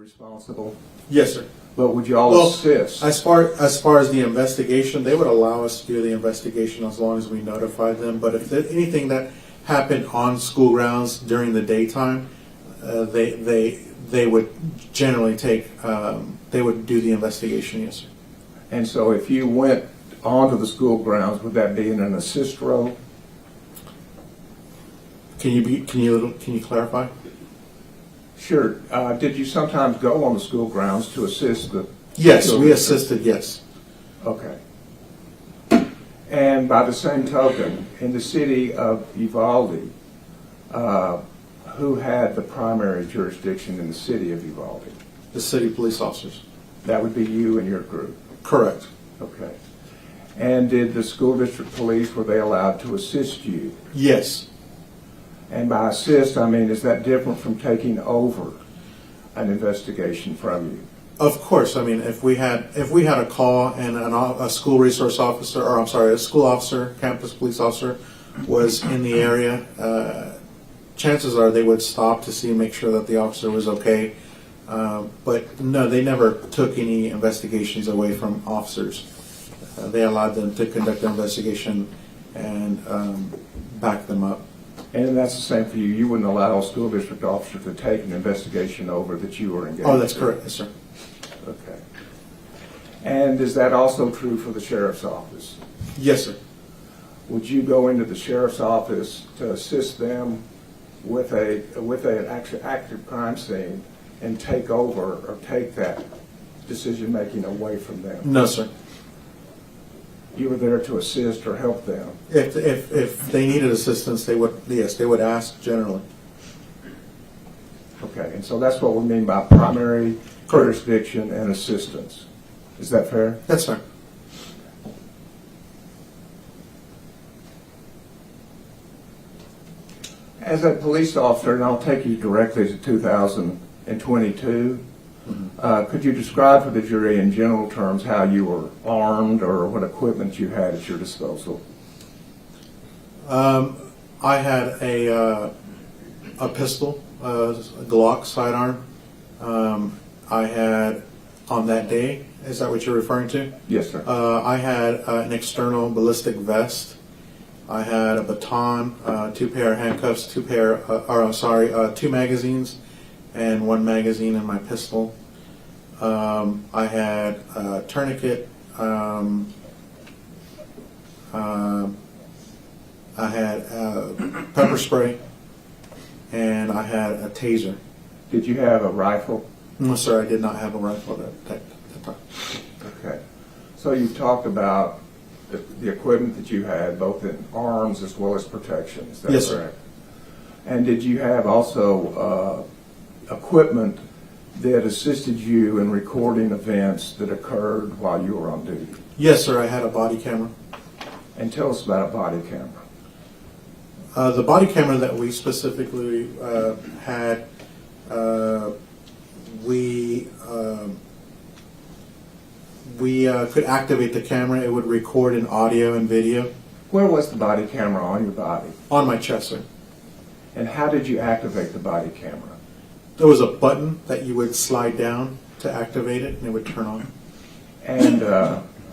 responsible, Yes, sir. but would you all Well, assist? as far as the investigation, they would allow us to do the investigation as long as we notified them. But if there, anything that happened on school grounds during the daytime, they would generally take they would do the investigation. Yes, sir. And so if you went onto the school grounds, would that be in an assist role? Can you clarify? Sure. Did you sometimes go on the school grounds to assist the Yes, children? we assisted. Yes. Okay. And by the same token, in the city of Uvalde, who had the primary jurisdiction in the city of Uvalde? The city police officers. That would be you and your group. Correct. Okay. And did the school district police, were they allowed to assist you? Yes. And by assist, I mean, is that different from taking over an investigation from you? Of course. I mean, if we had a call and a school resource officer, or I'm sorry, a school officer, campus police officer, was in the area, chances are they would stop to see and make sure that the officer was okay. But no, they never took any investigations away from officers. They allowed them to conduct the investigation and back them up. And that's the same for you. You wouldn't allow a school district officer to take an investigation over that you were engaged in? Oh, that's correct. Yes, sir. Okay. And is that also true for the sheriff's office? Yes, sir. Would you go into the sheriff's office to assist them with an active crime scene and take over or take that decision making away from them? No, sir. You were there to assist or help them. If they needed assistance, they would ask generally. Okay, and so that's what we mean by primary jurisdiction and assistance. Is that fair? That's fair. As a police officer, and I'll take you directly to 2022, could you describe for the jury in general terms how you were armed or what equipment you had at your disposal? I had a pistol, a Glock sidearm. I had, on that day, is that what you're referring to? Yes, sir. I had an external ballistic vest. I had a baton, 2 pair of handcuffs, 2 magazines, and 1 magazine in my pistol. I had a tourniquet. I had pepper spray, and I had a taser. Did you have a rifle? No, sir, I did not have a rifle at that time. Okay. So you talked about the equipment that you had, both in arms as well as protection. Is that Yes, correct? sir. And did you have also equipment that assisted you in recording events that occurred while you were on duty? Yes, sir, I had a body camera. And tell us about a body camera. The body camera that we specifically had, we could activate the camera. It would record in audio and video. Where was the body camera on your body? On my chest, sir. And how did you activate the body camera? There was a button that you would slide down to activate it, and it would turn on. And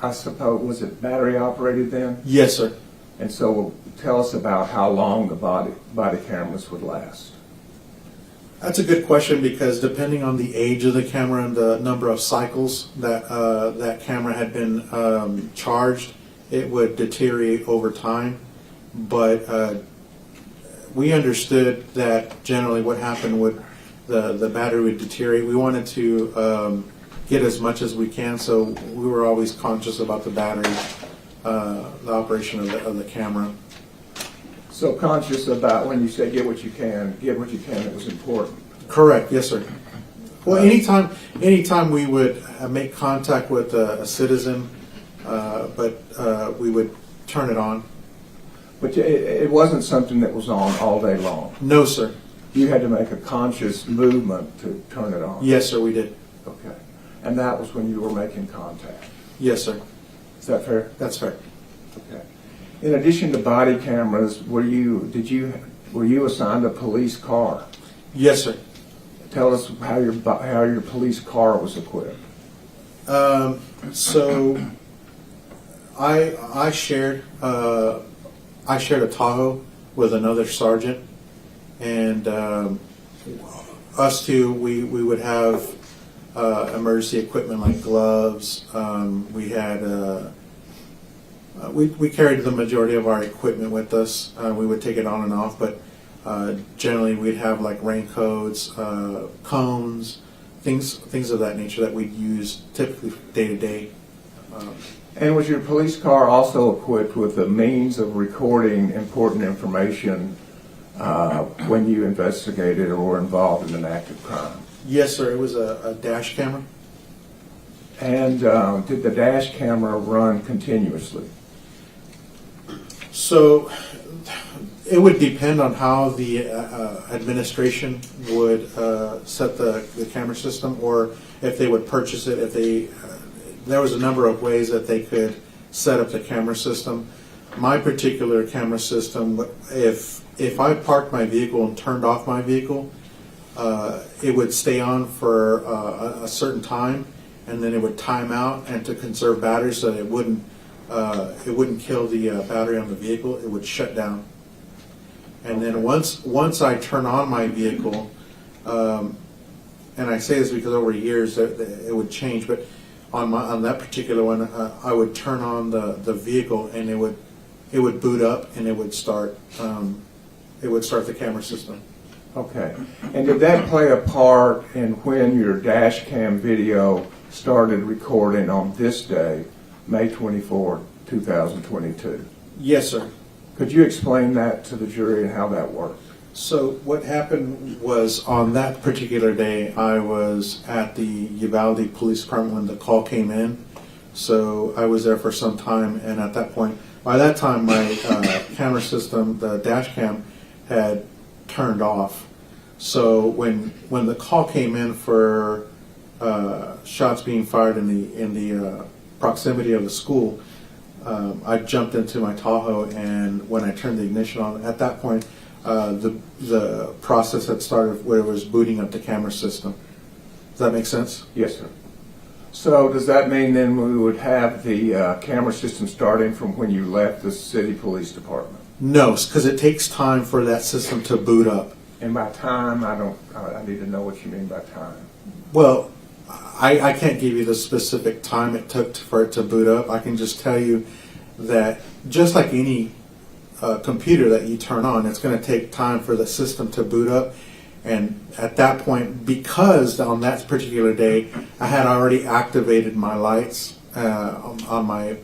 I suppose, was it battery operated then? Yes, sir. And so tell us about how long the body cameras would last. That's a good question, because depending on the age of the camera and the number of cycles that that camera had been charged, it would deteriorate over time. But we understood that generally what happened would the battery would deteriorate. We wanted to get as much as we can, so we were always conscious about the battery, the operation of the camera. So conscious about when you say get what you can, it was important. Correct. Yes, sir. Well, anytime we would make contact with a citizen, but we would turn it on. But it wasn't something that was on all day long. No, sir. You had to make a conscious movement to turn it on. Yes, sir, we did. Okay. And that was when you were making contact. Yes, sir. Is that fair? That's fair. Okay. In addition to body cameras, were you assigned a police car? Yes, sir. Tell us how your police car was equipped. So I shared a Tahoe with another sergeant, and us two, we would have emergency equipment like gloves. We had we carried the majority of our equipment with us. We would take it on and off, but generally we'd have like raincoats, cones, things of that nature that we'd use typically day to day. And was your police car also equipped with the means of recording important information when you investigated or were involved in an active crime? Yes, sir. It was a dash camera. And did the dash camera run continuously? So it would depend on how the administration would set the camera system, or if they would purchase it. If they, there was a number of ways that they could set up the camera system. My particular camera system, if I parked my vehicle and turned off my vehicle, it would stay on for a certain time, and then it would time out, and to conserve battery so that it wouldn't kill the battery on the vehicle, it would shut down. And then once I turn on my vehicle, and I say this because over years it would change, but on that particular one, I would turn on the vehicle, and it would boot up, and it would start the camera system. Okay. And did that play a part in when your dash cam video started recording on this day, May 24, 2022? Yes, sir. Could you explain that to the jury and how that worked? So what happened was, on that particular day, I was at the Uvalde Police Department when the call came in. So I was there for some time, and at that point, by that time, my camera system, the dash cam, had turned off. So when the call came in for shots being fired in the proximity of the school, I jumped into my Tahoe, and when I turned the ignition on, at that point, the process had started where it was booting up the camera system. Does that make sense? Yes, sir. So does that mean then we would have the camera system starting from when you left the city police department? No, because it takes time for that system to boot up. And by time, I need to know what you mean by time. Well, I can't give you the specific time it took for it to boot up. I can just tell you that just like any computer that you turn on, it's going to take time for the system to boot up. And at that point, because on that particular day, I had already activated my lights on my...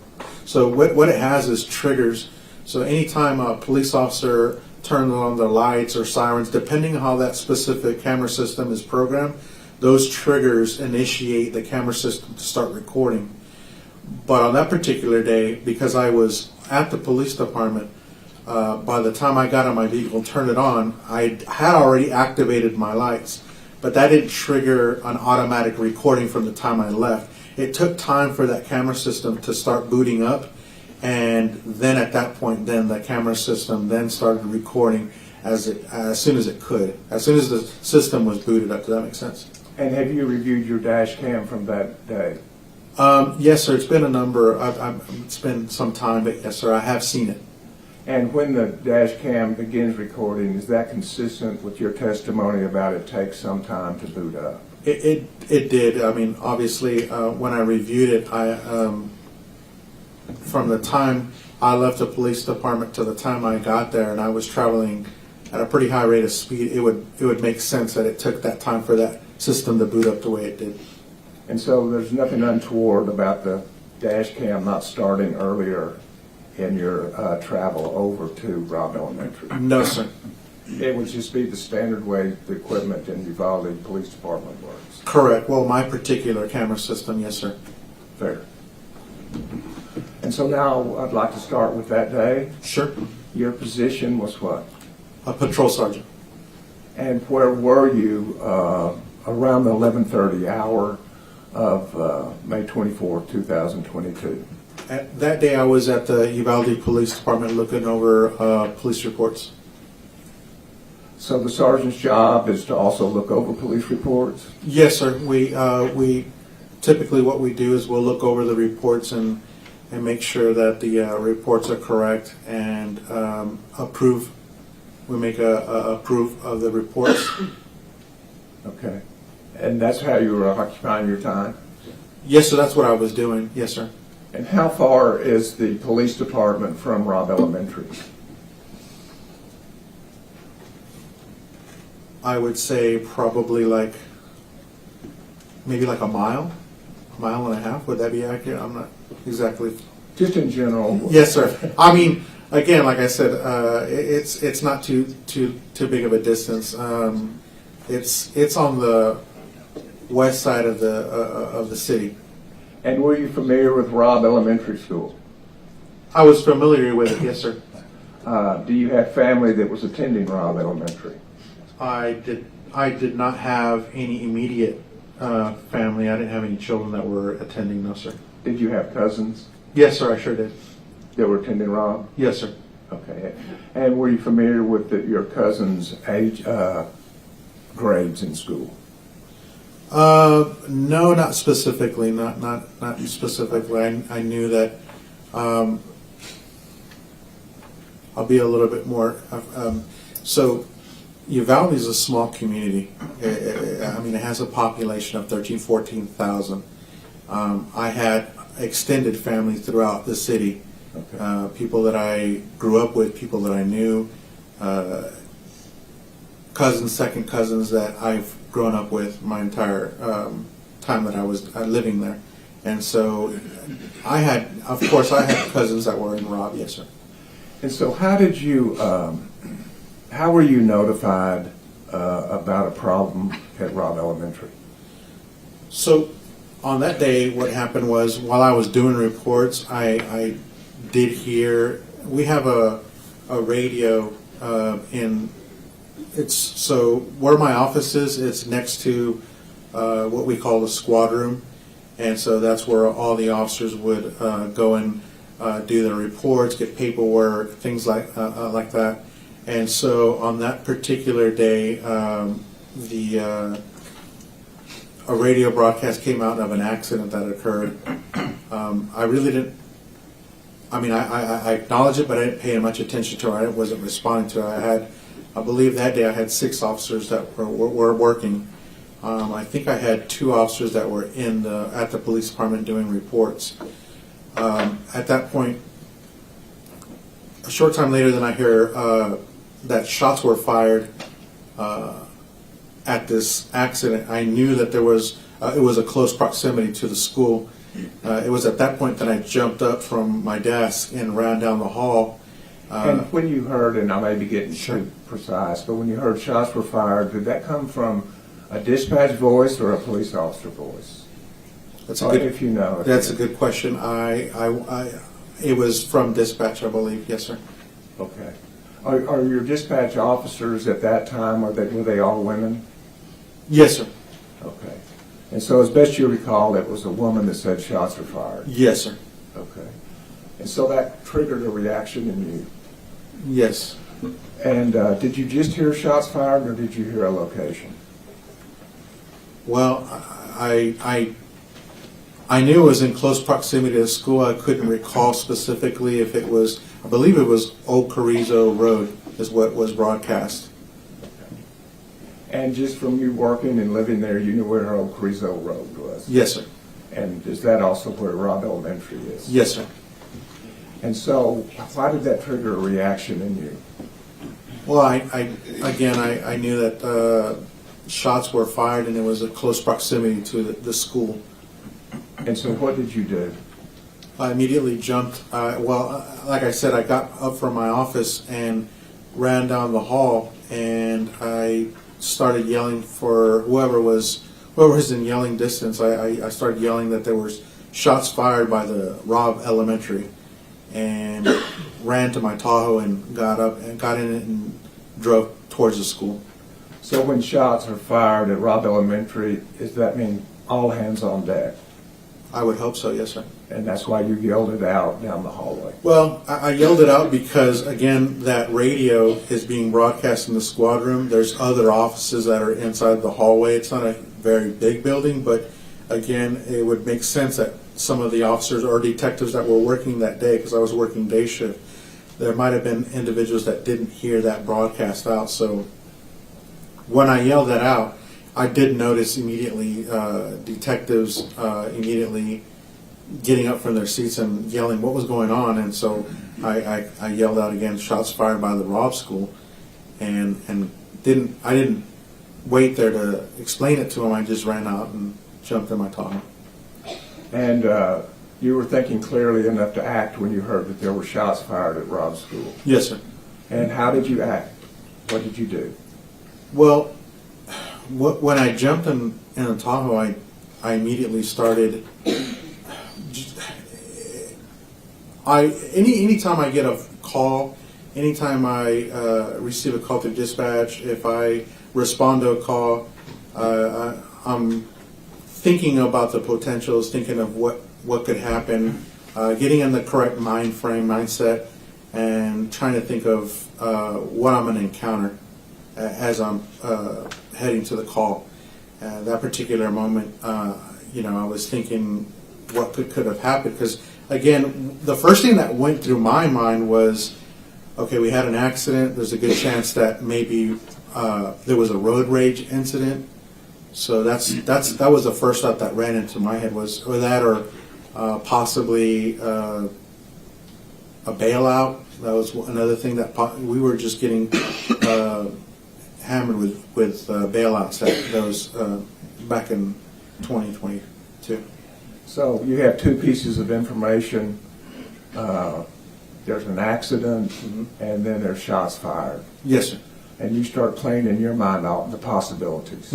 So what it has is triggers. So anytime a police officer turns on the lights or sirens, depending on how that specific camera system is programmed, those triggers initiate the camera system to start recording. But on that particular day, because I was at the police department, by the time I got on my vehicle and turned it on, I had already activated my lights. But that didn't trigger an automatic recording from the time I left. It took time for that camera system to start booting up, and then at that point, then the camera system then started recording as soon as it could, as soon as the system was booted up. Does that make sense? And have you reviewed your dash cam from that day? Yes, sir. It's been a number. It's been some time, but yes, sir, I have seen it. And when the dash cam begins recording, is that consistent with your testimony about it takes some time to boot up? It did. I mean, obviously, when I reviewed it, from the time I left the police department to the time I got there, and I was traveling at a pretty high rate of speed, it would make sense that it took that time for that system to boot up the way it did. And so there's nothing untoward about the dash cam not starting earlier in your travel over to Robb Elementary? No, sir. It would just be the standard way the equipment in Uvalde Police Department works. Correct. Well, my particular camera system, yes, sir. Fair. And so now I'd like to start with that day. Sure. Your position was what? A patrol sergeant. And where were you around the 11:30 hour of May 24, 2022? That day I was at the Uvalde Police Department looking over police reports. So the sergeant's job is to also look over police reports? Yes, sir. We typically what we do is we'll look over the reports and make sure that the reports are correct and approve. We make a approve of the reports. Okay. And that's how you were occupying your time? Yes, sir. That's what I was doing. Yes, sir. And how far is the police department from Robb Elementary? I would say probably maybe like a mile and a half. Would that be accurate? I'm not exactly. Just in general? Yes, sir. I mean, again, like I said, it's not too big of a distance. It's on the west side of the city. And were you familiar with Robb Elementary School? I was familiar with it. Yes, sir. Do you have family that was attending Robb Elementary? I did not have any immediate family. I didn't have any children that were attending. No, sir. Did you have cousins Yes, sir. I sure did. that were attending Robb? Yes, sir. Okay. And were you familiar with your cousins' age grades in school? No, not specifically. Not specifically. I knew that. I'll be a little bit more. So, Uvalde is a small community. I mean, it has a population of 14,000. I had extended family throughout the city. Okay. People that I grew up with, people that I knew, cousins, second cousins that I've grown up with my entire time that I was living there. And so of course I had cousins that were in Robb, yes, sir. And so how did you, how were you notified about a problem at Robb Elementary? So on that day, what happened was while I was doing reports, I did hear, we have a radio so where my office is, it's next to what we call the squad room. And so that's where all the officers would go and do their reports, get paperwork, things like that. And so on that particular day, a radio broadcast came out of an accident that occurred. I really didn't. I mean, I acknowledge it, but I didn't pay much attention to it. I wasn't responding to it. I believe that day I had 6 officers that were working. I think I had 2 officers that were at the police department doing reports. At that point, a short time later, then I hear that shots were fired at this accident. I knew that it was a close proximity to the school. It was at that point that I jumped up from my desk and ran down the hall. And when you heard, and I may be getting too precise, but when you heard shots were fired, did that come from a dispatch voice or a police officer voice? That's a good, if you know. That's a good question. It was from dispatch, I believe. Yes, sir. Okay. Are your dispatch officers at that time, were they all women? Yes, sir. Okay. And so as best you recall, it was a woman that said shots were fired? Yes, sir. Okay. And so that triggered a reaction in you? Yes. And did you just hear shots fired, or did you hear a location? Well, I knew it was in close proximity to the school. I couldn't recall specifically if it was, I believe it was Old Carrizo Road is what was broadcast. Okay. And just from you working and living there, you knew where Old Carrizo Road was? Yes, sir. And is that also where Robb Elementary is? Yes, sir. And so why did that trigger a reaction in you? Well, I knew that shots were fired and it was a close proximity to the school. And so what did you do? I immediately jumped. Like I said, I got up from my office and ran down the hall, and I started yelling for whoever was in yelling distance. I started yelling that there was shots fired by the Robb Elementary, and ran to my Tahoe and got in it and drove towards the school. So when shots are fired at Robb Elementary, does that mean all hands on deck? I would hope so, yes, sir. And that's why you yelled it out down the hallway. Well, I yelled it out because, again, that radio is being broadcast in the squad room. There's other offices that are inside the hallway. It's not a very big building, but again, it would make sense that some of the officers or detectives that were working that day, because I was working day shift, there might have been individuals that didn't hear that broadcast out. So when I yelled that out, I did notice immediately detectives immediately getting up from their seats and yelling what was going on, and so I yelled out again, shots fired by the Robb School, and I didn't wait there to explain it to them. I just ran out and jumped in my Tahoe. And you were thinking clearly enough to act when you heard that there were shots fired at Robb School. Yes, sir. And how did you act? What did you do? Well, when I jumped in the Tahoe, I immediately started. Anytime I get a call, anytime I receive a call through dispatch, if I respond to a call, I'm thinking about the potentials, thinking of what could happen, getting in the correct mindset, and trying to think of what I'm going to encounter as I'm heading to the call. That particular moment, I was thinking what could have happened, because again, the first thing that went through my mind was, okay, we had an accident. There's a good chance that maybe there was a road rage incident. So that was the first thought that ran into my head, was or possibly a bailout. That was another thing that we were just getting hammered with bailouts that was back in 2022. So you have two pieces of information. There's an accident, and then there's shots fired. Yes, sir. And you start playing in your mind out the possibilities.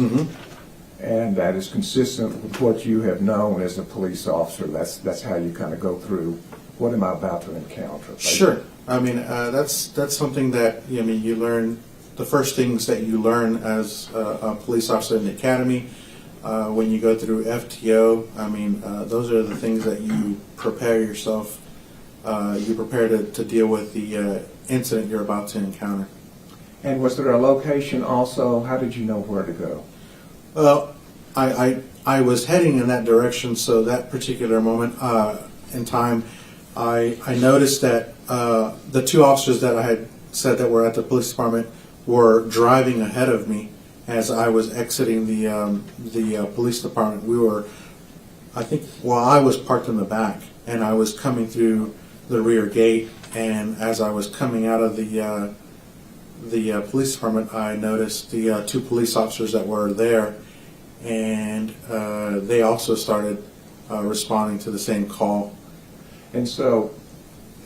And that is consistent with what you have known as a police officer. That's how you kind of go through, what am I about to encounter? Sure. I mean, that's something that, you learn. The first things that you learn as a police officer in the academy, when you go through FTO, those are the things that you prepare yourself. You prepare to deal with the incident you're about to encounter. And was there a location also? How did you know where to go? Well, I was heading in that direction, so that particular moment in time, I noticed that the two officers that I had said that were at the police department were driving ahead of me as I was exiting the police department. I was parked in the back, and I was coming through the rear gate, and as I was coming out of the police department, I noticed the two police officers that were there, and they also started responding to the same call. And so,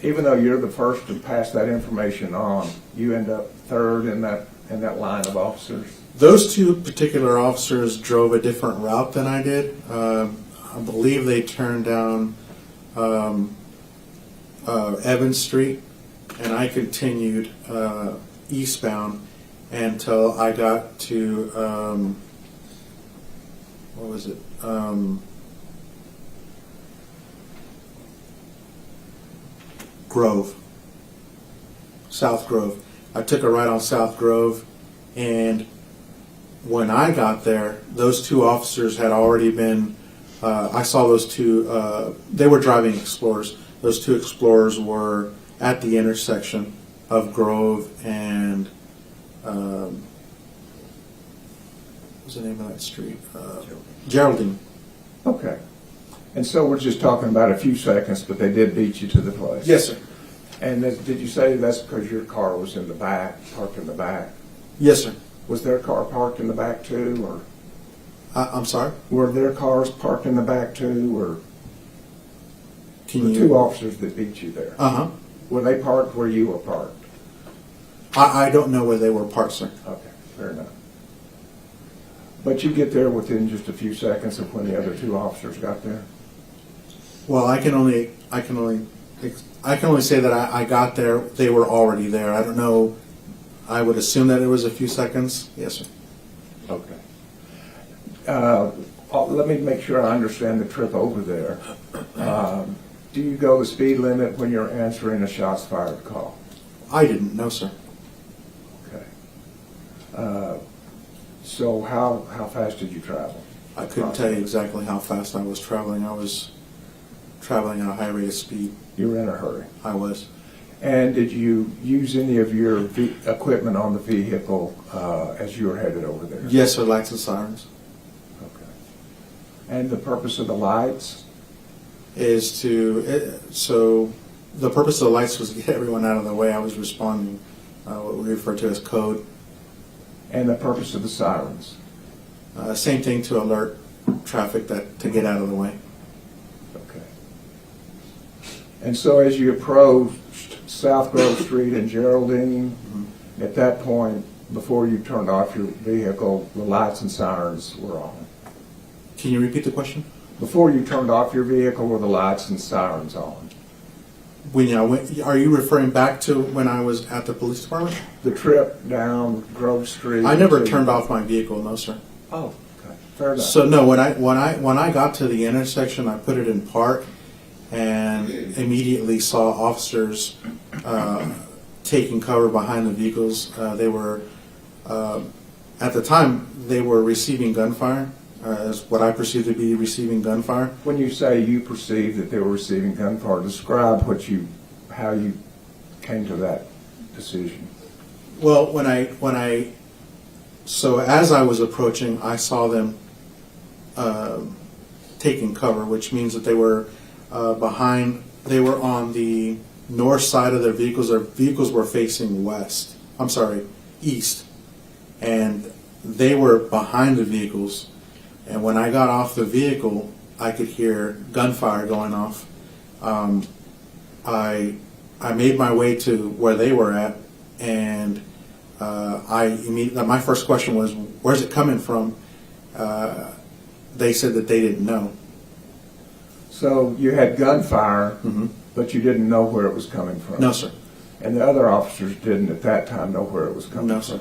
even though you're the first to pass that information on, you end up third in that line of officers? Those two particular officers drove a different route than I did. I believe they turned down Evans Street, and I continued eastbound until I got to Grove, South Grove. I took a ride on South Grove, and when I got there, those two officers had already been. I saw those two. They were driving Explorers. Those two Explorers were at the intersection of Grove and what's the name of that street? Geraldine. Okay. And so we're just talking about a few seconds, but they did beat you to the place. Yes, sir. And did you say that's because your car was in the back, parked in the back? Yes, sir. Was their car parked in the back too, or? I'm sorry? Were their cars parked in the back too, or? Can the two officers that beat you there? Uh-huh. Were they parked where you were parked? I don't know where they were parked, sir. Okay, fair enough. But you get there within just a few seconds of when the other two officers got there? Well, I can only say that I got there. They were already there. I don't know. I would assume that it was a few seconds. Yes, sir. Okay. let me make sure I understand the trip over there. Do you go the speed limit when you're answering a shots fired call? I didn't, no, sir. Okay. So how fast did you travel? I couldn't tell you exactly how fast I was traveling. I was traveling at a high rate of speed. You were in a hurry. I was. And did you use any of your equipment on the vehicle as you were headed over there? Yes, sir, lights and sirens. Okay. And the purpose of the lights? Is to, so the purpose of the lights was to get everyone out of the way. I was responding, what we refer to as code. And the purpose of the sirens? Same thing, to alert traffic to get out of the way. Okay. And so as you approached South Grove Street and Geraldine, at that point, before you turned off your vehicle, the lights and sirens were on. Can you repeat the question? Before you turned off your vehicle, were the lights and sirens on? When I went, are you referring back to when I was at the police department? The trip down Grove Street. I never turned off my vehicle, no, sir. Oh, okay. Fair enough. So no, when I got to the intersection, I put it in park, and immediately saw officers taking cover behind the vehicles. They were at the time they were receiving gunfire, as what I perceived to be receiving gunfire. When you say you perceived that they were receiving gunfire, describe how you came to that decision. Well, so as I was approaching, I saw them taking cover, which means that they were they were on the north side of their vehicles. Their vehicles were facing east. And they were behind the vehicles. And when I got off the vehicle, I could hear gunfire going off. I made my way to where they were at, and my first question was, "Where's it coming from?" They said that they didn't know. So you had gunfire, but you didn't know where it was coming from? No, sir. And the other officers didn't at that time know where it was coming from? No, sir.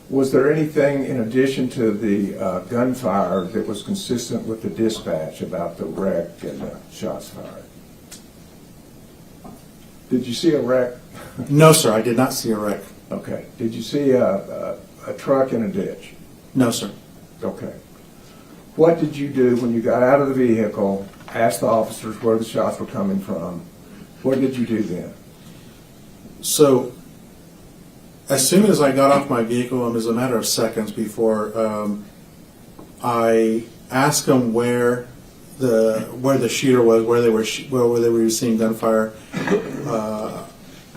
Was there anything in addition to the gunfire that was consistent with the dispatch about the wreck and the shots fired? Did you see a wreck? No, sir, I did not see a wreck. Okay. Did you see a truck in a ditch? No, sir. Okay. What did you do when you got out of the vehicle, asked the officers where the shots were coming from? What did you do then? So, as soon as I got off my vehicle, it was a matter of seconds before I asked them where the shooter was, where they were receiving gunfire.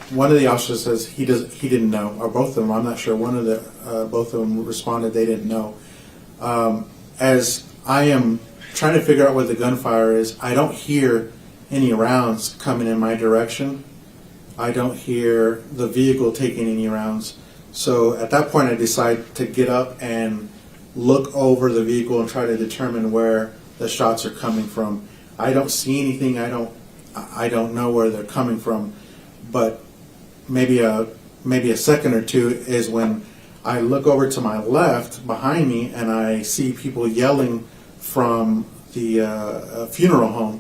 One of the officers says he didn't know, or both of them. I'm not sure. Both of them responded they didn't know. As I am trying to figure out what the gunfire is, I don't hear any rounds coming in my direction. I don't hear the vehicle taking any rounds. So at that point, I decide to get up and look over the vehicle and try to determine where the shots are coming from. I don't see anything. I don't know where they're coming from. But maybe a second or two is when I look over to my left behind me and I see people yelling from the funeral home,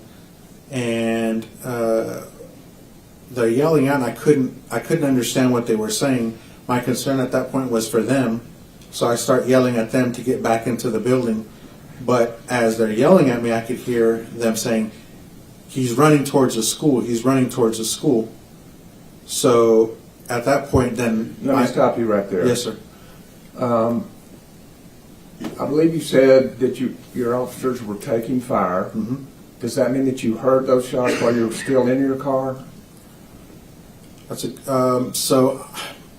and they're yelling out, and I couldn't understand what they were saying. My concern at that point was for them, so I start yelling at them to get back into the building. But as they're yelling at me, I could hear them saying, "He's running towards the school. He's running towards the school." So at that point, then Let me stop you right there. Yes, sir. I believe you said that your officers were taking fire. Mm-hmm. Does that mean that you heard those shots while you were still in your car? So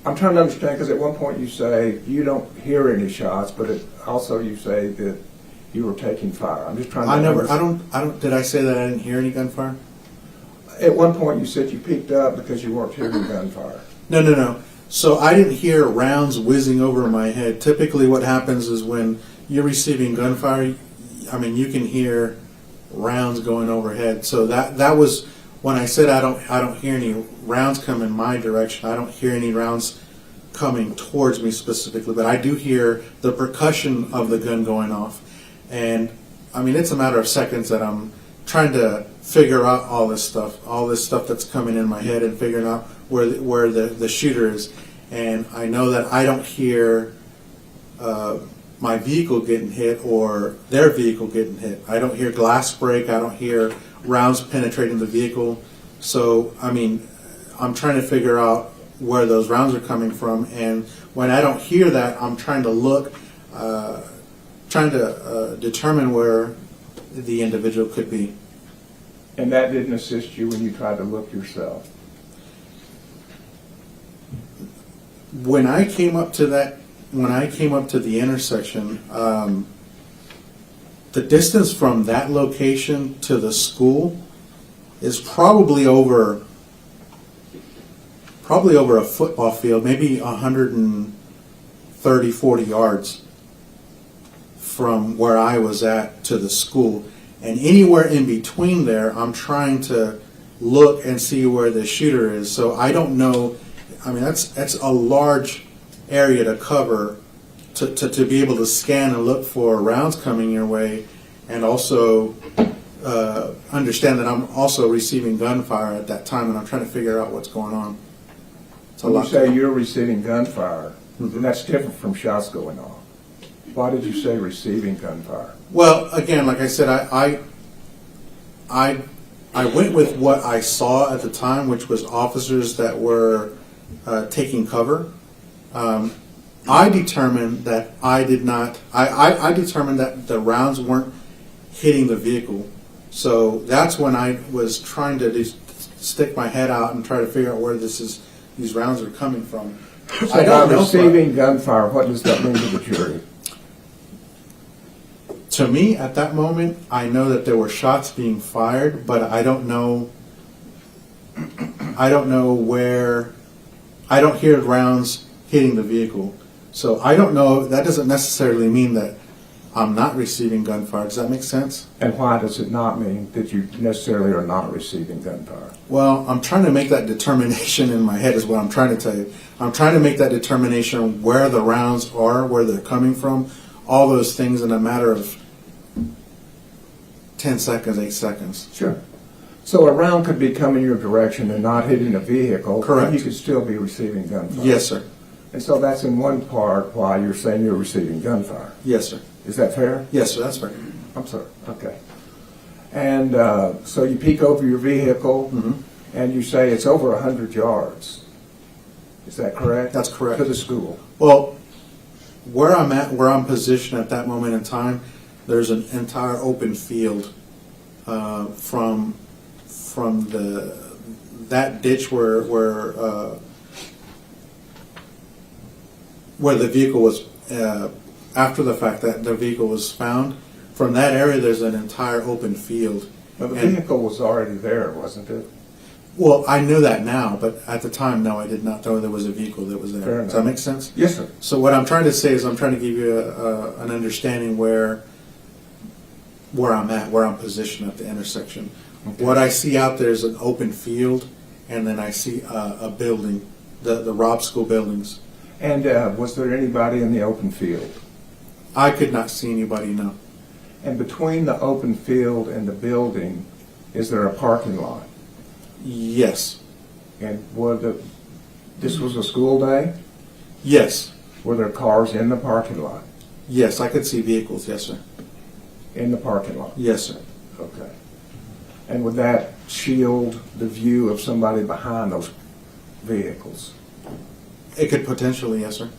I'm trying to understand, because at one point you say you don't hear any shots, but also you say that you were taking fire. I'm just trying to understand. Did I say that I didn't hear any gunfire? At one point you said you peeked up because you weren't hearing gunfire. No. So I didn't hear rounds whizzing over my head. Typically what happens is when you're receiving gunfire, you can hear rounds going overhead. So that was when I said I don't hear any rounds come in my direction. I don't hear any rounds coming towards me specifically, but I do hear the percussion of the gun going off. And I mean, it's a matter of seconds that I'm trying to figure out all this stuff that's coming in my head, and figuring out where the shooter is. And I know that I don't hear my vehicle getting hit or their vehicle getting hit. I don't hear glass break. I don't hear rounds penetrating the vehicle. So, I mean, I'm trying to figure out where those rounds are coming from. And when I don't hear that, I'm trying to look, determine where the individual could be. And that didn't assist you when you tried to look yourself? When I came up to the intersection, the distance from that location to the school is probably over a football field, maybe 130, 40 yards from where I was at to the school. And anywhere in between there, I'm trying to look and see where the shooter is. So I don't know. I mean, that's a large area to cover to be able to scan and look for rounds coming your way, and also understand that I'm also receiving gunfire at that time, and I'm trying to figure out what's going on. When you say you're receiving gunfire, then that's different from shots going off. Why did you say receiving gunfire? Well, again, like I said, I went with what I saw at the time, which was officers that were taking cover. I determined that I determined that the rounds weren't hitting the vehicle. So that's when I was trying to just stick my head out and try to figure out where these rounds are coming from. So by receiving gunfire, what does that mean to the jury? To me, at that moment, I know that there were shots being fired, but I don't know where. I don't hear rounds hitting the vehicle. So I don't know. That doesn't necessarily mean that I'm not receiving gunfire. Does that make sense? And why does it not mean that you necessarily are not receiving gunfire? Well, I'm trying to make that determination in my head is what I'm trying to tell you. I'm trying to make that determination where the rounds are, where they're coming from, all those things in a matter of 10 seconds, 8 seconds. Sure. So a round could be coming your direction and not hitting a vehicle. Correct. And you could still be receiving gunfire. Yes, sir. And so that's in one part why you're saying you're receiving gunfire. Yes, sir. Is that fair? Yes, sir. That's fair. I'm sorry. Okay. And so you peek over your vehicle, and you say it's over 100 yards. Is that correct? That's correct. To the school. Well, where I'm positioned at that moment in time, there's an entire open field from that ditch where the vehicle was after the fact that the vehicle was found. From that area, there's an entire open field. But the vehicle was already there, wasn't it? Well, I know that now, but at the time, no, I did not know there was a vehicle that was there. Fair Does enough. that make sense? Yes, sir. So what I'm trying to say is I'm trying to give you an understanding where I'm at, where I'm positioned at the intersection. Okay. What I see out there is an open field, and then I see a building, the Robb School buildings. And was there anybody in the open field? I could not see anybody, no. And between the open field and the building, is there a parking lot? Yes. And this was a school day? Yes. Were there cars in the parking lot? Yes, I could see vehicles, yes, sir. In the parking lot? Yes, sir. Okay. And would that shield the view of somebody behind those vehicles? It could potentially, yes, sir.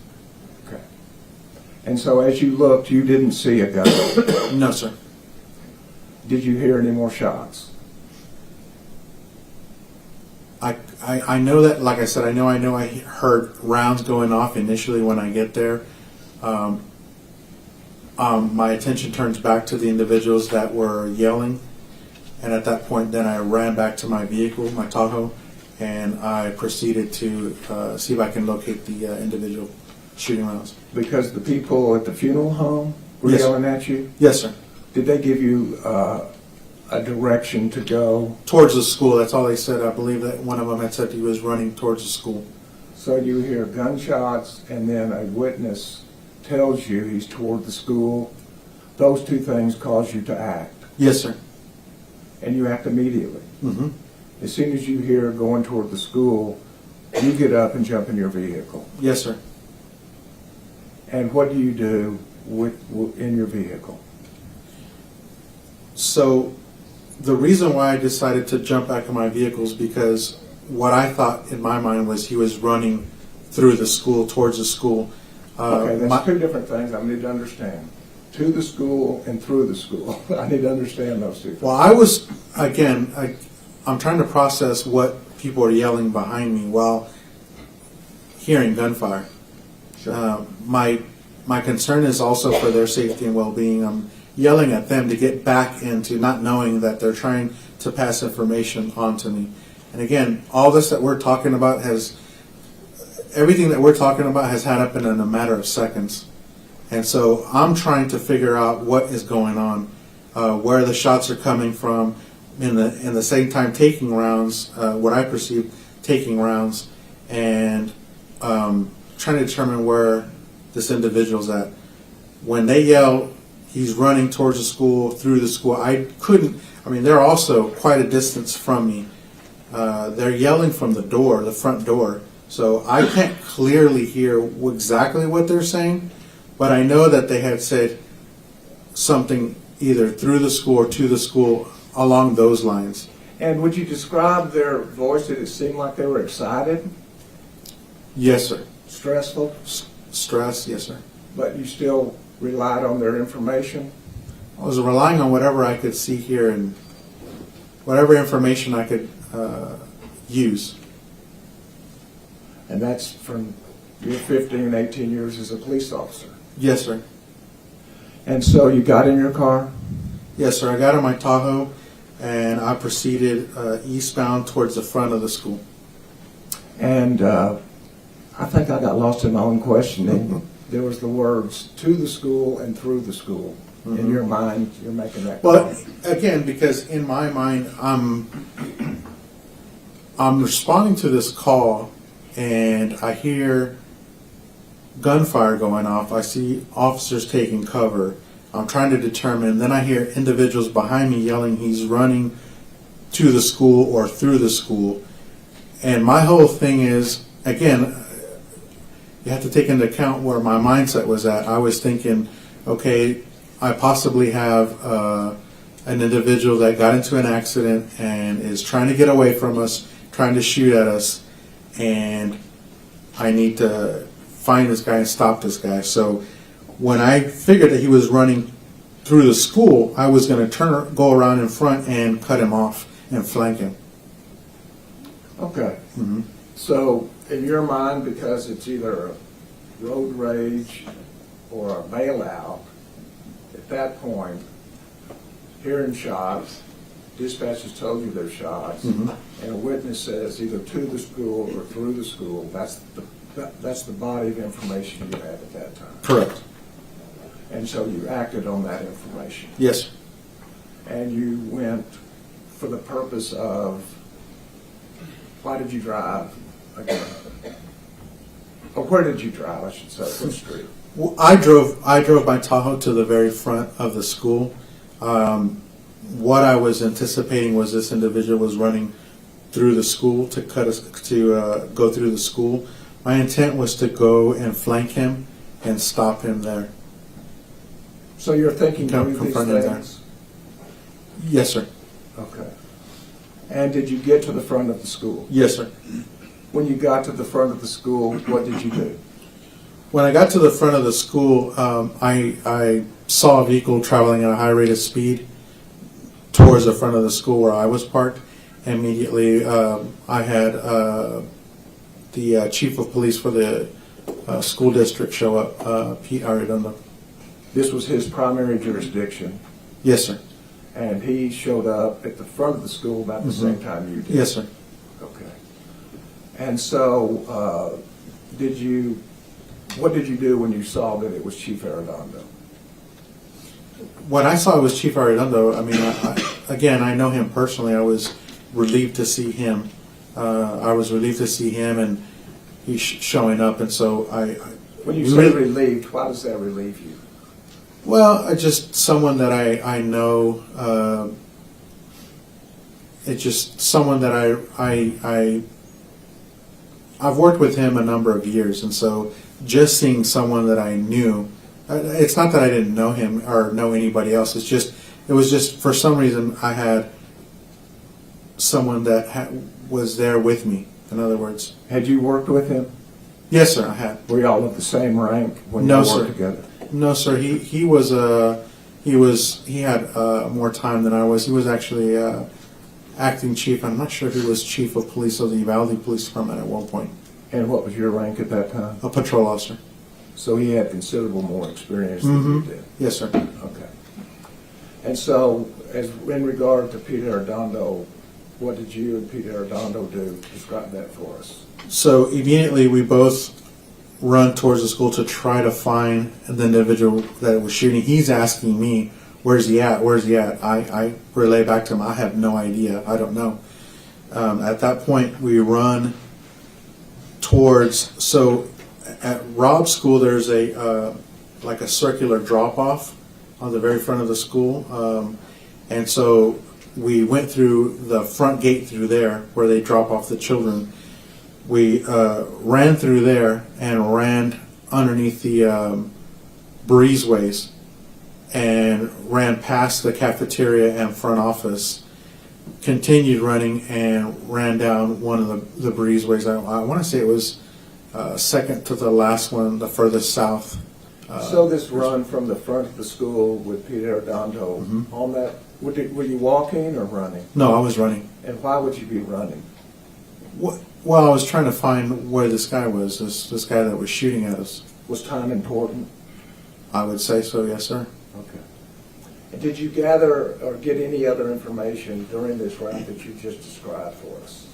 Okay. And so as you looked, you didn't see a gun? No, sir. Did you hear any more shots? I know that, like I said, I know I heard rounds going off initially when I get there. My attention turns back to the individuals that were yelling, and at that point then I ran back to my vehicle, my Tahoe, and I proceeded to see if I can locate the individual shooting rounds. Because the people at the funeral home were Yes. yelling at you? Yes, sir. Did they give you a direction to go? Towards the school, that's all they said. I believe that one of them had said he was running towards the school. So you hear gunshots, and then a witness tells you he's toward the school. those two things cause you to act, Yes, sir. and you act immediately. Mm-hmm. As soon as you hear going toward the school, you get up and jump in your vehicle. Yes, sir. And what do you do in your vehicle? So the reason why I decided to jump back in my vehicle is because what I thought in my mind was he was running through the school, towards the school. Okay, that's two different things I need to understand. To the school and through the school. I need to understand those two things. Well, I was, again, I'm trying to process what people are yelling behind me while hearing gunfire. Sure. My concern is also for their safety and well-being. I'm yelling at them to get back into not knowing that they're trying to pass information on to me. And again, all this that we're talking about everything that we're talking about has happened in a matter of seconds. And so I'm trying to figure out what is going on, where the shots are coming from, in the same time taking rounds, what I perceive taking rounds, and trying to determine where this individual's at. When they yell, he's running towards the school, through the school, they're also quite a distance from me. They're yelling from the front door, so I can't clearly hear exactly what they're saying, but I know that they had said something either through the school or to the school along those lines. And would you describe their voice? Did it seem like they were excited? Yes, sir. Stressful? Stress, yes, sir. But you still relied on their information? I was relying on whatever I could see here and whatever information I could use. And that's from your 15, 18 years as a police officer. Yes, sir. And so you got in your car? Yes, sir. I got in my Tahoe and I proceeded eastbound towards the front of the school. And I think I got lost in my own questioning. There was the words to the school and through the school. In your mind, you're making that Well, comment. again, because in my mind, I'm responding to this call and I hear gunfire going off. I see officers taking cover. I'm trying to determine. Then I hear individuals behind me yelling, he's running to the school or through the school. And my whole thing is, again, you have to take into account where my mindset was at. I was thinking, okay, I possibly have an individual that got into an accident and is trying to get away from us, trying to shoot at us, and I need to find this guy and stop this guy. So when I figured that he was running through the school, I was going to go around in front and cut him off and flank him. Okay. So in your mind, because it's either a road rage or a bailout, at that point, hearing shots, dispatch has told you there's shots, and a witness says either to the school or through the school, that's the body of information you had at that time. Correct. And so you acted on that information. Yes. And you went for the purpose of, why did you drive again? Or where did you drive, I should say, what street? Well, I drove my Tahoe to the very front of the school. What I was anticipating was this individual was running through the school to go through the school. My intent was to go and flank him and stop him there. So you're thinking through these Confronting there. things? Yes, sir. Okay. And did you get to the front of the school? Yes, sir. When you got to the front of the school, what did you do? When I got to the front of the school, I saw a vehicle traveling at a high rate of speed towards the front of the school where I was parked. Immediately, I had the chief of police for the school district show up, Pete Arredondo. This was his primary jurisdiction, Yes, sir. and he showed up at the front of the school about the same time you did? Yes, sir. Okay. And so, what did you do when you saw that it was Chief Arredondo? When I saw it was Chief Arredondo, again, I know him personally. I was relieved to see him. And he's showing up. And so When you say relieved, why does that relieve you? Well, just someone that I know. It's just someone that I've worked with him a number of years, and so just seeing someone that I knew. It's not that I didn't know him or know anybody else. It was just for some reason I had someone that was there with me. In other words, Had you worked with him? yes, sir, I had. Were y'all of the same rank when No, you sir. worked together? No, sir. He had more time than I was. He was actually acting chief. I'm not sure if he was chief of police of the Uvalde Police Department at one point. And what was your rank at that time? A patrol officer. So he had considerable more experience than you did. Yes, sir. Okay. And so, as in regard to Pete Arredondo, what did you and Pete Arredondo do? Describe that for us. So immediately we both run towards the school to try to find the individual that was shooting. He's asking me, "Where's he at? Where's he at?" I relay back to him, "I have no idea. I don't know." At that point, we run towards. So at Robb's school, there's a like a circular drop off on the very front of the school, and so we went through the front gate through there where they drop off the children. We ran through there and ran underneath the breezeways and ran past the cafeteria and front office, continued running and ran down one of the breezeways. I want to say it was second to the last one, the furthest south. So this run from the front of the school with Pete Arredondo, on that, were you walking or running? No, I was running. And why would you be running? Well, I was trying to find where this guy was, this guy that was shooting at us. Was time important? I would say so, yes, sir. Okay. And did you gather or get any other information during this route that you just described for us?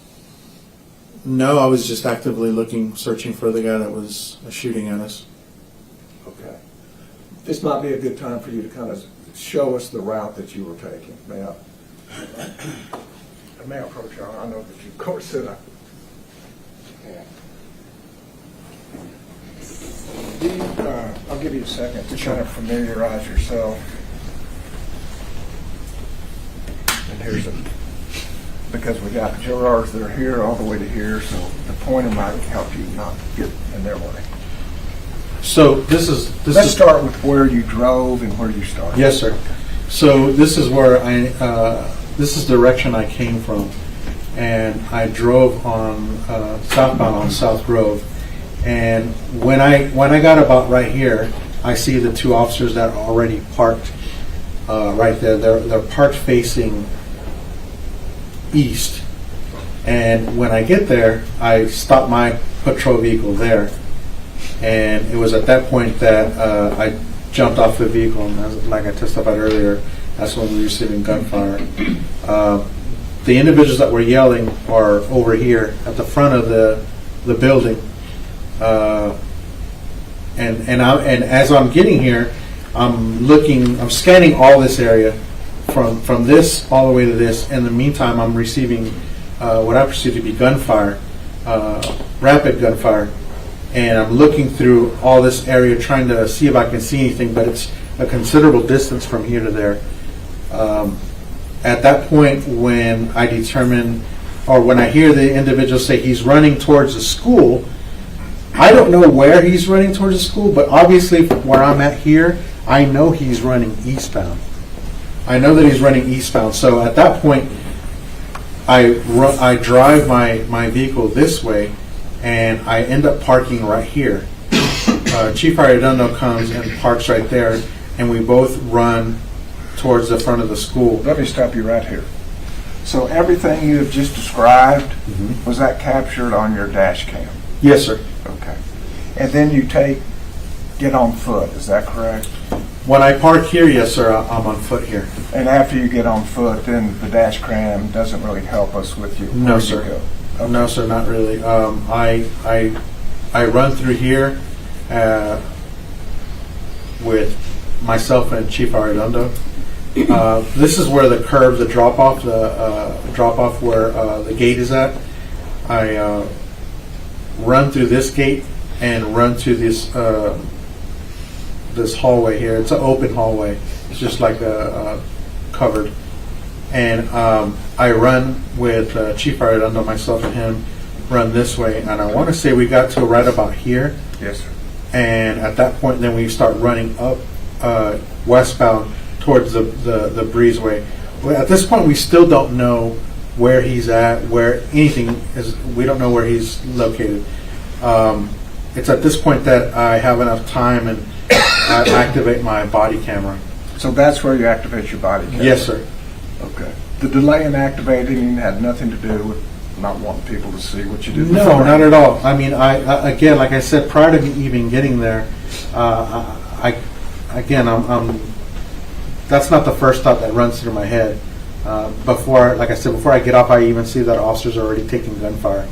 No, I was just actively searching for the guy that was shooting at us. Okay. This might be a good time for you to kind of show us the route that you were taking. May I approach you? I know that you, of course, said I. I'll give you a second to kind of familiarize yourself. And here's because we got jurors that are here all the way to here, so the pointer might help you not get in their way. So Let's start with where you drove and where you started. Yes, sir. So this is where this is the direction I came from, and I drove on southbound on South Grove. And when I got about right here, I see the two officers that are already parked right there. They're parked facing east. And when I get there, I stop my patrol vehicle there. And it was at that point that I jumped off the vehicle, and like I testified earlier, that's when we were receiving gunfire. The individuals that were yelling are over here at the front of the building. And as I'm getting here, I'm scanning all this area from this all the way to this. In the meantime, I'm receiving what I perceive to be gunfire, rapid gunfire, and I'm looking through all this area trying to see if I can see anything, but it's a considerable distance from here to there. At that point, when I determine, or when I hear the individual say he's running towards the school, I don't know where he's running towards the school, but obviously where I'm at here, I know he's running eastbound. I know that he's running eastbound. So at that point, I drive my vehicle this way, and I end up parking right here. Chief Arredondo comes and parks right there, and we both run towards the front of the school. Let me stop you right here. So everything you have just described, was that captured on your dash cam? Yes, sir. Okay. And then you get on foot, is that correct? When I park here, yes, sir, I'm on foot here. And after you get on foot, then the dash cam doesn't really help us with you. No, where sir. You go. Okay. No, sir, not really. I run through here with myself and Chief Arredondo. This is where the curve, the drop off where the gate is at. I run through this gate and run to this this hallway here. It's an open hallway. It's just like a covered. And I run with Chief Arredondo, myself and him, run this way. And I want to say we got to right about here. Yes, sir. And at that point, then we start running up westbound towards the breezeway. Well, at this point, we still don't know where he's at, where anything is. We don't know where he's located. It's at this point that I have enough time and I activate my body camera. So that's where you activate your body camera? Yes, sir. Okay. The delay in activating had nothing to do with not wanting people to see what you did No, before? not at all. I mean, I again, like I said, prior to me even getting there, I'm that's not the first thought that runs through my head. Before, like I said, before I get off, I even see that officers are already taking gunfire.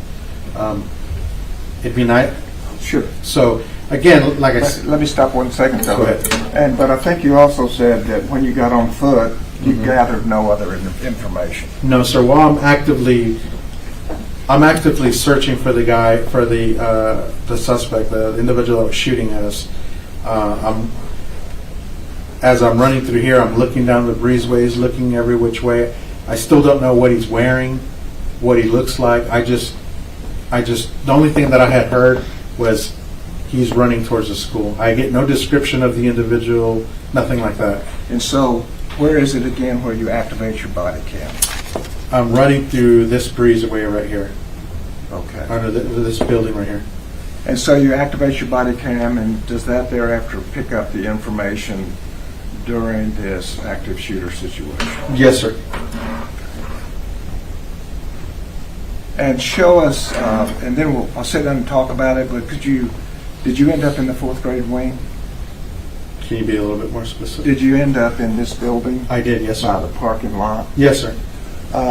It'd be nice. Sure. So again, like I said, Let me stop 1 second. Go ahead. But I think you also said that when you got on foot, you gathered no other information. no, sir. While I'm actively searching for the guy, for the suspect, the individual that was shooting at us. As I'm running through here, I'm looking down the breezeways, looking every which way. I still don't know what he's wearing, what he looks like. The only thing that I had heard was he's running towards the school. I get no description of the individual, nothing like that. And so, where is it again where you activate your body cam? I'm running through this breezeway right here, Okay. under this building right here. And so you activate your body cam, and does that thereafter pick up the information during this active shooter situation? Yes, sir. And show us, and then I'll sit down and talk about it, but did you end up in the 4th grade wing? Can you be a little bit more specific? Did you end up in this building I did, yes, by sir. the parking lot? Yes, sir.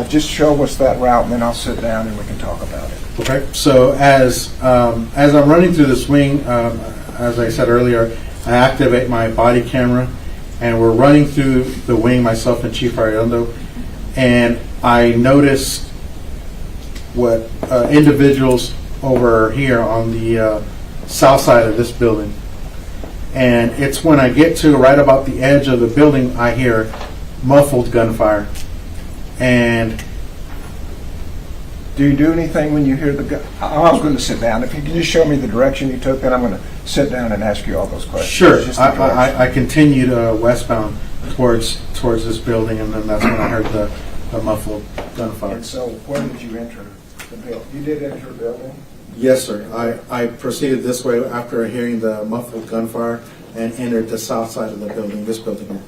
Just show us that route, and then I'll sit down and we can talk about it. Okay. So as I'm running through this wing, as I said earlier, I activate my body camera, and we're running through the wing, myself and Chief Arredondo, and I noticed what individuals over here on the south side of this building. And it's when I get to right about the edge of the building, I hear muffled gunfire. And do you do anything when you hear the gun? I was going to sit down. If you can just show me the direction you took, then I'm going to sit down and ask you all those questions. sure, Just the direction. I continued westbound towards this building, and then that's when I heard the muffled gunfire. And so where did you enter the building? You did enter the building? Yes, sir. I proceeded this way after hearing the muffled gunfire and entered the south side of the building, this building here.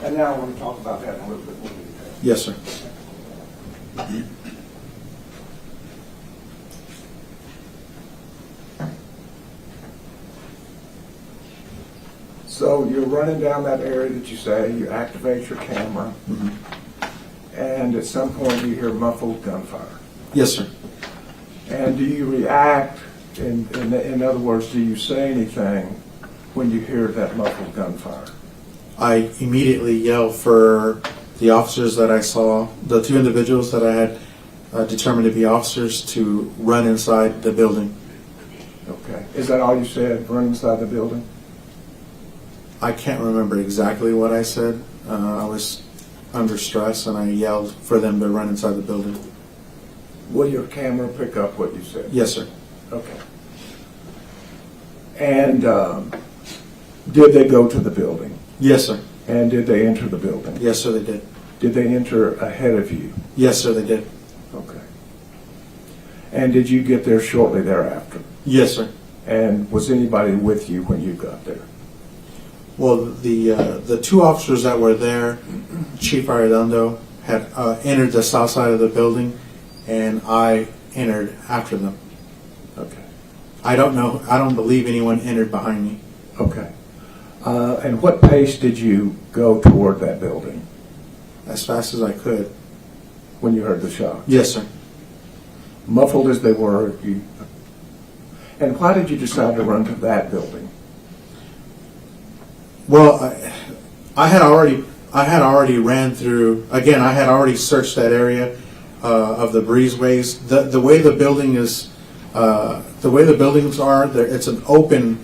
And now I want to talk about that in a little bit more detail. Yes, sir. So you're running down that area that you say, you activate your camera, and at some point you hear muffled gunfire. Yes, sir. And do you react, in other words, do you say anything when you hear that muffled gunfire? I immediately yelled for the officers that I saw, the 2 individuals that I had determined to be officers, to run inside the building. Okay. Is that all you said, run inside the building? I can't remember exactly what I said. I was under stress, and I yelled for them to run inside the building. Will your camera pick up what you said? Yes, sir. Okay. And did they go to the building? Yes, sir. And did they enter the building? Yes, sir, they did. Did they enter ahead of you? Yes, sir, they did. Okay. And did you get there shortly thereafter? Yes, sir. And was anybody with you when you got there? Well, the 2 officers that were there, Chief Arredondo, had entered the south side of the building, and I entered after them. Okay. I don't believe anyone entered behind me. Okay. And what pace did you go toward that building As fast as I could. when you heard the shot? Yes, sir. Muffled as they were, and why did you decide to run to that building? Well, I had already ran through. Again, I had already searched that area of the breezeways. The way the building is the way the buildings are, they're open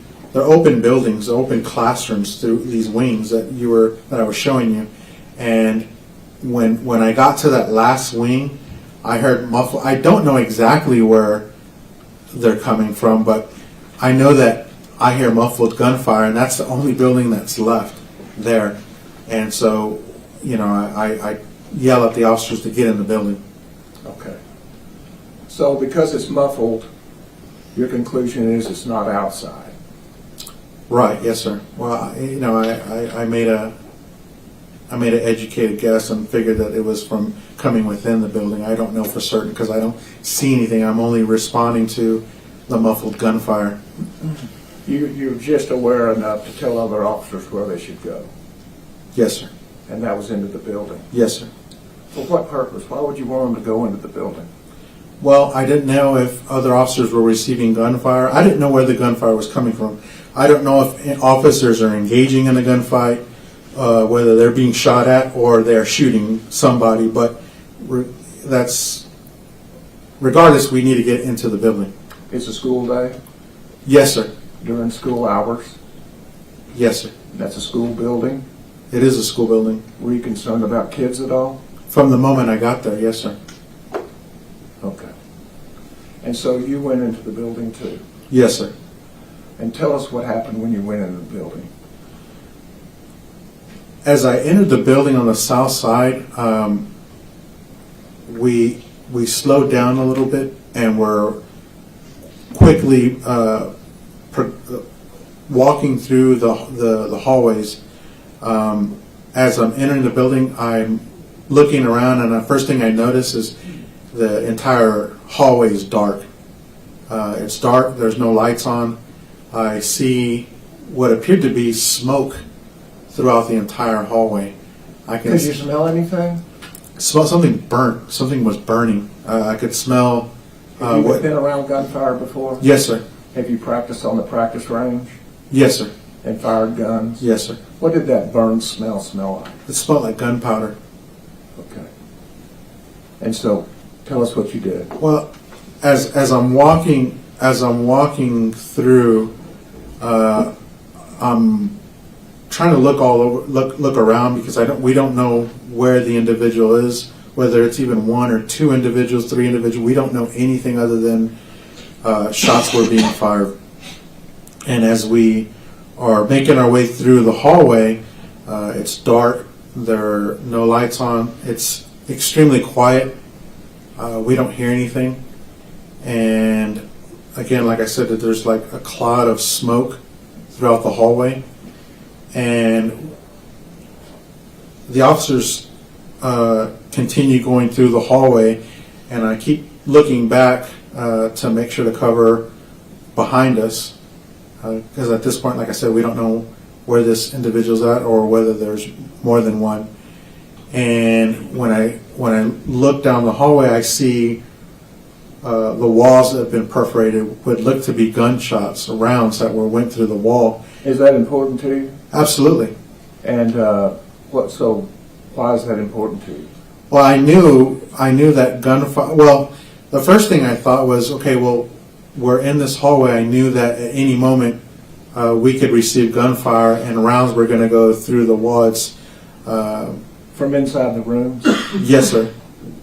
buildings, open classrooms through these wings that I was showing you. And when I got to that last wing, I heard muffled. I don't know exactly where they're coming from, but I know that I hear muffled gunfire, and that's the only building that's left there. And so, I yell at the officers to get in the building. Okay. So because it's muffled, your conclusion is it's not outside. Right. Yes, sir. Well, I made an educated guess and figured that it was from coming within the building. I don't know for certain because I don't see anything. I'm only responding to the muffled gunfire. You're just aware enough to tell other officers where they should go. Yes, sir. And that was into the building. Yes, sir. For what purpose? Why would you want them to go into the building? Well, I didn't know if other officers were receiving gunfire. I didn't know where the gunfire was coming from. I don't know if officers are engaging in a gunfight, whether they're being shot at or they're shooting somebody. But regardless, we need to get into the building. It's a school day? Yes, sir. During school hours? Yes, sir. That's a school building? It is a school building. Were you concerned about kids at all? From the moment I got there, yes, sir. Okay. And so you went into the building too? Yes, sir. And tell us what happened when you went into the building. As I entered the building on the south side, we slowed down a little bit and were quickly walking through the hallways. As I'm entering the building, I'm looking around, and the first thing I notice is the entire hallway is dark. It's dark. There's no lights on. I see what appeared to be smoke throughout the entire hallway. Could you smell anything? Smell something burnt. Something was burning. I could smell. Have you been around gunfire before? Yes, sir. Have you practiced on the practice range? Yes, sir. And fired guns? Yes, sir. What did that burn smell like? It smelled like gunpowder. Okay. And so, tell us what you did. Well, as I'm walking through, I'm trying to look all over, look around because we don't know where the individual is, whether it's even one or two individuals, three individuals. We don't know anything other than shots were being fired. And as we are making our way through the hallway, it's dark. There are no lights on. It's extremely quiet. We don't hear anything. And again, like I said, there's like a cloud of smoke throughout the hallway. And the officers continue going through the hallway, and I keep looking back to make sure to cover behind us. Because at this point, like I said, we don't know where this individual's at or whether there's more than one. And when I look down the hallway, I see the walls that have been perforated would look to be gunshots, rounds that went through the wall. Is that important to you? Absolutely. And so why is that important to you? Well, I knew that gunfire. Well, the first thing I thought was, okay, well, we're in this hallway. I knew that at any moment we could receive gunfire and rounds were going to go through the walls. From inside the rooms? Yes, sir.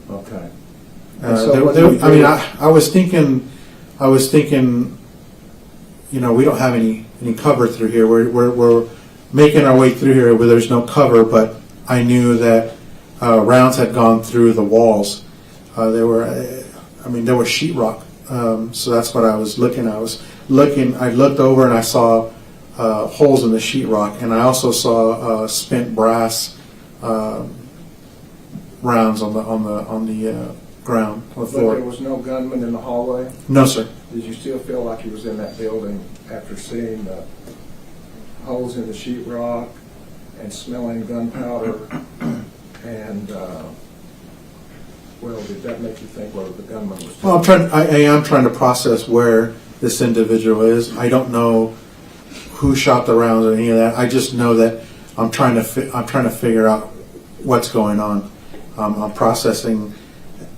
Okay. I was thinking, we don't have any cover through here. We're making our way through here where there's no cover, but I knew that rounds had gone through the walls. There were sheetrock. So that's what I was looking at. I looked over and I saw holes in the sheetrock, and I also saw spent brass rounds on the ground, on the floor. But there was no gunman in the hallway? No, sir. Did you still feel like he was in that building after seeing the holes in the sheetrock and smelling gunpowder? And did that make you think whether the gunman was? Well, I am trying to process where this individual is. I don't know who shot the rounds or any of that. I just know that I'm trying to figure out what's going on. I'm processing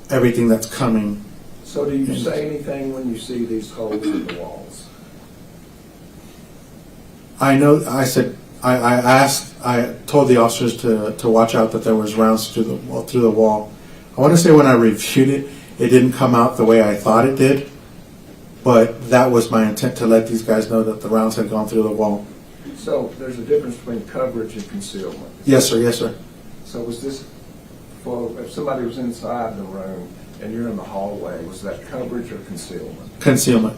everything that's coming So do you say anything when you see these holes in the walls? I know. I told the officers to watch out that there was rounds through the wall. I want to say when I reviewed it, it didn't come out the way I thought it did, but that was my intent, to let these guys know that the rounds had gone through the wall. So there's a difference between coverage and concealment. Yes, sir. Yes, sir. So was this, if somebody was inside the room and you're in the hallway, was that coverage or concealment? Concealment.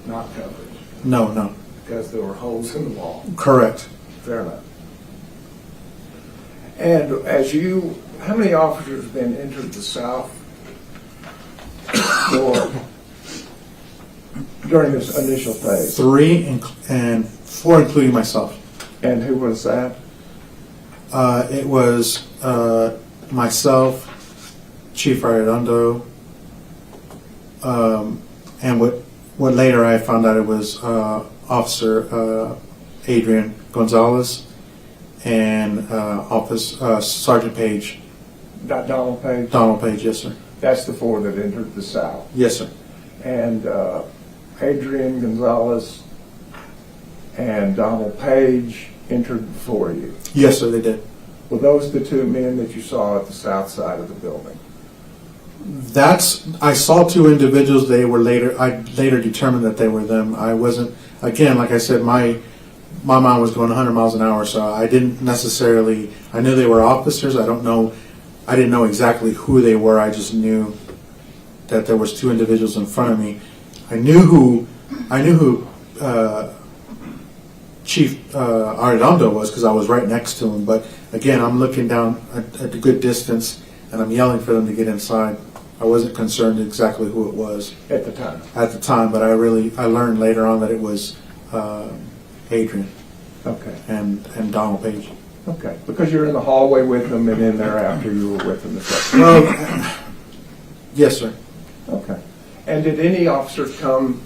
Not coverage, No. because there were holes in the wall. Correct. Fair enough. And how many officers have been entered the South during this initial phase? 3 and 4, including myself. And who was that? It was myself, Chief Arredondo, and what later I found out it was Officer Adrian Gonzalez and Sergeant Page. Donald Page? Donald Page, yes, sir. That's the 4 that entered the South. Yes, sir. And Adrian Gonzalez and Donald Page entered before you. Yes, sir, they did. Were those the 2 men that you saw at the south side of the building? I saw 2 individuals. I later determined that they were them. I wasn't, again, like I said, my mind was going 100 miles an hour, so I didn't necessarily, I knew they were officers. I didn't know exactly who they were. I just knew that there was 2 individuals in front of me. I knew who Chief Arredondo was, because I was right next to him. But again, I'm looking down at a good distance, and I'm yelling for them to get inside. I wasn't concerned exactly who it was At the time? At the time, but I learned later on that it was Adrian. Okay. And Donald Page. Okay. Because you're in the hallway with them, and then thereafter you were with them the second time. Yes, sir. Okay. And did any officers come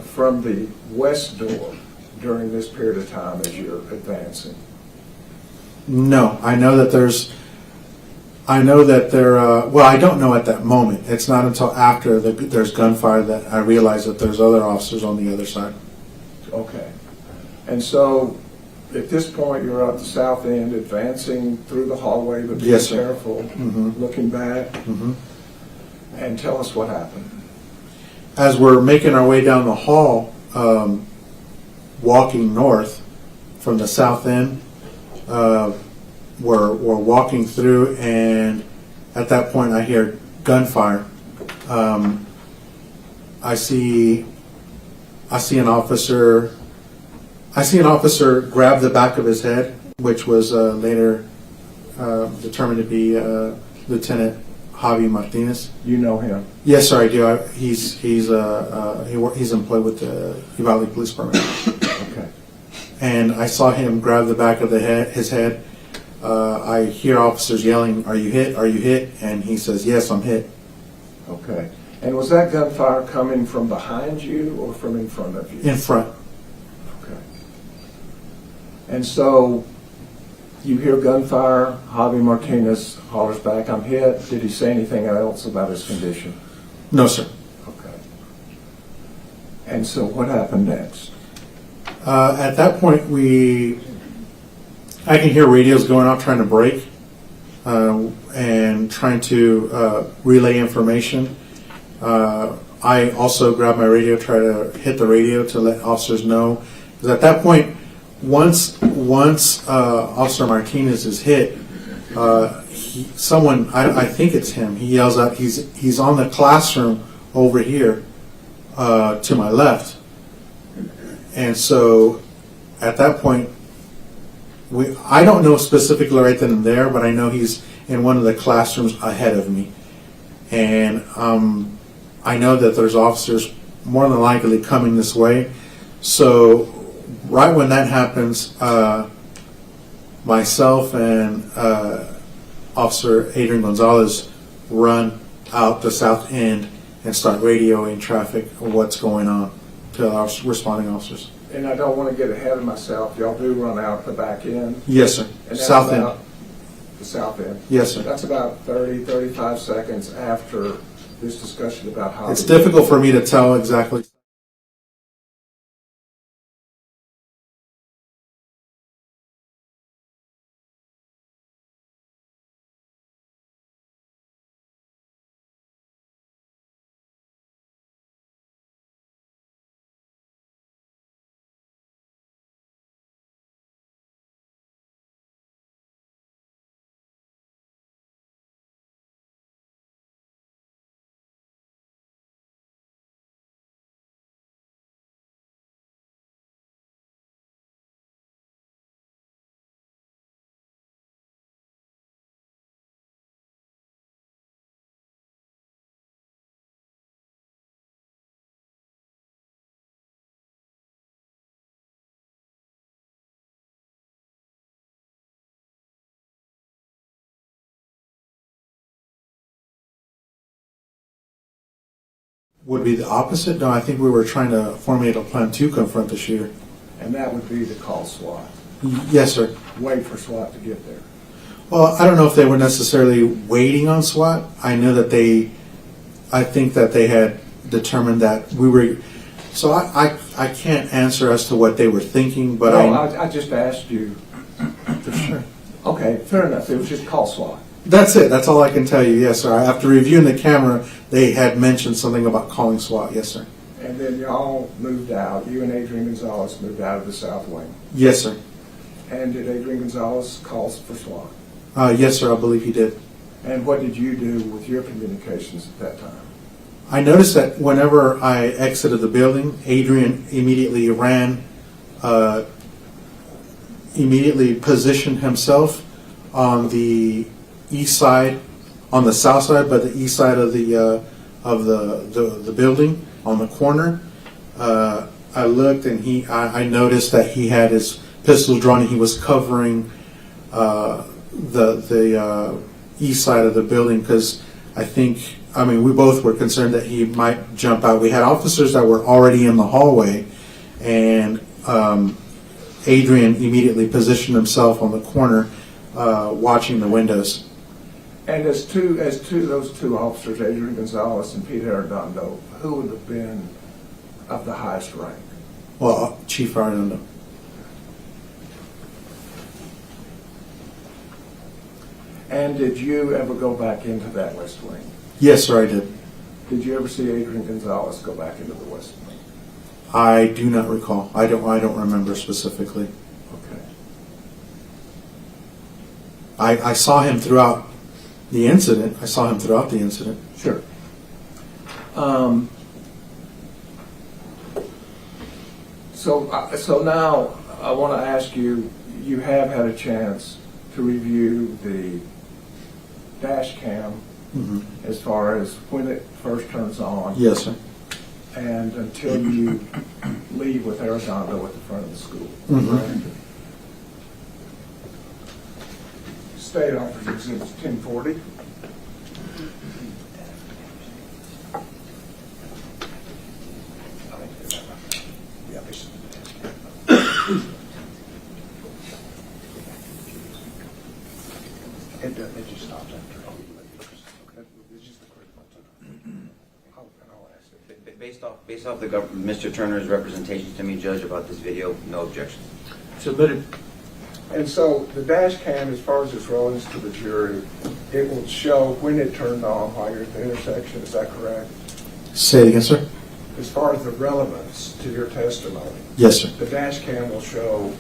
from the west door during this period of time as you're advancing? No, I know that well, I don't know at that moment. It's not until after there's gunfire that I realize that there's other officers on the other side. Okay. And so at this point you're at the south end advancing through the hallway, but being Yes, sir. careful, Mm-hmm. looking back, Mm-hmm. and tell us what happened. As we're making our way down the hall, walking north from the south end, we're walking through, and at that point I hear gunfire. I see an officer grab the back of his head, which was later determined to be Lieutenant Javi Martinez. You know him? Yes, sir, I do. He's employed with the Uvalde Police Department. Okay. And I saw him grab the back of his head. I hear officers yelling, "Are you hit? Are you hit?" And he says, "Yes, I'm hit." Okay. And was that gunfire coming from behind you or from in front of you? In front. Okay. And so you hear gunfire, Javi Martinez hollers back, "I'm hit." Did he say anything else about his condition? No, sir. Okay. And so what happened next? At that point, I can hear radios going off trying to break and trying to relay information. I also grab my radio, try to hit the radio to let officers know. Because at that point, once Officer Martinez is hit, I think it's him. He yells out, "He's on the classroom over here to my left." And so, at that point, I don't know specifically right then and there, but I know he's in one of the classrooms ahead of me. And I know that there's officers more than likely coming this way. So right when that happens, myself and Officer Adrian Gonzalez run out the south end and start radioing traffic of what's going on to our responding officers. And I don't want to get ahead of myself. Y'all do run out the back end? Yes, sir. And that's South end. about the south end? Yes, sir. That's about 30, 35 seconds after this discussion about how It's difficult for me to tell exactly. Would be the opposite? No, I think we were trying to formulate a plan to confront the shooter. And that would be to call SWAT. Yes, sir. Wait for SWAT to get there. Well, I don't know if they were necessarily waiting on SWAT. I know that I think that they had determined that we were, so I can't answer as to what they were thinking, but I just asked you. Sure. Okay, fair enough. It was just call SWAT. That's it. That's all I can tell you. Yes, sir. After reviewing the camera, they had mentioned something about calling SWAT. Yes, sir. And then y'all moved out. You and Adrian Gonzalez moved out of the South Wing. Yes, sir. And did Adrian Gonzalez call for SWAT? Yes, sir. I believe he did. And what did you do with your communications at that time? I noticed that whenever I exited the building, Adrian immediately immediately positioned himself on the east side, on the south side, but the east side of the building, on the corner. I looked and I noticed that he had his pistol drawn and he was covering the east side of the building because we both were concerned that he might jump out. We had officers that were already in the hallway, and Adrian immediately positioned himself on the corner, watching the windows. And as to those two officers, Adrian Gonzalez and Pete Arredondo, who would have been of the highest rank? Well, Chief Arredondo. And did you ever go back into that West Wing? Yes, sir, I did. Did you ever see Adrian Gonzalez go back into the West Wing? I do not recall. I don't remember specifically. Okay. I saw him throughout the incident. Sure. So now I want to ask you, you have had a chance to review the dash cam as far as when it first turns on. Yes, sir. And until you leave with Arredondo at the front of the school. Mhm. Right? State offers exhibits 1040. It just stops after all. It's just a quick one. I'll ask it. Based off Mr. Turner's representation to me, Judge, about this video, no objection. Submitted. And so the dash cam, as far as its relevance to the jury, it will show when it turned on while you're at the intersection. Is that correct? Say it again, sir. As far as the relevance to your testimony, Yes, sir. the dash cam will show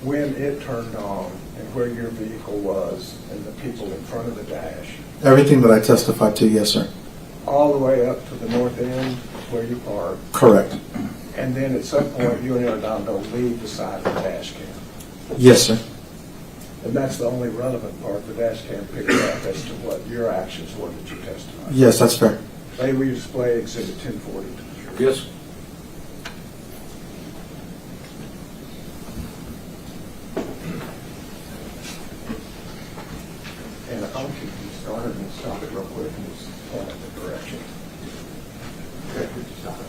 when it turned on and where your vehicle was and the people in front of the dash. Everything that I testified to, yes, sir. All the way up to the north end where you park. Correct. And then at some point, you and Arredondo leave the side of the dash cam. Yes, sir. And that's the only relevant part the dash cam picks up as to what your actions were that you testified. Yes, that's fair. May we display exhibit 1040 to the jury? Yes. And I want you to start it and stop it real quick and just point in the direction. Okay, could you stop it?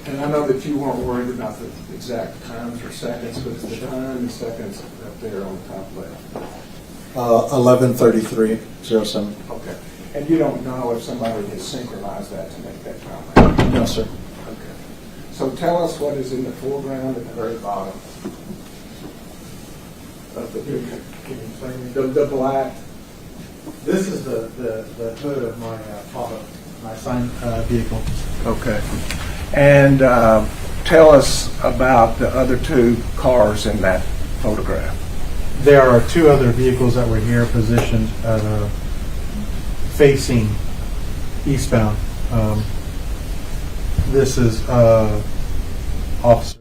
And I know that you weren't worried about the exact times or seconds, but it's the time and seconds up there on the top left. 11:33:07. Okay. And you don't know if somebody has synchronized that to make that comment? No, sir. Okay. So tell us what is in the foreground at the very bottom of the picture. Can you explain me? The black. This is the hood of my my assigned vehicle. Okay. And tell us about the other two cars in that photograph. There are two other vehicles that were here positioned facing eastbound. This is Officer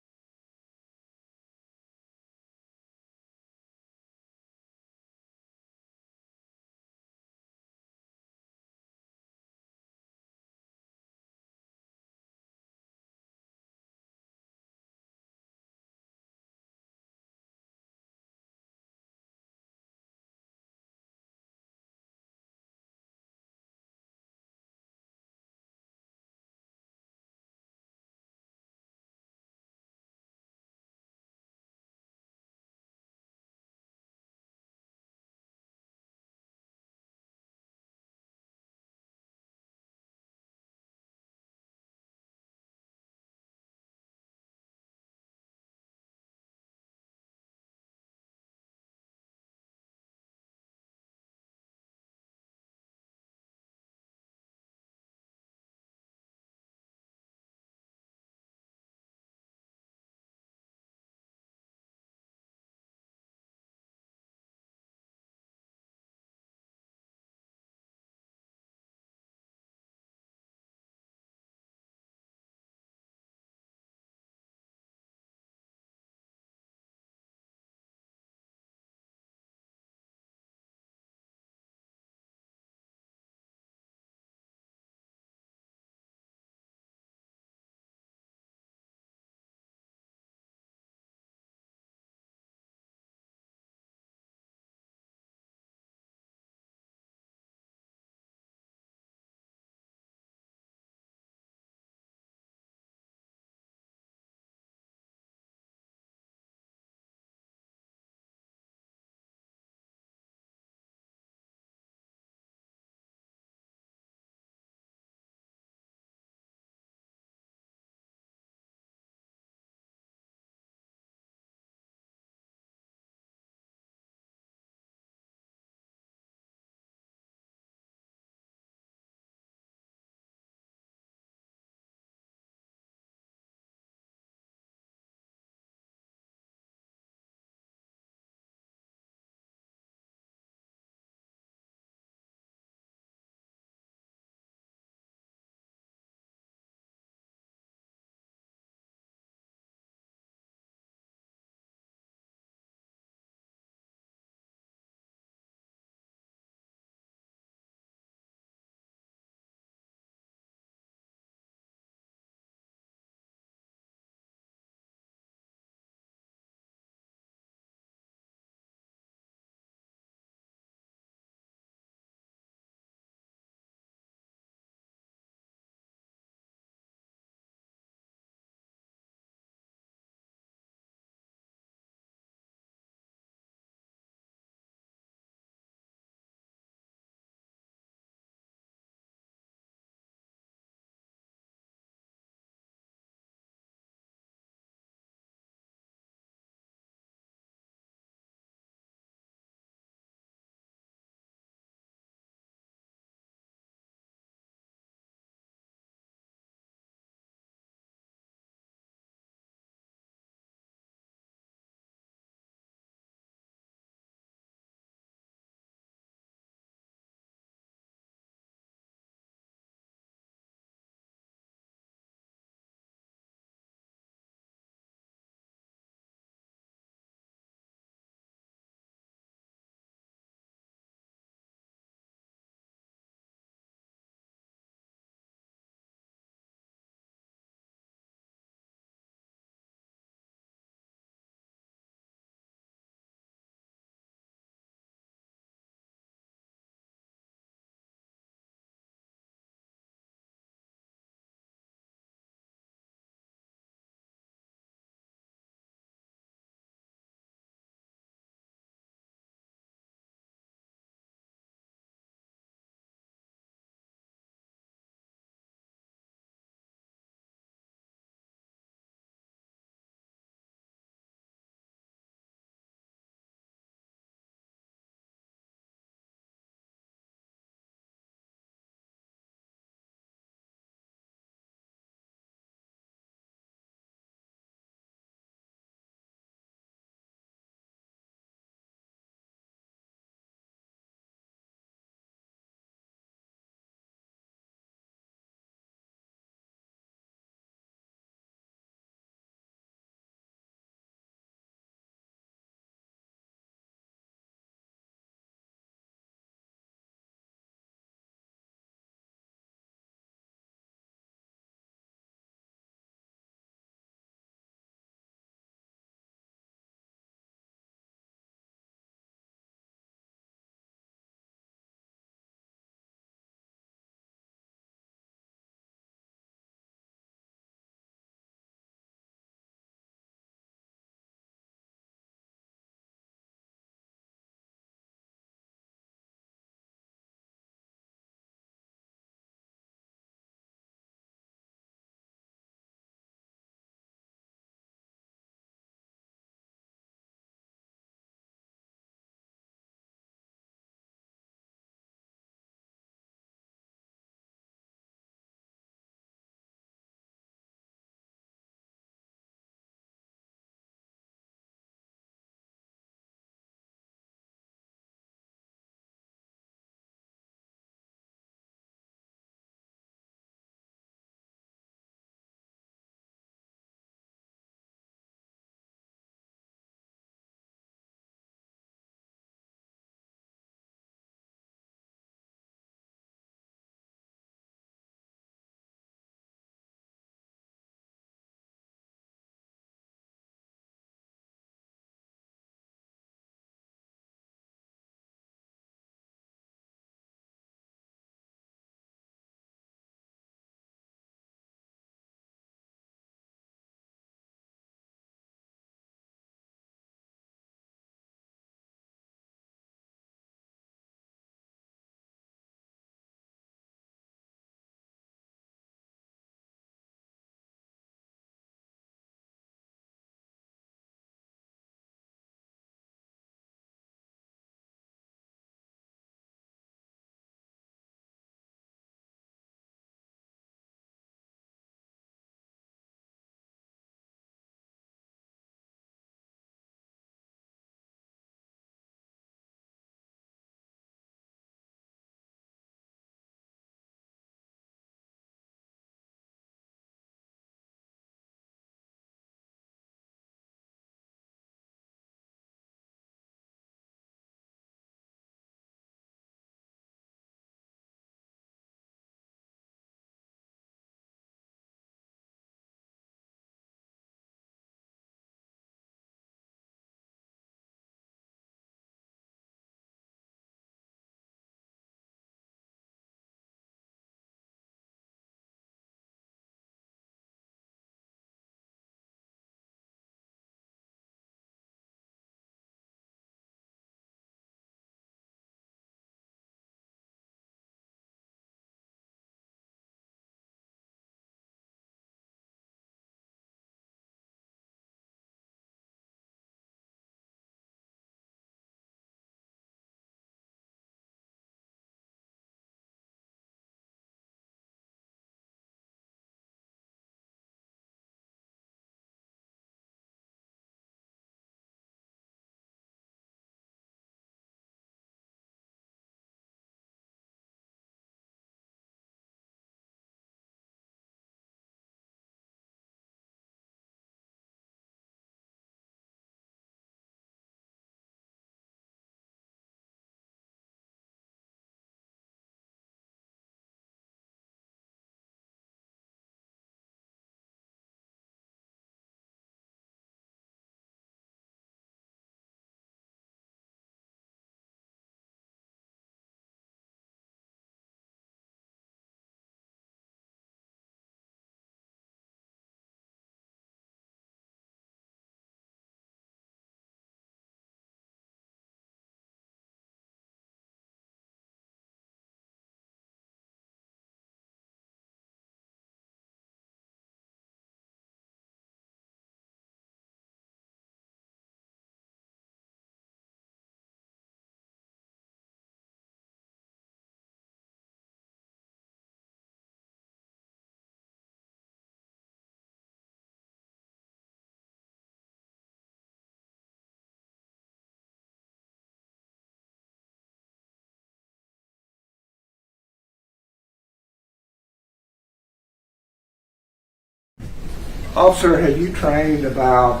Officer, have you trained about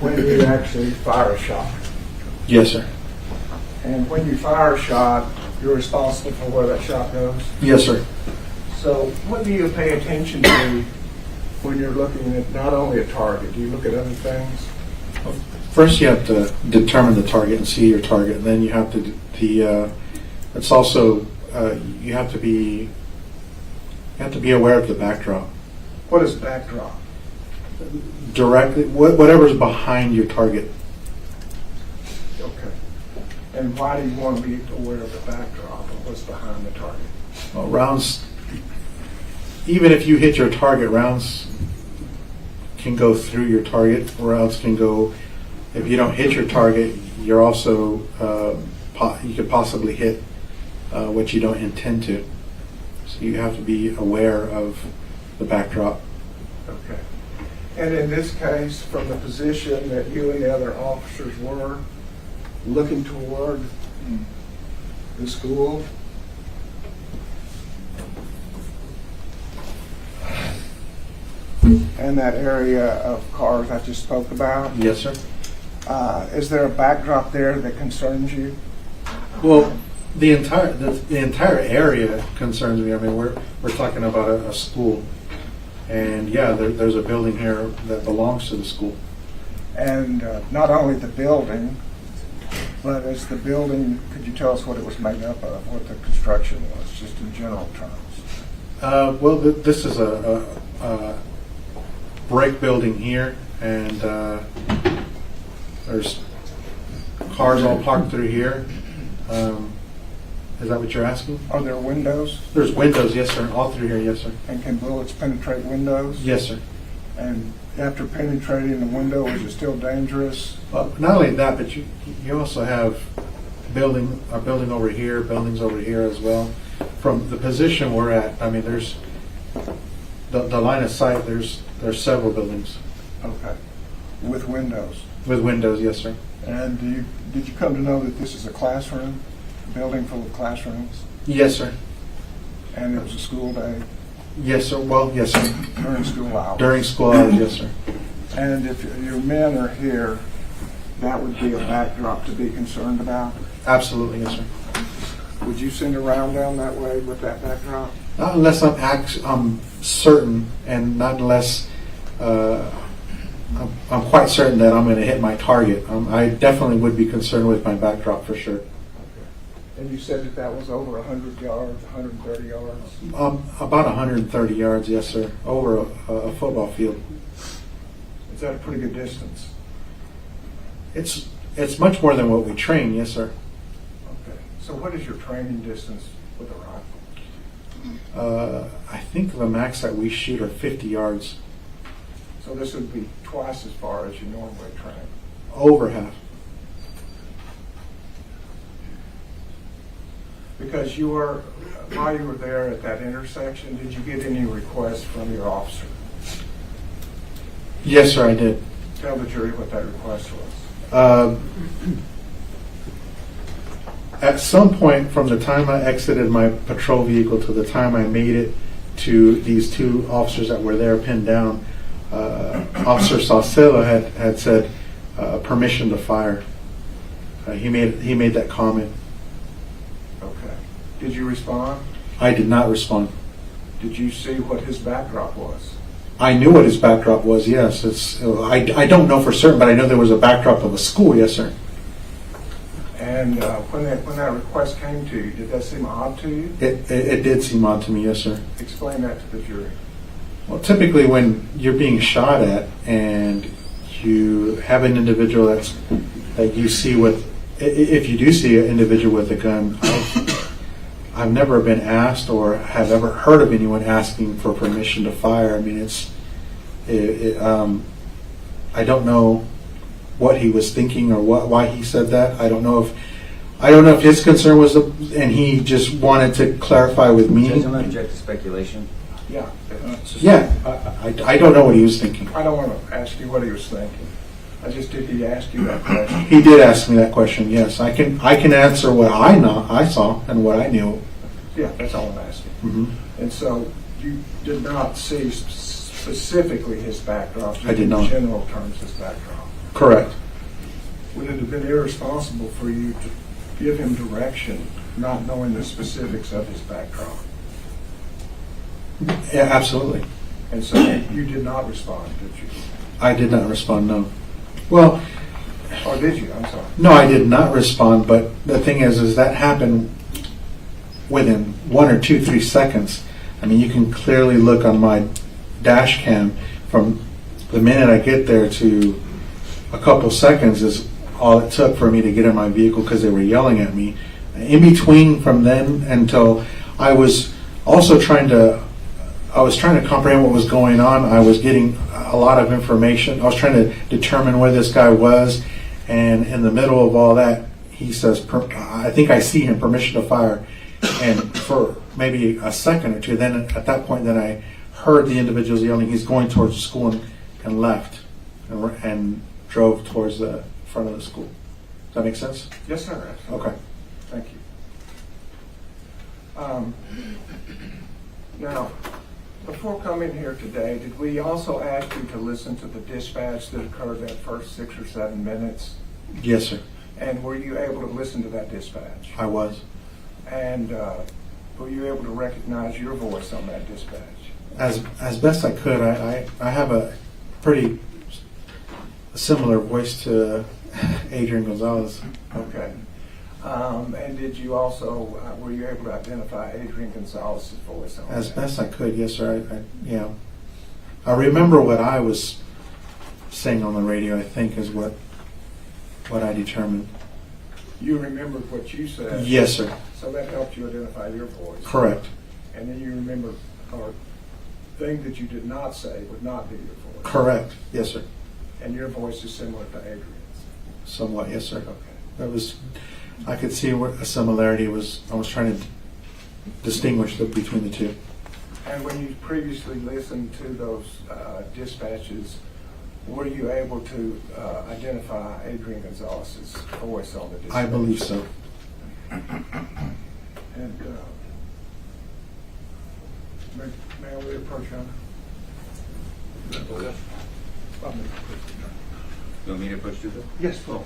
when you actually fire a shot? Yes, sir. And when you fire a shot, you're responsible for where that shot goes? Yes, sir. So what do you pay attention to when you're looking at not only a target? Do you look at other things? First, you have to determine the target and see your target. And then you have to it's also you have to be aware of the backdrop. What is backdrop? Directly, whatever's behind your target. Okay. And why do you want to be aware of the backdrop and what's behind the target? Well, rounds, even if you hit your target, rounds can go through your target. Rounds can go, if you don't hit your target, you're also, you could possibly hit what you don't intend to. So you have to be aware of the backdrop. Okay. And in this case, from the position that you and the other officers were, looking toward the school, and that area of cars I just spoke about, Yes, sir. is there a backdrop there that concerns you? Well, the entire area concerns me. I mean, we're talking about a school, and yeah, there's a building here that belongs to the school. And not only the building, but as the building, could you tell us what it was made up of, what the construction was, just in general terms? Well, this is a brick building here, and there's cars all parked through here. Is that what you're asking? Are there windows? There's windows, yes, sir, all through here, yes, sir. And can bullets penetrate windows? Yes, sir. And after penetrating the window, is it still dangerous? Well, not only that, but you also have a building over here, buildings over here as well. From the position we're at, I mean, there's the line of sight. There's several buildings Okay. With windows? with windows, yes, sir. And did you come to know that this is a classroom, a building full of classrooms? Yes, sir. And it was a school day Yes, sir. Well, yes, sir. during school hours? During school hours, yes, sir. And if your men are here, that would be a backdrop to be concerned about? Absolutely, yes, sir. Would you send a round down that way with that backdrop? Not unless I'm certain, and not unless I'm quite certain that I'm going to hit my target. I definitely would be concerned with my backdrop for sure. And you said that was over 100 yards, 130 yards? About 130 yards, yes, sir, over a football field. Is that a pretty good distance? It's much more than what we train, yes, sir. Okay. So what is your training distance with a rifle? I think the max that we shoot are 50 yards, So this would be twice as far as you normally train. over half. Because while you were there at that intersection, did you get any requests from your officer? Yes, sir, I did. Tell the jury what that request was. At some point from the time I exited my patrol vehicle to the time I made it to these two officers that were there pinned down, Officer Saucillo had said permission to fire. He made that comment. Okay. Did you respond? I did not respond. Did you see what his backdrop was? I knew what his backdrop was, yes. I don't know for certain, but I know there was a backdrop of a school, yes, sir. And when that request came to you, did that seem odd to you? It did seem odd to me, yes, sir. Explain that to the jury. Well, typically when you're being shot at and you have an individual that you see with, if you do see an individual with a gun, I've never been asked or have ever heard of anyone asking for permission to fire. I mean, I don't know what he was thinking or why he said that. I don't know if his concern was, and he just wanted to clarify with me. Judge, I'm going to object to speculation. Yeah. Yeah, I don't know what he was thinking. I don't want to ask you what he was thinking. Did he ask you that question? He did ask me that question. Yes, I can answer what I saw and what I knew. Yeah, that's all I'm asking. Mm-hmm. And so you did not see specific specifically his backdrop? I did not. In general terms, his backdrop. Correct. Would it have been irresponsible for you to give him direction, not knowing the specifics of his backdrop? Yeah, absolutely. And so you did not respond, did you? I did not respond, no. Well, Or did you? I'm sorry. no, I did not respond, but the thing is that happened within 1 or 2, 3 seconds. I mean, you can clearly look on my dash cam from the minute I get there to a couple seconds is all it took for me to get in my vehicle because they were yelling at me. In between from then until I was also trying to comprehend what was going on. I was getting a lot of information. I was trying to determine where this guy was, and in the middle of all that, he says, I think I see him, permission to fire. And for maybe a second or two, then at that point, then I heard the individuals yelling, he's going towards the school, and left and drove towards the front of the school. Does that make sense? Yes, sir. Absolutely. Okay. Thank you. Now, before coming here today, did we also ask you to listen to the dispatch that occurred that first 6 or 7 minutes? Yes, sir. And were you able to listen to that dispatch? I was. And were you able to recognize your voice on that dispatch? As best I could. I have a pretty similar voice to Adrian Gonzalez. Okay. And did you also, were you able to identify Adrian Gonzalez's voice on As that? best I could, yes, sir. I remember what I was saying on the radio. I think is what I determined. You remembered what you said? Yes, sir. So that helped you identify your voice? Correct. And then you remember, or thing that you did not say would not be your voice? Correct. Yes, sir. And your voice is similar to Adrian's? Somewhat, yes, sir. Okay. That was. I could see what a similarity was. I was trying to distinguish between the two. And when you previously listened to those dispatches, were you able to identify Adrian Gonzalez's voice on the dispatch? I believe so. And may we approach him? You want me to push through this? Yes, please.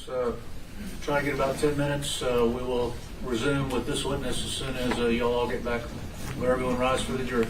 Let's try to get about 10 minutes. We will resume with this witness as soon as y'all all get back. Let everyone rise for the jury.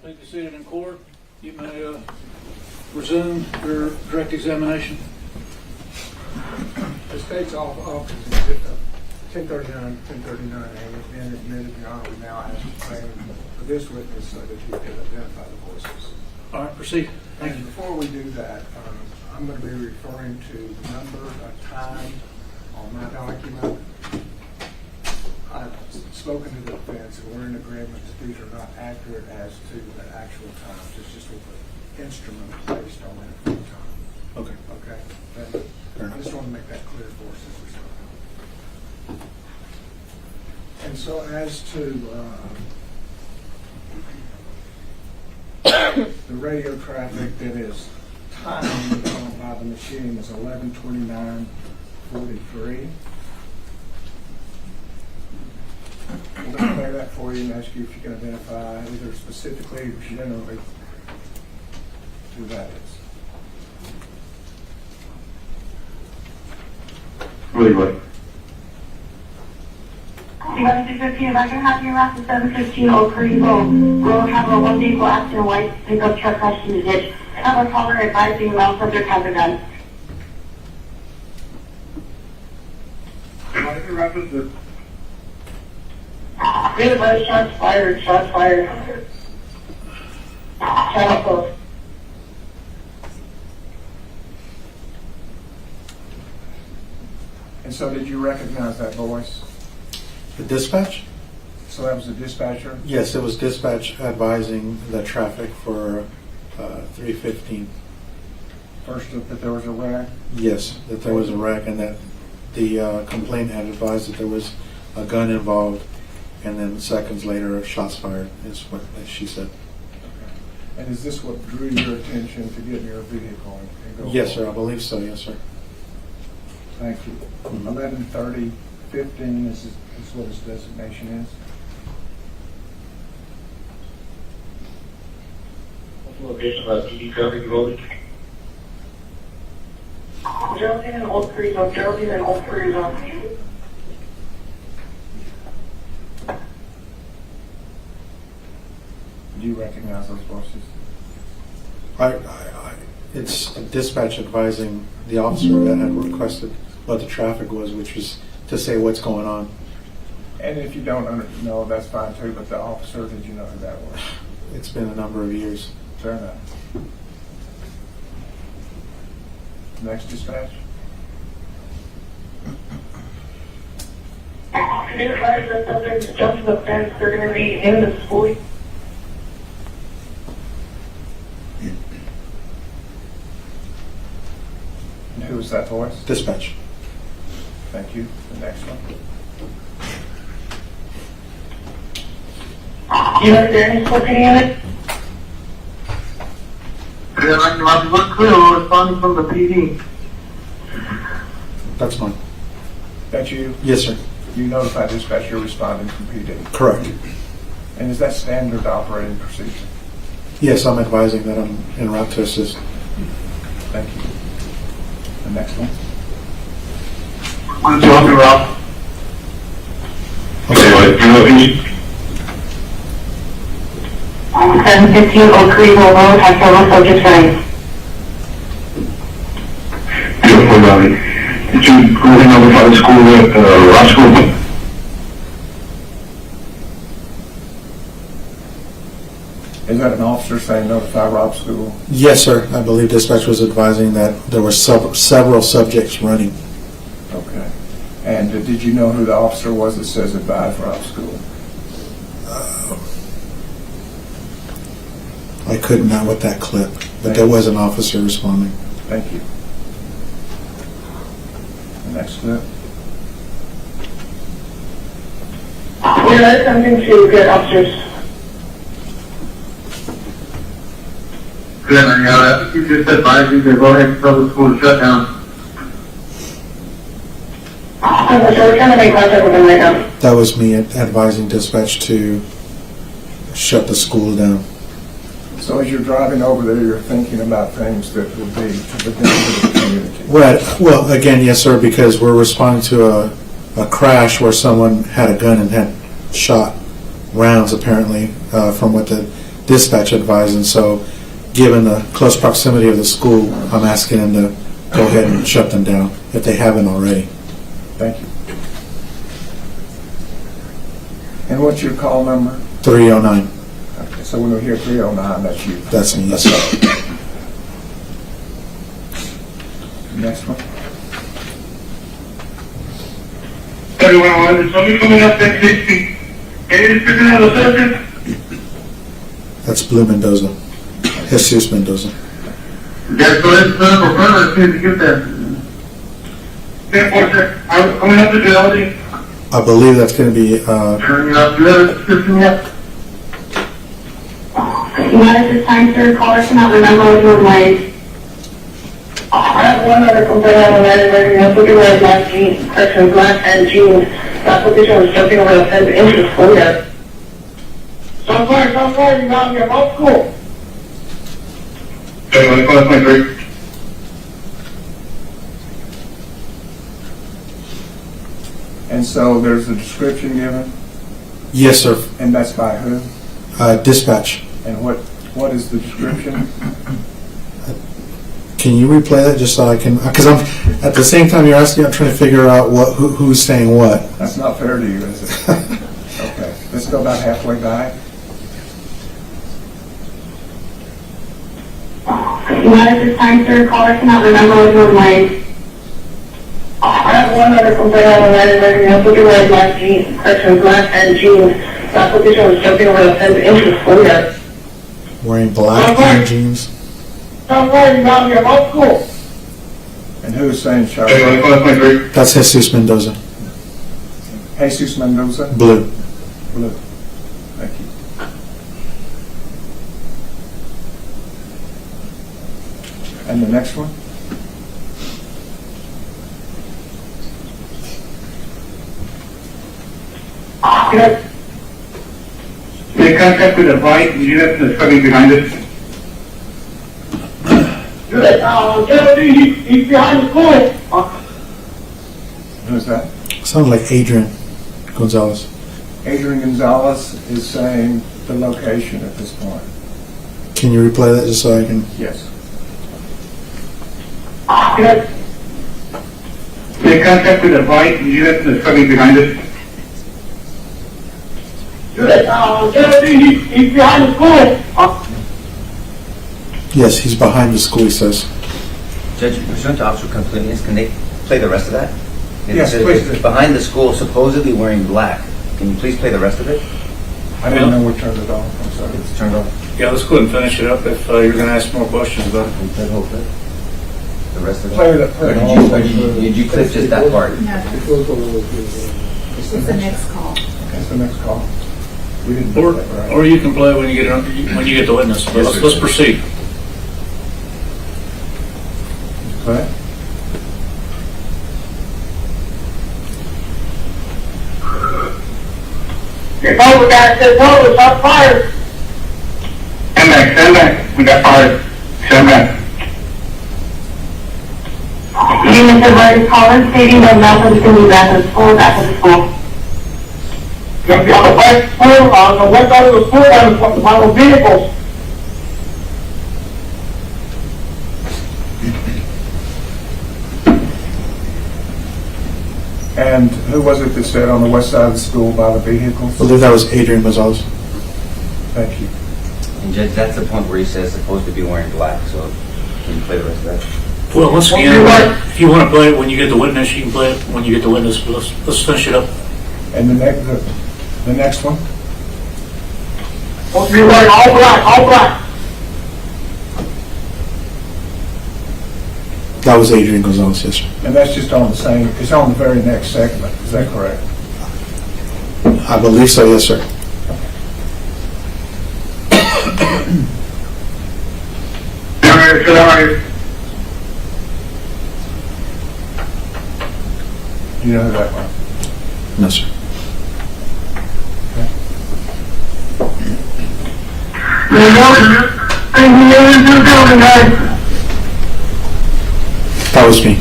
Please be seated in court. You may resume your direct examination. The state's office is 1039, 1039A has been admitted, Your Honor. We now ask the claim for this witness so that he can identify the voices. All right, proceed. Thank And you. before we do that, I'm going to be referring to the number of time on my document. I've spoken to the defense, and we're in agreement that these are not accurate as to the actual times. It's just with the instrument placed on that full time. Okay. Okay? And I just want to make that clear for us as we start. And so as to the radio traffic that is timed by the machine is 11:29:43. I'm going to play that for you and ask you if you can identify either specifically or generally who that is. Really good. You got 615, if I can have you around to 715 Oak Creek Road. Road have a one vehicle accident, white pickup truck crashed in the ditch. Have a caller advising male subject has a gun. What is the reference to? Really bad shots fired, shots fired. Channel close. And so did you recognize that voice? The dispatch? So that was the dispatcher? Yes, it was dispatch advising the traffic for 315. First, that there was a wreck? Yes, that there was a wreck and that the complainant had advised that there was a gun involved, and then seconds later, shots fired, is what she said. And is this what drew your attention to get in your vehicle and go? Yes, sir, I believe so, yes, sir. Thank you. 11:30:15 is what his designation is. Location of that PD traffic road. Geraldine and Old Creek Road, Geraldine and Old Creek Road. Do you recognize those voices? It's a dispatch advising the officer that had requested what the traffic was, which was to say what's going on. And if you don't know, that's fine too, but the officer, did you know who that was? It's been a number of years. Fair enough. Next dispatch. Can you advise the subject to jump the fence? They're going to be in the school. And who was that voice? Dispatch. Thank you. The next one. You know if there any smoking in it? Yeah, I look clear, we're responding from the PD. That's mine. That you? Yes, sir. You notified dispatch you're responding from PD. Correct. And is that standard operating procedure? Yes, I'm advising that I'm en route to assist. Thank you. The next one. Why don't you help me, Rob? Okay, you know, 715 Oak Creek Road has several subjects running. beautiful, Robbie. Did you go and notify the school at, Rock School? Is that an officer saying notify Robb School? Yes, sir. I believe dispatch was advising that there were several subjects running. Okay. And did you know who the officer was that says advise Robb School? I could not with that clip, but there was an officer responding. Thank you. The next clip. We're attempting to get officers. Good, and I think you just advised you to go ahead and tell the school to shut down. So we're trying to make contact with them right now. That was me advising dispatch to shut the school down. So as you're driving over there, you're thinking about things that would be to the benefit of the community. Well, again, yes, sir, because we're responding to a crash where someone had a gun and had shot rounds, apparently, from what the dispatch advised, and so given the close proximity of the school, I'm asking them to go ahead and shut them down if they haven't already. Thank you. And what's your call number? 309. Okay, so when we hear 309, that's you. That's me, yes, sir. Next one. Everyone, there's somebody coming up at 60. Can you speak to the citizens? That's Blue Mendoza. Jesus Mendoza. Yes, so let's for further, see if you get there. 10-4, I'm coming up to Uvalde. I believe that's going to be, Turning up the other system yet. Not at this time, sir. Caller cannot remember what you were like. I have one other complaint on the matter regarding the supervised last jeans, correction, black and jeans. The application was jumping over the fence into the schoolyard. Stop fire, you got me, I'm off school. Okay, let's my break. And so there's a description given, yes, sir, and that's by who? dispatch. And what is the description? Can you replay that just so I can, because I'm, at the same time you're asking, I'm trying to figure out who's saying what. That's not fair to you, is it? Okay, let's go about halfway back. Not at this time, sir. Caller cannot remember what you were like. I have one other complaint on the matter regarding the supervised last jeans, correction, black and jeans. The application was jumping over the fence into the schoolyard. Wearing black Okay. jeans. Stop fire, you got me, I'm off school. And who's saying Charlie? Okay, let's my break. That's Jesus Mendoza. Jesus Mendoza? Blue. Blue. Thank you. And the next one? Yes. Make contact with the bike, unit that's coming behind us. He's behind the school. Who's that? Sounds like Adrian Gonzalez. Adrian Gonzalez is saying the location at this point. Can you replay that just so I can? Yes. Yes. Make contact with the bike, unit that's coming behind us. He's behind the school. Yes, he's behind the school, he says. Judge, pursuant to officer complaints, can they play the rest of that? Yes, It please. says, behind the school, supposedly wearing black. Can you please play the rest of it? I didn't know we turned it off. I'm sorry. It's turned off. Yeah, let's go ahead and finish it up if you're going to ask more questions about it. Can you play the whole thing? The rest of it? Play it. Or did you clip just that part? No. It's the next call. That's the next call. We didn't do that, right? Or you can play when you get the witness. But let's proceed. Play. It's over, guys. It's over. Stop fire. Stand back. We got fire. Stand back. Unit advised caller stating that Malcolm is going to be back at school, Gonna be on the west school, on the west side of the school, on the vehicles. And who was it that said on the west side of the school by the vehicles? I believe that was Adrian Gonzalez. Thank you. And Judge, that's the point where he says supposed to be wearing black, so can you play the rest of that? Well, once again, if you want to play it when you get the witness, you can play it when you get the witness. But let's finish it up. And the next one? Supposed to be wearing all black, all black. That was Adrian Gonzalez, yes, sir. And that's just on the same, it's on the very next segment, is that correct? I believe so, yes, sir. Do you know who that was? No, sir. That was me.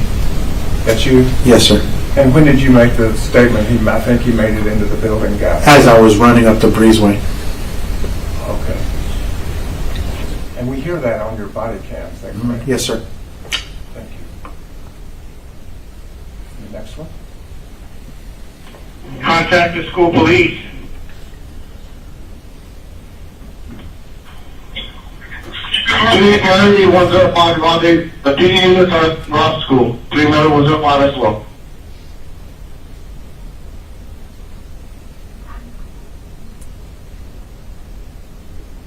That's you? Yes, sir. And when did you make the statement? I think he made it into the building, guy. As I was running up the breezeway. Okay. And we hear that on your body cam, is that correct? Yes, sir. Thank you. The next one? Contact the school police. Currently 105 Uvalde, the PD units are at Robb School. 311 105 as well.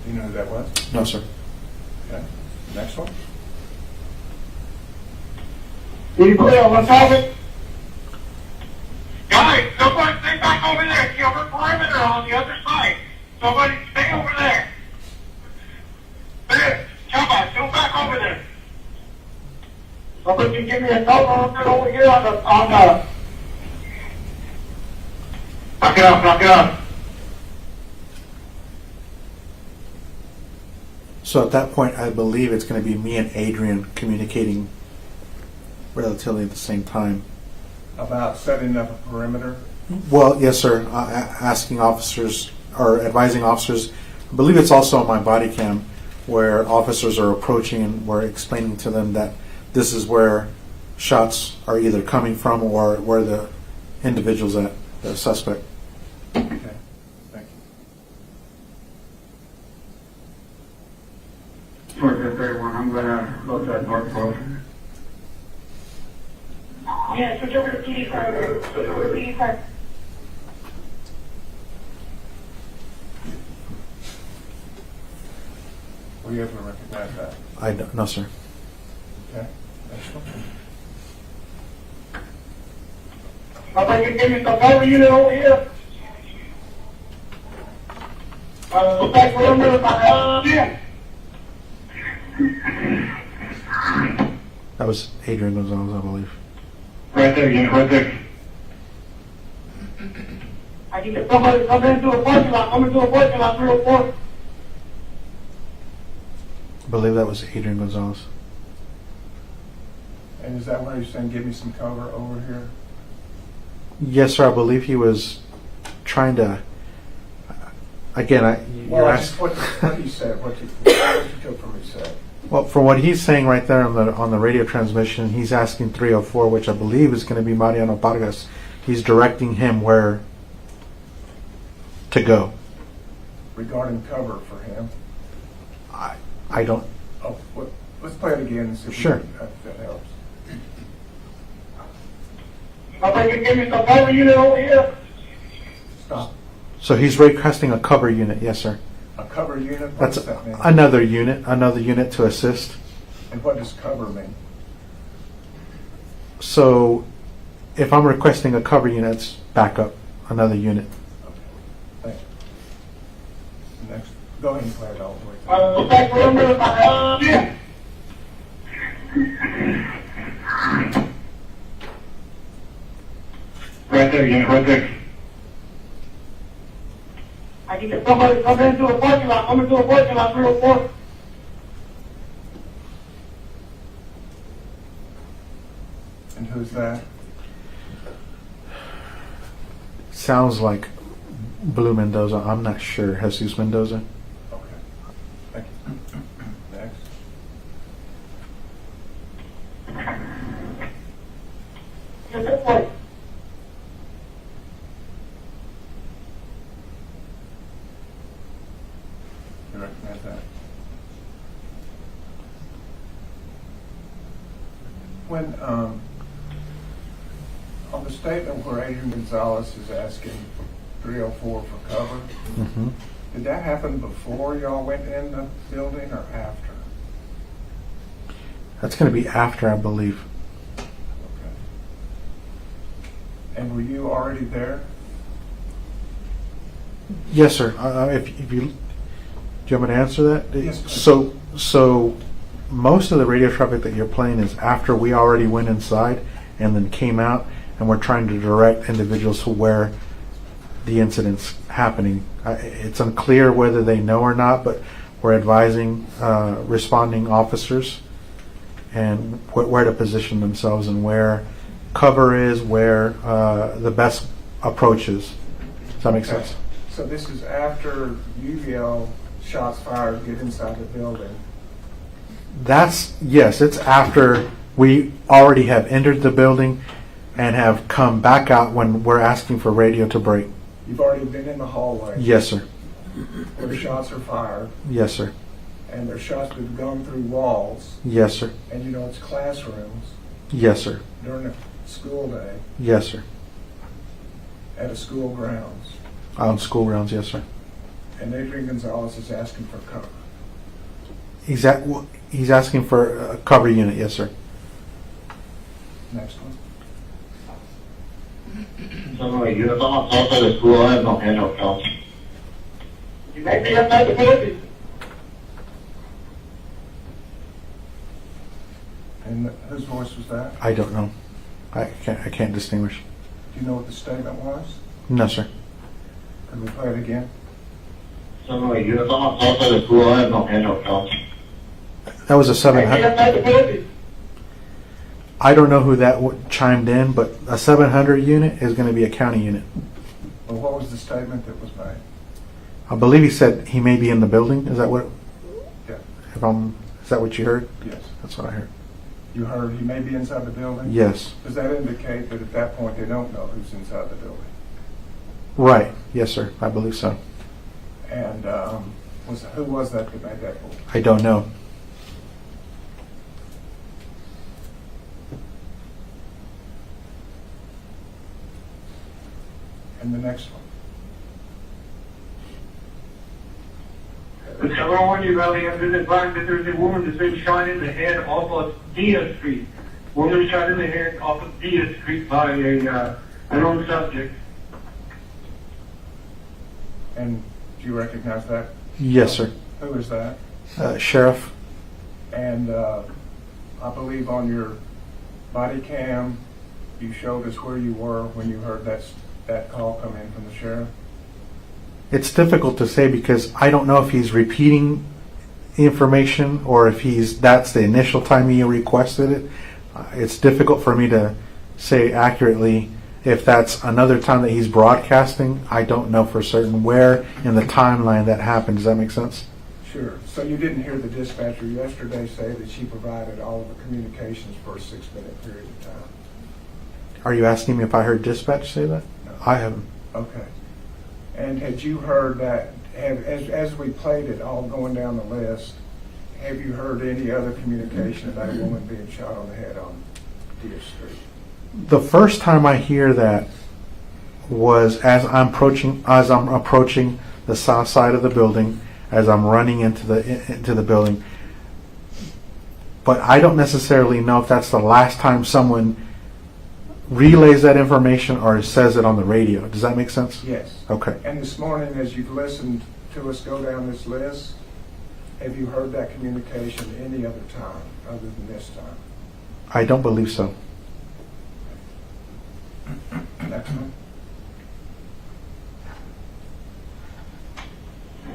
Do you know who that was? No, sir. Okay. Next one? Be clear on topic. Guys, somebody stay back over there. You have a perimeter on the other side. Somebody stay over there. There, come on, go back over there. Somebody can give me a cover over here on the. Knock it off, knock it off. So at that point, I believe it's going to be me and Adrian communicating relatively at the same time. About setting up a perimeter? Well, yes, sir. Asking officers or advising officers. I believe it's also on my body cam where officers are approaching and we're explaining to them that this is where shots are either coming from or where the individual's at, the suspect. Okay, thank you. For the third one, I'm gonna go to that north pole. Yeah, switch over to PD car. Switch over to PD car. Were you able to recognize that? I don't, no, sir. Okay, next one? Somebody can give me some cover unit over here. Back perimeter, yeah. That was Adrian Gonzalez, I believe. Right there, unit, right there. I need somebody to come into a parking lot, 304. I believe that was Adrian Gonzalez. And is that why you're saying give me some cover over here? Yes, sir. I believe he was trying to. Again, Well, you're just asking. what he said, what you took from what he said. Well, from what he's saying right there on the radio transmission, he's asking 304, which I believe is going to be Mariano Vargas. He's directing him where to go. Regarding cover for him. I don't. Oh, let's play it again and see if Sure. if that helps. Somebody can give me some cover unit over here. Stop. So he's requesting a cover unit. Yes, sir. A cover unit? What That's does that mean? another unit to assist. And what does cover mean? So if I'm requesting a cover unit, it's backup, another unit. Okay, thank you. Next, go ahead and play it all the way through. Back perimeter, yeah. Right there, unit, right there. I need somebody to come into a parking lot, 304. And who's that? Sounds like Blue Mendoza. I'm not sure. Jesus Mendoza. Okay, thank you. Next. Yes, that's right. You recognize that? When, on the statement where Adrian Gonzalez is asking 304 for cover, Mm-hmm. did that happen before y'all went in the building or after? That's going to be after, I believe. Okay. And were you already there? Yes, sir. If you do you want me to answer that? Yes, please. So most of the radio traffic that you're playing is after we already went inside and then came out, and we're trying to direct individuals to where the incident's happening. It's unclear whether they know or not, but we're advising responding officers and where to position themselves and where cover is, where the best approach is. Does that make Okay. sense? So this is after you yell, shots fired, get inside the building. Yes, it's after we already have entered the building and have come back out when we're asking for radio to break. You've already been in the hallway Yes, sir. where shots are fired, Yes, sir. and there's shots that have gone through walls, Yes, sir. and you know it's classrooms Yes, sir. during a school day Yes, sir. at a school grounds, On school grounds, yes, sir. and Adrian Gonzalez is asking for cover. He's asking for a cover unit, yes, sir. Next one. You have not outside the school, I have no handout counts. You may be outside the building. And whose voice was that? I don't know. I can't distinguish. Do you know what the statement was? No, sir. Can we play it again? You have not outside the school, I have no handout counts. That was a You may be 700. outside the building. I don't know who that chimed in, but a 700 unit is going to be a county unit. Well, what was the statement that was made? I believe he said he may be in the building. Is that what? Yeah. Is that what you heard? Yes. That's what I heard. You heard he may be inside the building? Yes. Does that indicate that at that point they don't know who's inside the building? Right. Yes, sir. I believe so. And who was that made that voice? I don't know. And the next one. The 701 Uvalde has been advised that there's a woman that's been shot in the head off of Diaz Street. Woman shot in the head off of Diaz Street by a unknown subject. And do you recognize that? Yes, sir. Who is that? Sheriff. And I believe on your body cam, you showed us where you were when you heard that call come in from the sheriff. It's difficult to say because I don't know if he's repeating information or if that's the initial time he requested it. It's difficult for me to say accurately if that's another time that he's broadcasting. I don't know for certain where in the timeline that happened. Does that make sense? Sure. So you didn't hear the dispatcher yesterday say that she provided all of the communications for a 6-minute period of time? Are you asking me if I heard dispatch say that? No. I haven't. Okay. And had you heard that, as we played it all going down the list, have you heard any other communication about a woman being shot on the head on Diaz Street? The first time I hear that was as I'm approaching the south side of the building, as I'm running into the building. But I don't necessarily know if that's the last time someone relays that information or says it on the radio. Does that make sense? Yes. Okay. And this morning, as you've listened to us go down this list, have you heard that communication any other time other than this time? I don't believe so. Next one.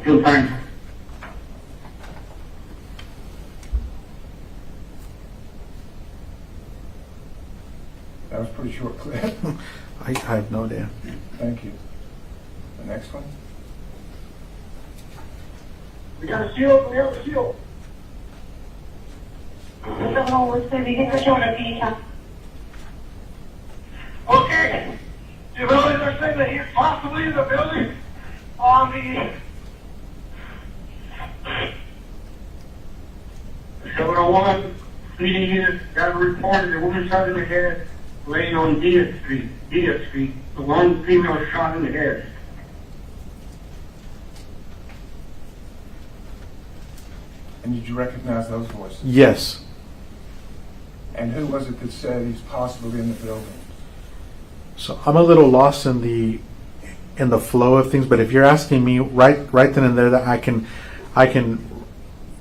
Still time. That was a pretty short clip. I have no idea. Thank you. The next one. We got a shield, we have a shield. Okay. The buildings are saying that he's possibly in the building on the 701 PD unit got reported a woman shot in the head laying on Diaz Street. The one female shot in the head. And did you recognize those voices? Yes. And who was it that said he's possibly in the building? So I'm a little lost in the flow of things, but if you're asking me right then and there, that I can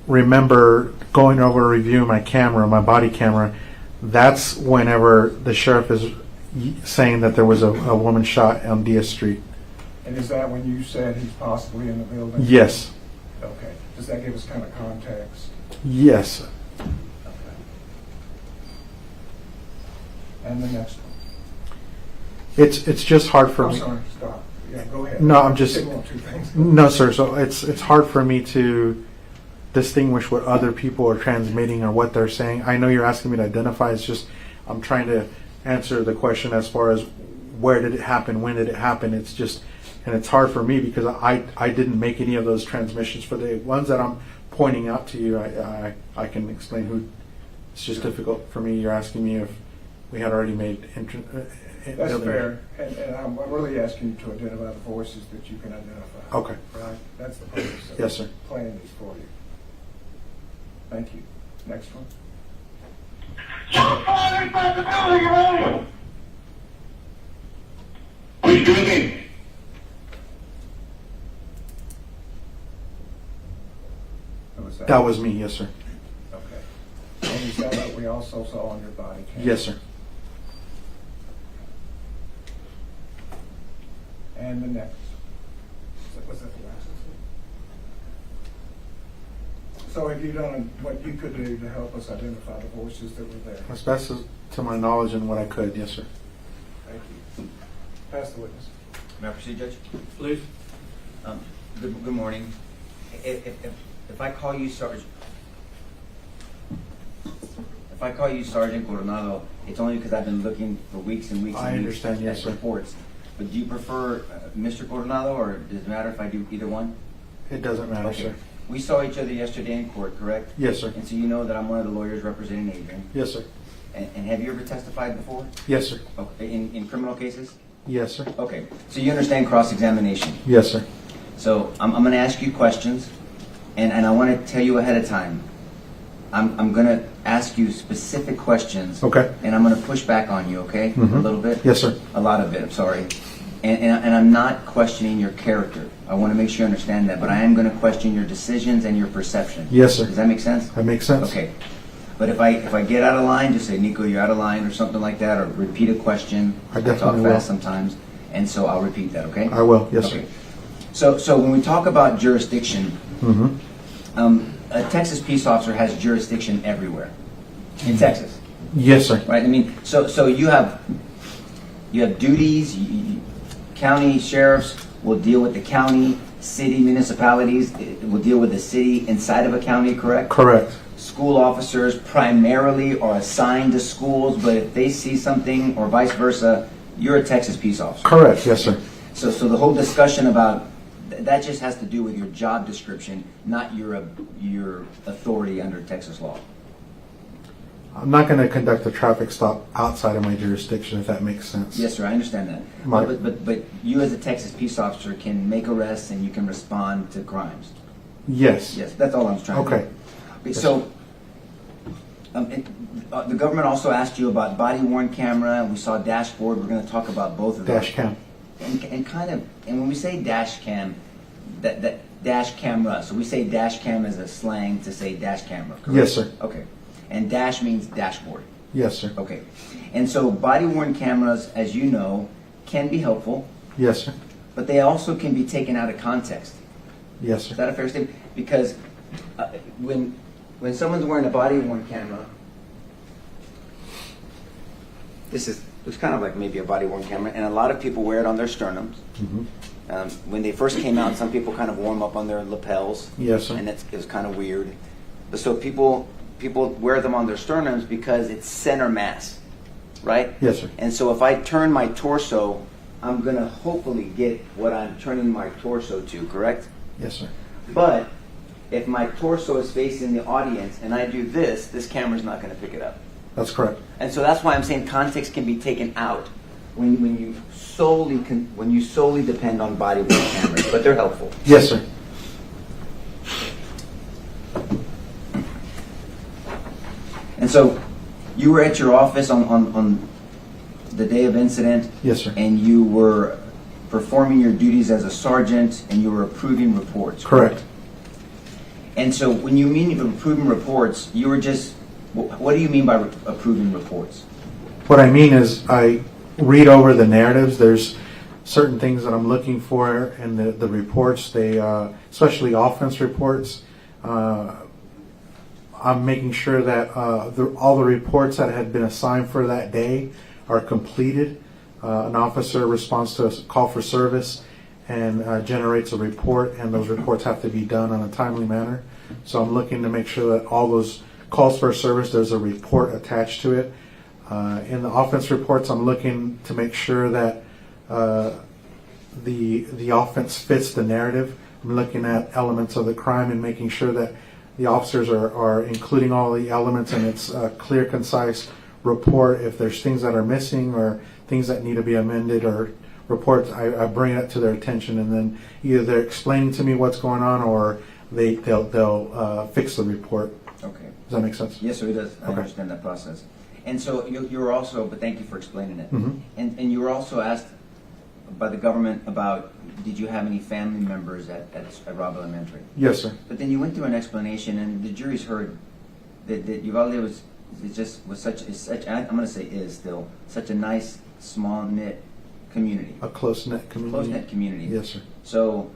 remember going over a review of my camera, my body camera. That's whenever the sheriff is saying that there was a woman shot on Diaz Street. And is that when you said he's possibly in the building? Yes. Okay. Does that give us kind of context? Yes. Okay. And the next one. It's just hard for I'm me. sorry. Stop. Yeah, go ahead. No, I'm just. Say one or two things. No, sir. So it's hard for me to distinguish what other people are transmitting or what they're saying. I know you're asking me to identify. It's just I'm trying to answer the question as far as where did it happen, when did it happen. It's just, and it's hard for me because I didn't make any of those transmissions. For the ones that I'm pointing out to you, I can explain who. It's just difficult for me. You're asking me if we had already made. That's fair, and I'm really asking you to identify the voices that you can identify. Okay. Right? That's the purpose of Yes, sir. playing these for you. Thank you. Next one. Stop falling by the building, man! Who's doing it? That was me. Yes, sir. Okay. And is that what we also saw on your body cam? Yes, sir. And the next. Was that the last one? So have you done what you could do to help us identify the voices that were there? As best as to my knowledge and what I could. Yes, sir. Thank you. Pass the witness. May I proceed, Judge? Please. Good morning. If I call you Sergeant, Coronado, it's only because I've been looking for weeks and weeks I and weeks understand, yes, at sir. reports. But do you prefer Mr. Coronado, or does it matter if I do either one? It doesn't matter, Okay. sir. We saw each other yesterday in court, correct? Yes, sir. And so you know that I'm one of the lawyers representing Adrian. Yes, sir. And have you ever testified before? Yes, sir. Okay. In criminal cases? Yes, sir. Okay. So you understand cross-examination. Yes, sir. So I'm going to ask you questions, and I want to tell you ahead of time. I'm going to ask you specific questions. Okay. And I'm going to push back on you, okay? Mhm. A little bit? Yes, sir. A lot of it, I'm sorry. And I'm not questioning your character. I want to make sure you understand that. But I am going to question your decisions and your perception. Yes, sir. Does that make sense? That makes sense. Okay. But if I get out of line, just say, Nico, you're out of line, or something like that, or repeat a question. I definitely talk will. fast sometimes, and so I'll repeat that, okay? I will. Yes, Okay. So when we talk about jurisdiction, sir. Mm-hmm. a Texas peace officer has jurisdiction everywhere in Texas, Yes, sir. right? I mean, so you have duties. County sheriffs will deal with the county. City municipalities will deal with the city inside of a county, correct? Correct. School officers primarily are assigned to schools, but if they see something or vice versa, you're a Texas peace officer. Correct. Yes, sir. So the whole discussion about that just has to do with your job description, not your authority under Texas law. I'm not going to conduct a traffic stop outside of my jurisdiction, if that makes sense. Yes, sir, I understand that. My- But you as a Texas peace officer can make arrests and you can respond to crimes. Yes. Yes, that's all I'm trying to do. Okay. Okay, so the government also asked you about body-worn camera. We saw dashboard. We're going to talk about both of those. Dash cam. And when we say dash cam, that dash camera. So we say dash cam as a slang to say dash camera. Correct? Yes, sir. Okay. And dash means dashboard. Yes, sir. Okay. And so body-worn cameras, as you know, can be helpful, Yes, sir. but they also can be taken out of context. Yes, Is sir. that a fair statement? Because when someone's wearing a body-worn camera, looks kind of like maybe a body-worn camera, and a lot of people wear it on their sternums. Mm-hmm. When they first came out, some people kind of wore them up on their lapels. Yes, sir. And it was kind of weird. But so people wear them on their sternums because it's center mass, right? Yes, sir. And so if I turn my torso, I'm going to hopefully get what I'm turning my torso to, correct? Yes, sir. But if my torso is facing the audience and I do this camera's not going to pick it up. That's correct. And so that's why I'm saying context can be taken out when you solely depend on body-worn cameras, but they're helpful. Yes, sir. And so you were at your office on the day of incident. Yes, sir. And you were performing your duties as a sergeant and you were approving reports. Correct. And so when you mean approving reports, you were just, what do you mean by approving reports? What I mean is I read over the narratives. There's certain things that I'm looking for in the reports. They, especially offense reports. I'm making sure that all the reports that had been assigned for that day are completed. An officer responds to a call for service and generates a report, and those reports have to be done in a timely manner. So I'm looking to make sure that all those calls for service, there's a report attached to it. In the offense reports, I'm looking to make sure that the offense fits the narrative. I'm looking at elements of the crime and making sure that the officers are including all the elements, and it's a clear, concise report. If there's things that are missing or things that need to be amended or reports, I bring it to their attention, and then either they're explaining to me what's going on or they'll fix the report. Okay. Does that make sense? Yes, sir, it does. I Okay. understand that process. And so you were also, but thank you for explaining it. Mhm. And you were also asked by the government about, did you have any family members at Robb Elementary? Yes, sir. But then you went through an explanation, and the jury's heard that Uvalde was such, I'm going to say is still, such a nice, small-knit community. A close-knit community. Close-knit community. Yes, sir. So,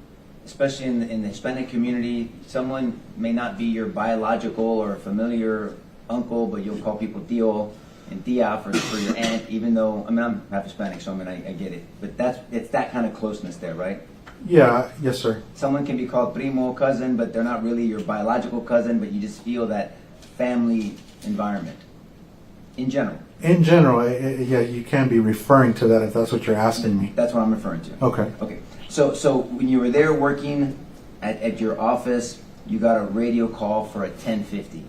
especially in the Hispanic community, someone may not be your biological or familiar uncle, but you'll call people tío and tía for your aunt, even though, I mean, I'm half Hispanic, so I mean, I get it. But it's that kind of closeness there, right? Yeah, yes, sir. Someone can be called primo, cousin, but they're not really your biological cousin, but you just feel that family environment in general. In general, yeah, you can be referring to that if that's what you're asking me. That's what I'm referring to. Okay. Okay. So when you were there working at your office, you got a radio call for a 1050.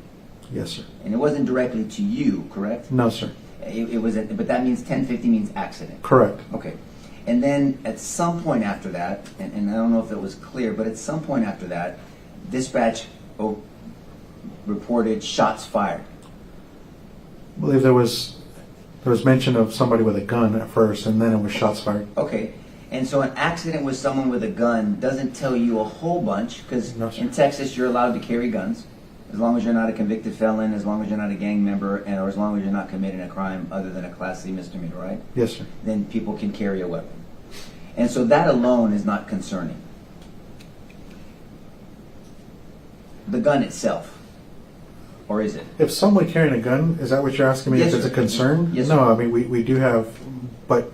Yes, sir. And it wasn't directly to you, correct? No, sir. It was, but that means 1050 means accident. Correct. Okay. And then at some point after that, and I don't know if it was clear, but at some point after that, dispatch reported shots fired. I believe there was mention of somebody with a gun at first, and then it was shots fired. Okay. And so an accident with someone with a gun doesn't tell you a whole bunch, because No, sir. in Texas you're allowed to carry guns, as long as you're not a convicted felon, as long as you're not a gang member, or as long as you're not committing a crime other than a Class C misdemeanor, right? Yes, sir. Then people can carry a weapon. And so that alone is not concerning. The gun itself. Or is it? If someone carrying a gun, is that what you're asking me? Yes, if it's sir. a concern? Yes, no, sir. I mean we do have, but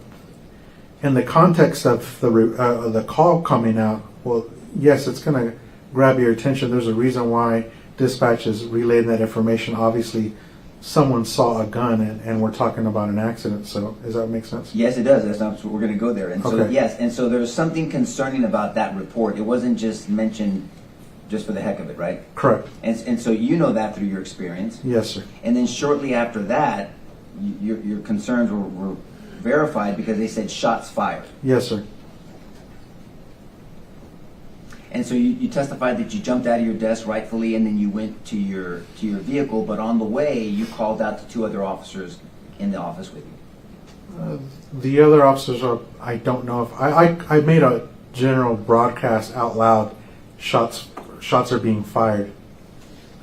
in the context of the call coming out, well, yes, it's going to grab your attention. There's a reason why dispatch is relaying that information. Obviously, someone saw a gun, and we're talking about an accident. So, does that make sense? Yes, it does. That's not, we're going to go there. And so Okay. yes, and so there's something concerning about that report. It wasn't just mentioned just for the heck of it, right? Correct. And so you know that through your experience. Yes, sir. And then shortly after that, your concerns were verified because they said shots fired. Yes, sir. And so you testified that you jumped out of your desk rightfully, and then you went to your vehicle. But on the way, you called out to two other officers in the office with you. The other officers are. I don't know if I made a general broadcast out loud. Shots are being fired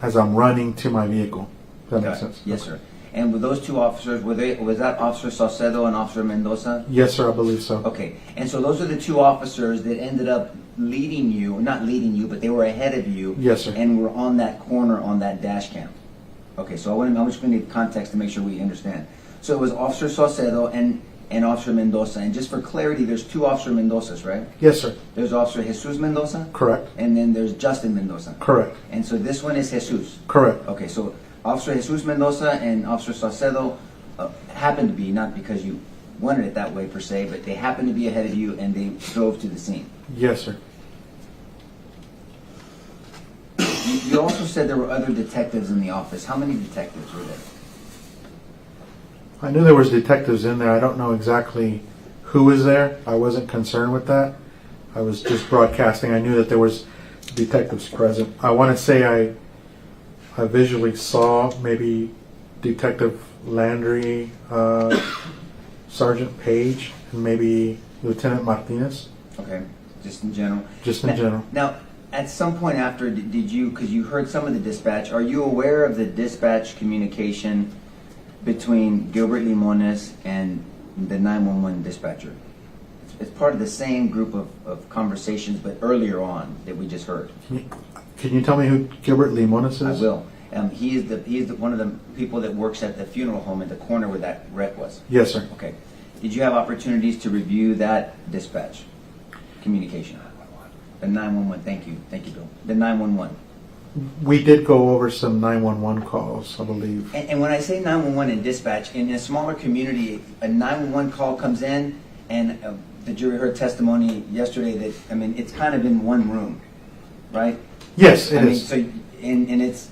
as I'm running to my vehicle. Does that make sense? Yes, sir. And with those two officers, was that Officer Saucedo and Officer Mendoza? Yes, sir. I believe so. Okay. And so those are the two officers that ended up leading you, not leading you, but they were ahead of you. Yes, sir. And were on that corner on that dash cam. Okay, so I'm just going to need context to make sure we understand. So it was Officer Saucedo and Officer Mendoza. And just for clarity, there's two Officer Mendozas, right? Yes, sir. There's Officer Jesus Mendoza. Correct. And then there's Justin Mendoza. Correct. And so this one is Jesus. Correct. Okay, so Officer Jesus Mendoza and Officer Saucedo happened to be, not because you wanted it that way per se, but they happened to be ahead of you and they drove to the scene. Yes, sir. You also said there were other detectives in the office. How many detectives were there? I knew there was detectives in there. I don't know exactly who was there. I wasn't concerned with that. I was just broadcasting. I knew that there was detectives present. I want to say I visually saw maybe Detective Landry, Sergeant Page, and maybe Lieutenant Martinez. Okay, just in general. Just in general. Now, at some point after, did you, because you heard some of the dispatch, are you aware of the dispatch communication between Gilbert Limones and the 911 dispatcher? It's part of the same group of conversations, but earlier on that we just heard. Can you tell me who Gilbert Limones is? I will. He is one of the people that works at the funeral home at the corner where that wreck was. Yes, sir. Okay. Did you have opportunities to review that dispatch communication? The 911. Thank you, Bill. The 911. We did go over some 911 calls, I believe. And when I say 911 and dispatch, in a smaller community, a 911 call comes in, and the jury heard testimony yesterday that, I mean, it's kind of in one room, right? Yes, I it mean, is. so, and it's,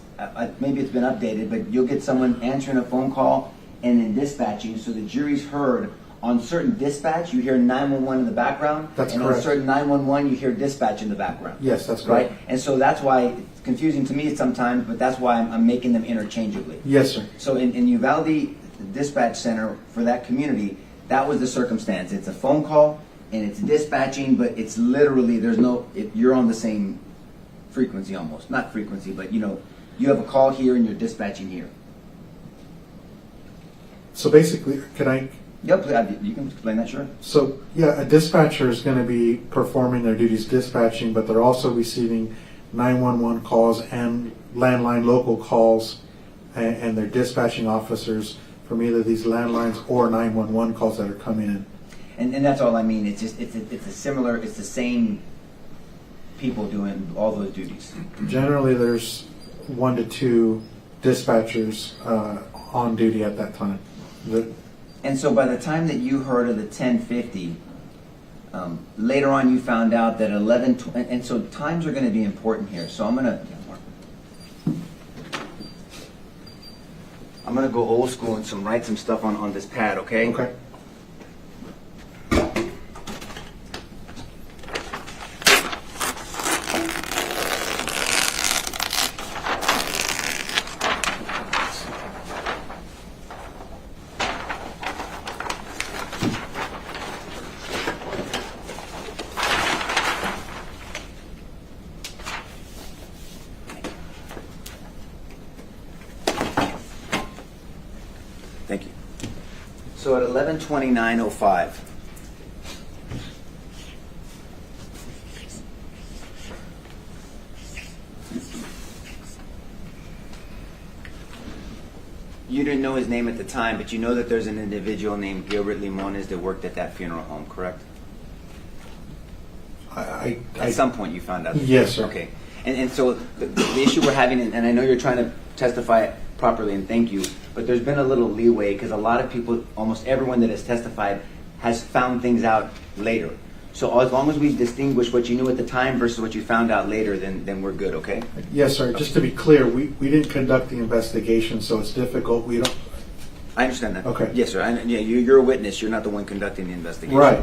maybe it's been updated, but you'll get someone answering a phone call and then dispatching, so the jury's heard on certain dispatch, you hear 911 in the background. That's and correct. on certain 911, you hear dispatch in the background. Yes, that's Right? correct. And so that's why it's confusing to me sometimes, but that's why I'm making them interchangeably. Yes, sir. So in Uvalde, the dispatch center for that community, that was the circumstance. It's a phone call and it's dispatching, but it's literally, you're on the same frequency almost. Not frequency, but you have a call here and you're dispatching here. So basically, Yep, you can explain that, sure. So, yeah, a dispatcher is going to be performing their duties dispatching, but they're also receiving 911 calls and landline local calls, and they're dispatching officers from either these landlines or 911 calls that are coming in. And that's all I mean. It's just it's the same people doing all those duties. Generally, there's 1 to 2 dispatchers on duty at that time. And so by the time that you heard of the 1050, later on you found out that 11, and so times are going to be important here. So I'm going to go old school and write some stuff on this pad, okay? Okay. Thank you. So at 11:29:05, you didn't know his name at the time, but you know that there's an individual named Gilbert Limones that worked at that funeral home, correct? At some point you found out. Yes, sir. Okay. And so the issue we're having, and I know you're trying to testify properly, and thank you, but there's been a little leeway because a lot of people, almost everyone that has testified, has found things out later. So as long as we distinguish what you knew at the time versus what you found out later, then we're good, okay? Yes, sir. Just to be clear, we didn't conduct the investigation, so it's difficult. We don't. I understand that. Okay. Yes, sir. You're a witness. You're not the one conducting the investigation. Right.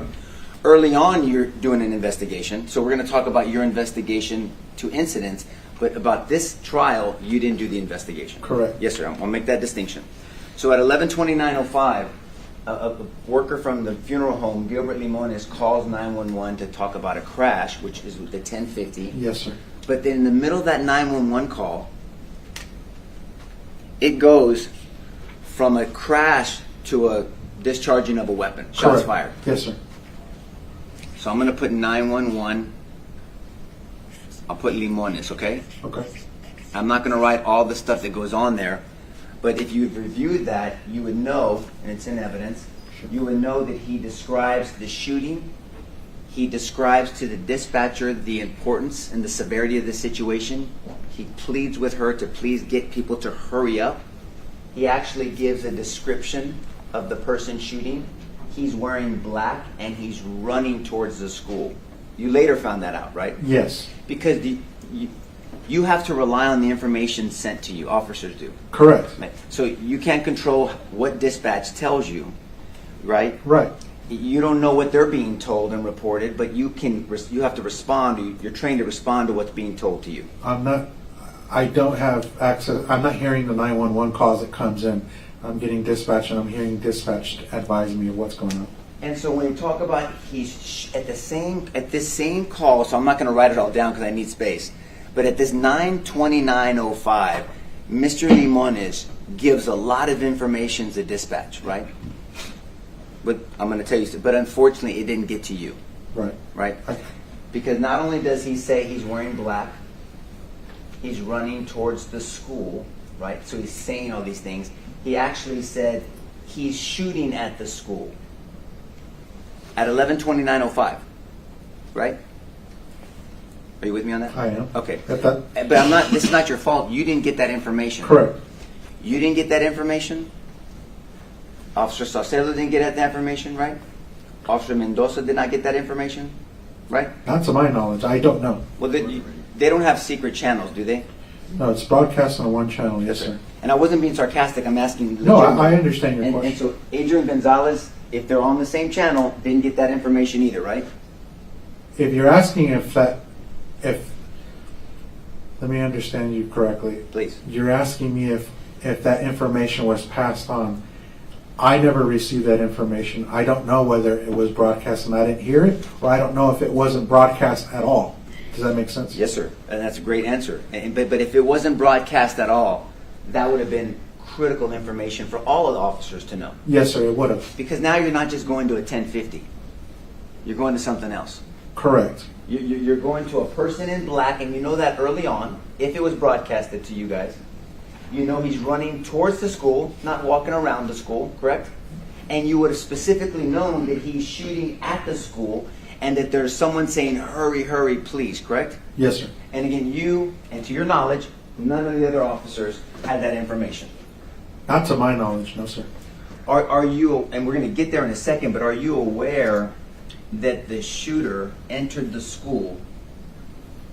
Early on, you're doing an investigation. So we're going to talk about your investigation to incidents, but about this trial, you didn't do the investigation. Correct. Yes, sir. I'll make that distinction. So at 11:29:05, a worker from the funeral home, Gilbert Limones, calls 911 to talk about a crash, which is the 1050. Yes, sir. But then in the middle of that 911 call, it goes from a crash to a discharging of a weapon, shots Correct. fired. Yes, sir. So I'm going to put 911. I'll put Limones, okay? Okay. I'm not going to write all the stuff that goes on there, but if you've reviewed that, you would know, and it's in evidence, you would know that he describes the shooting. He describes to the dispatcher the importance and the severity of the situation. He pleads with her to please get people to hurry up. He actually gives a description of the person shooting. He's wearing black and he's running towards the school. You later found that out, right? Yes. Because you have to rely on the information sent to you. Officers do. Correct. So you can't control what dispatch tells you, right? Right. You don't know what they're being told and reported, but you have to respond. You're trained to respond to what's being told to you. I don't have access. I'm not hearing the 911 calls that comes in. I'm getting dispatch, and I'm hearing dispatch advising me of what's going on. And so when you talk about he's at this same call, so I'm not going to write it all down because I need space. But at this 9:29:05, Mr. Limones gives a lot of information to dispatch, right? But I'm going to tell you, but unfortunately, it didn't get to you, Right. right? Because not only does he say he's wearing black, he's running towards the school, right? So he's saying all these things. He actually said he's shooting at the school at 11:29:05, right? Are you with me on that? I am. Okay. That- But I'm not. This is not your fault. You didn't get that information. Correct. You didn't get that information. Officer Saucedo didn't get that information, right? Officer Mendoza did not get that information, right? Not to my knowledge. I don't know. Well, they don't have secret channels, do they? No, it's broadcast on one channel. Yes, sir. And I wasn't being sarcastic. I'm asking. No, legitimate. I understand your And question. so Adrian Gonzalez, if they're on the same channel, didn't get that information either, right? If you're asking if let me understand you correctly. Please. You're asking me if that information was passed on. I never received that information. I don't know whether it was broadcast and I didn't hear it, or I don't know if it wasn't broadcast at all. Does that make sense? Yes, sir. And that's a great answer. But if it wasn't broadcast at all, that would have been critical information for all of the officers to know. Yes, sir, it would have. Because now you're not just going to a 1050. You're going to something else. Correct. You're going to a person in black, and you know that early on, if it was broadcasted to you guys, you know he's running towards the school, not walking around the school, correct? And you would have specifically known that he's shooting at the school and that there's someone saying, hurry, hurry, please, correct? Yes, sir. And again, you, and to your knowledge, none of the other officers had that information. Not to my knowledge, no, sir. Are you, and we're going to get there in a second, but are you aware that the shooter entered the school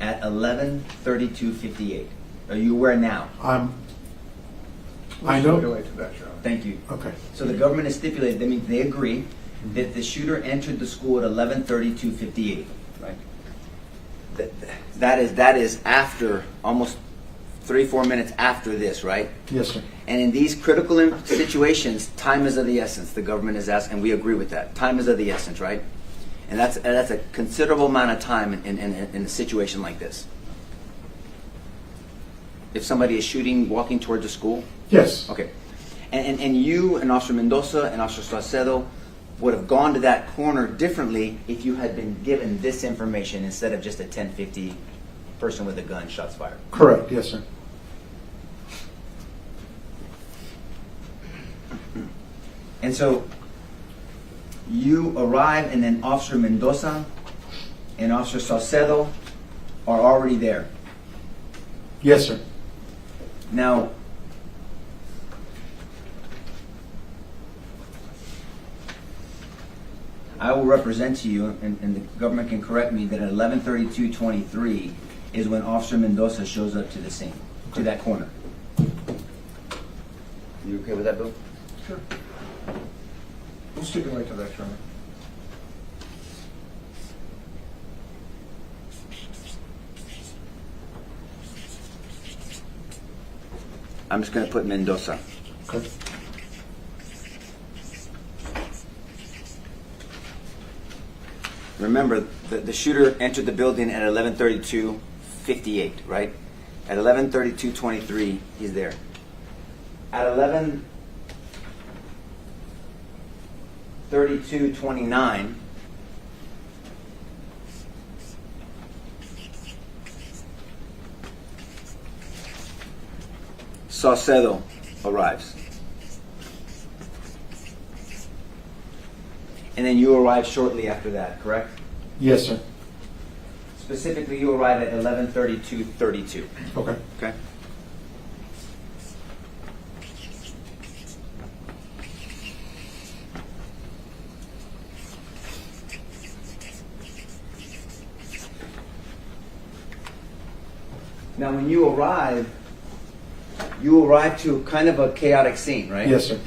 at 11:32:58? Are you aware now? I know. Stipulate to that, Your Honor. Thank you. Okay. So the government has stipulated, that means they agree that the shooter entered the school at 11:32:58, right? That is after, almost 3-4 minutes after this, right? Yes, sir. And in these critical situations, time is of the essence. The government is asking, and we agree with that. Time is of the essence, right? And that's a considerable amount of time in a situation like this. If somebody is shooting, walking towards the school, Yes. okay. And you and Officer Mendoza and Officer Saucedo would have gone to that corner differently if you had been given this information instead of just a 1050 person with a gun, shots fired. Correct. Yes, sir. And so you arrive, and then Officer Mendoza and Officer Saucedo are already there. Yes, sir. Now, I will represent to you, and the government can correct me, that at 11:32:23 is when Officer Mendoza shows up to the scene, to that corner. You okay with that, Bill? Sure. We'll stipulate to that, Your Honor. I'm just going to put Mendoza. Okay. Remember, the shooter entered the building at 11:32:58, right? At 11:32:23, he's there. At 11:32:29, Saucedo arrives. And then you arrive shortly after that, correct? Yes, sir. Specifically, you arrive at 11:32:32. Okay. Okay. Now, when you arrive to kind of a chaotic scene, right? Yes, sir.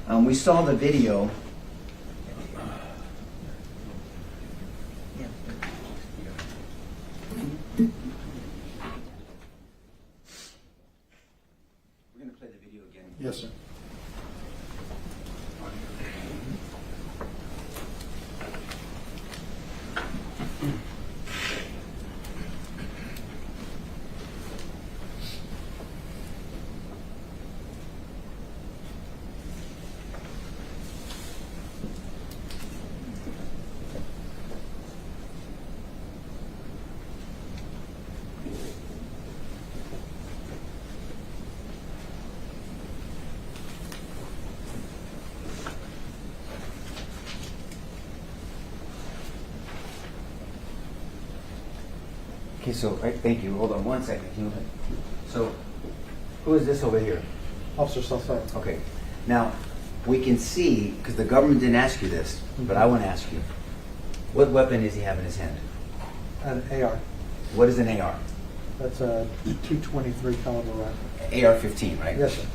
We saw the video. We're going to play the video again. Yes, sir. Okay, so, thank you. Hold on one second. So, who is this over here? Officer Salcedo. Okay. Now, we can see, because the government didn't ask you this, but I want to ask you, what weapon does he have in his hand? An AR. What is an AR? That's a 223 caliber rifle. AR-15, right? Yes, sir.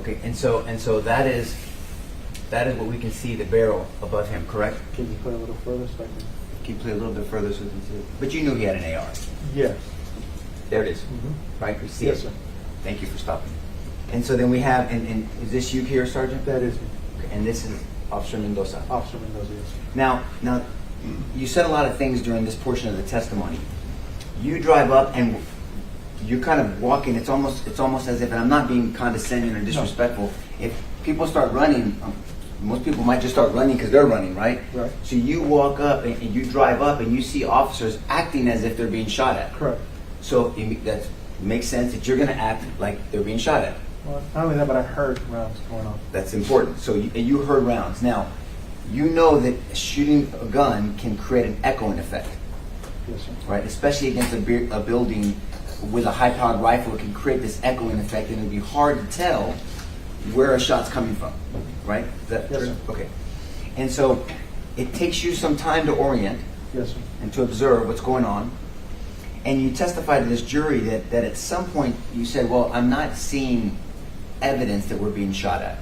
Okay, and so that is what we can see, the barrel above him, correct? Can you put a little further so I can... Can you play a little bit further so we can see it? But you knew he had an AR. Yes. There it is. Mm-hmm. Right? We see Yes, it. sir. Thank you for stopping. And so then we have, and is this you here, Sergeant? That is me. Okay, and this is Officer Mendoza. Officer Mendoza, yes, sir. Now, you said a lot of things during this portion of the testimony. You drive up and you're kind of walking. It's almost as if, and I'm not being condescending or disrespectful. If people start running, most people might just start running because they're running, right? Right. So you walk up and you drive up and you see officers acting as if they're being shot at. Correct. So that makes sense that you're going to act like they're being shot at. Well, not only that, but I heard rounds going off. That's important. So you heard rounds. Now, you know that shooting a gun can create an echoing effect, Yes, sir. right? Especially against a building with a high-powered rifle, it can create this echoing effect, and it'll be hard to tell where a shot's coming from, right? Is that Yes, true? sir. Okay. And so it takes you some time to orient Yes, sir. and to observe what's going on. And you testified to this jury that at some point you said, well, I'm not seeing evidence that we're being shot at,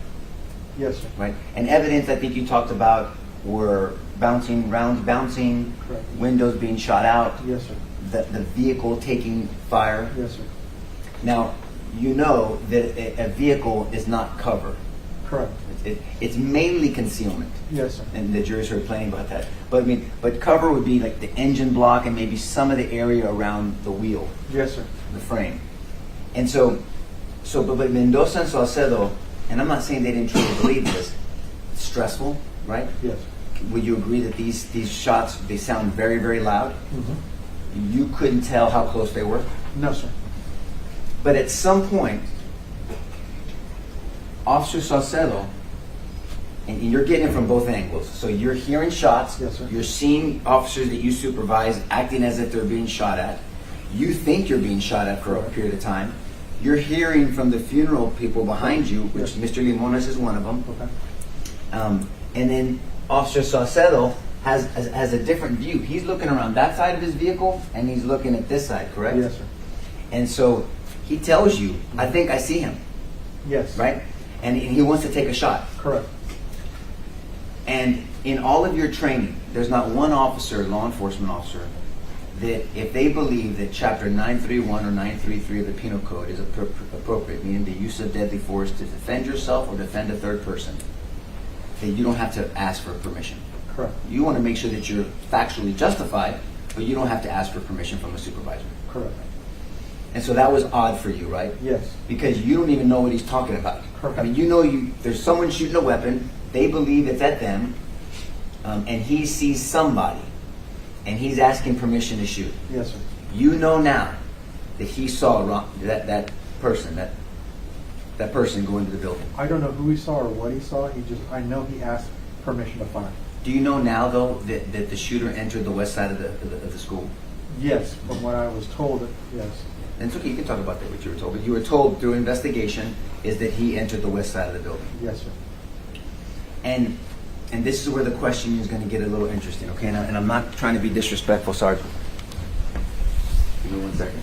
Yes, sir. right? And evidence I think you talked about were rounds bouncing, Correct. windows being shot out, Yes, sir. the vehicle taking fire. Yes, sir. Now, you know that a vehicle is not cover. Correct. It's mainly concealment. Yes, sir. And the jury's heard plenty about that. But cover would be like the engine block and maybe some of the area around the wheel, Yes, sir. the frame. And but Mendoza and Salcedo, and I'm not saying they didn't truly believe this, it's stressful, right? Yes. Would you agree that these shots, they sound very, very loud? Mm-hmm. You couldn't tell how close they were? No, sir. But at some point, Officer Salcedo, and you're getting it from both angles. So you're hearing shots. Yes, sir. You're seeing officers that you supervise acting as if they're being shot at. You think you're being shot at for a period of time. You're hearing from the funeral people behind you, which Yes. Mr. Limones is one of them. Okay. And then Officer Salcedo has a different view. He's looking around that side of his vehicle, and he's looking at this side, correct? Yes, sir. And so he tells you, I think I see him, Yes. right? And he wants to take a shot. Correct. And in all of your training, there's not one officer, law enforcement officer, that if they believe that Chapter 931 or 933 of the Penal Code is appropriate, meaning the use of deadly force to defend yourself or defend a third person, that you don't have to ask for permission. Correct. You want to make sure that you're factually justified, but you don't have to ask for permission from a supervisor. Correct. And so that was odd for you, right? Yes. Because you don't even know what he's talking about. Correct. I mean, there's someone shooting a weapon, they believe it's at them, and he sees somebody, and he's asking permission to shoot. Yes, sir. You know now that he saw that person go into the building. I don't know who he saw or what he saw. I know he asked permission to fire. Do you know now, though, that the shooter entered the west side of the school? Yes, from what I was told, yes. And it's okay, you can talk about that, what you were told. But you were told through investigation is that he entered the west side of the building. Yes, sir. And this is where the questioning is going to get a little interesting, okay? And I'm not trying to be disrespectful, Sergeant. Give me 1 second.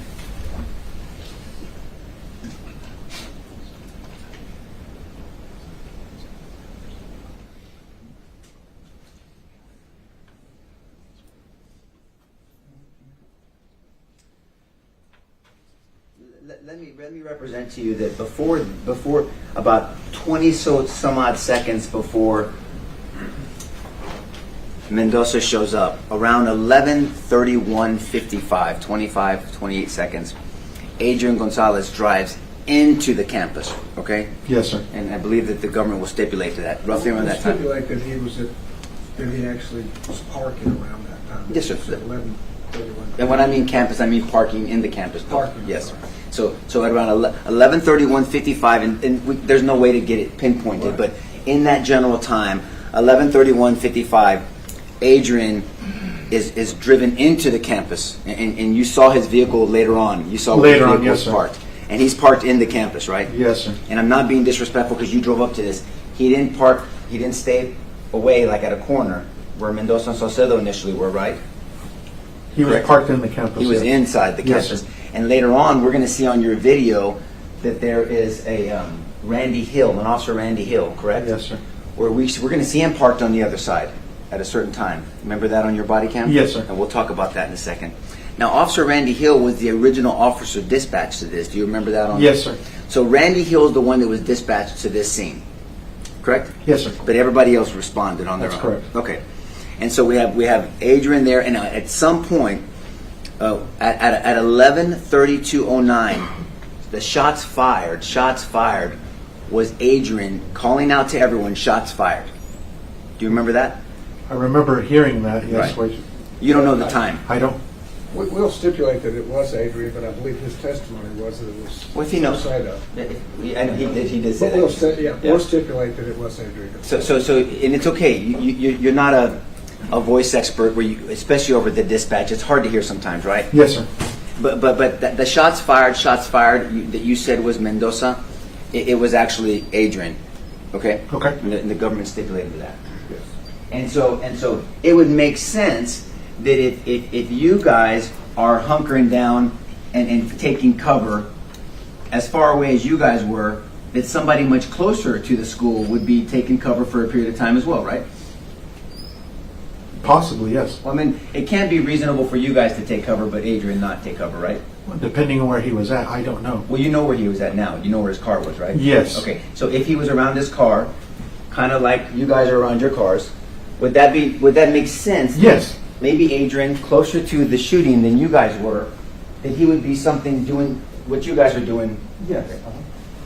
Let me represent to you that before about 20 some odd seconds before Mendoza shows up, around 11:31:55, 28 seconds, Adrian Gonzalez drives into the campus, okay? Yes, sir. And I believe that the government will stipulate to that, roughly around that time. Stipulate that he actually was parking around that time. Yes, sir. It's 11:31. And when I mean campus, I mean parking in the campus building. Parking, Yes. sorry. So at around 11:31:55, there's no way to get it pinpointed, Right. but in that general time, 11:31:55, Adrian is driven into the campus, and you saw his vehicle later on. You saw where Later his on, vehicle yes, was sir. parked, and he's parked in the campus, right? Yes, sir. And I'm not being disrespectful because you drove up to this. He didn't park. He didn't stay away like at a corner where Mendoza and Saucedo initially were, right? He was Correct. parked in the campus. He was yeah. inside the Yes, campus. sir. And later on, we're going to see on your video that there is a Randy Hill, an officer Randy Hill, correct? Yes, sir. Where we're going to see him parked on the other side at a certain time. Remember that on your body cam? Yes, sir. And we'll talk about that in a second. Now, Officer Randy Hill was the original officer dispatched to this. Do you remember that? Yes, sir. So Randy Hill is the one that was dispatched to this scene, correct? Yes, sir. But everybody else responded on their That's own. correct. Okay. And so we have Adrian there, and at some point, at 11:32:09, the shots fired was Adrian calling out to everyone, shots fired. Do you remember that? I remember hearing that. Yes, Right. wait. You don't know the time. I don't. We'll stipulate that it was Adrian, but I believe his testimony was that it was. Well, if he knows. Saucedo. I know he did say But we'll, that. we'll stipulate that it was Adrian. So, and it's okay. You're not a voice expert, where you, especially over the dispatch. It's hard to hear sometimes, right? Yes, sir. But the shots fired that you said was Mendoza, it was actually Adrian. Okay. Okay. And the government stipulated that. Yes. And so it would make sense that if you guys are hunkering down and taking cover as far away as you guys were, that somebody much closer to the school would be taking cover for a period of time as well, right? Possibly, yes. Well, I mean, it can't be reasonable for you guys to take cover, but Adrian not take cover, right? Well, depending on where he was at, I don't know. Well, you know where he was at now. You know where his car was, right? Yes. Okay, so if he was around his car, kind of like you guys are around your cars, would that make sense? Yes. Maybe Adrian, closer to the shooting than you guys were, that he would be something doing what you guys are doing. Yes.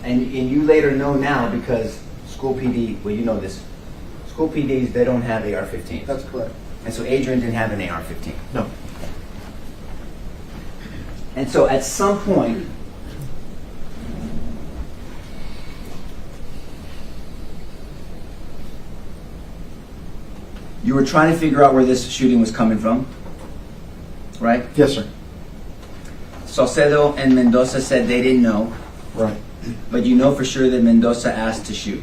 And you later know now because school PD, well, you know this, school PDs, they don't have AR-15s. That's correct. And so Adrian didn't have an AR-15. No. And so at some point, you were trying to figure out where this shooting was coming from, right? Yes, sir. Saucedo and Mendoza said they didn't know, Right. but you know for sure that Mendoza asked to shoot.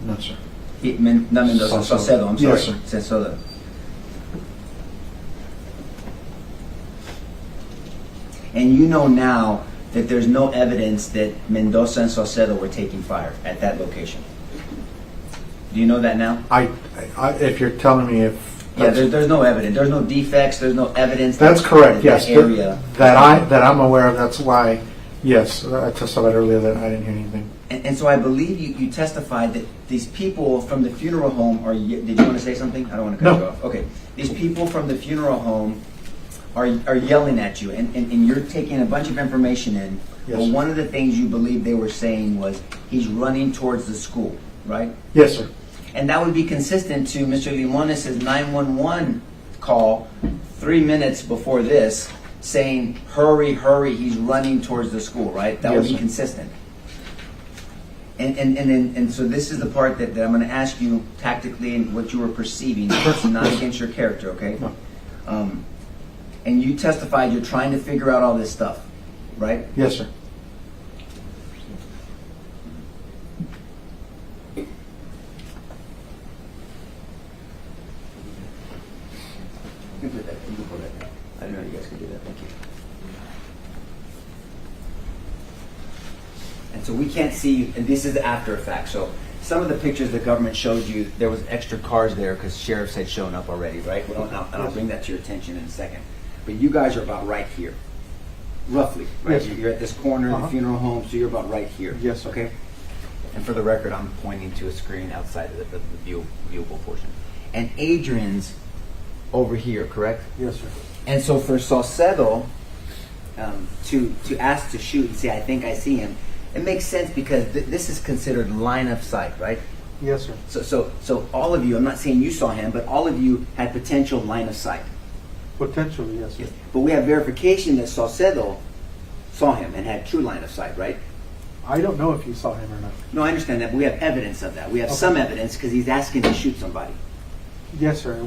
No, sir. Not Mendoza, Saucedo, I'm sorry. Yes, sir. Saucedo. And you know now that there's no evidence that Mendoza and Saucedo were taking fire at that location. Do you know that now? If you're telling me if. Yeah, there's no evidence. There's no defects. There's no evidence. That's correct. Yes. That area. That I'm aware of. That's why. Yes, I testified earlier that I didn't hear anything. And so I believe you testified that these people from the funeral home are. Did you want to say something? I don't want to cut you off. Okay. These people from the funeral home are yelling at you, and you're taking a bunch of information in. Yes. But one of the things you believe they were saying was he's running towards the school, right? Yes, sir. And that would be consistent to Mr. Limones' 911 call 3 minutes before this, saying, hurry, hurry, he's running towards the school, right? That would Yes, be sir. consistent. And so this is the part that I'm going to ask you tactically and what you were perceiving, not against your character, okay? No. And you testified you're trying to figure out all this stuff, right? Yes, sir. You can put that. You can put that. I didn't know you guys could do that. Thank you. And so we can't see, and this is after effect. So some of the pictures the government showed you, there was extra cars there because sheriffs had shown up already, right? Well, and I'll bring that to your attention in a second. But you guys are about right here, roughly, right? Yes. You're at this corner of the Uh-huh. funeral home, so you're about right here. Yes, sir. Okay. And for the record, I'm pointing to a screen outside of the viewable portion. And Adrian's over here, correct? Yes, sir. And so for Saucedo to ask to shoot and say, I think I see him, it makes sense because this is considered line of sight, right? Yes, sir. So all of you, I'm not saying you saw him, but all of you had potential line of sight. Potentially, yes, sir. Yes. But we have verification that Saucedo saw him and had true line of sight, right? I don't know if you saw him or not. No, I understand that, but we have evidence of that. We have Okay. some evidence because he's asking to shoot somebody. Yes, sir. It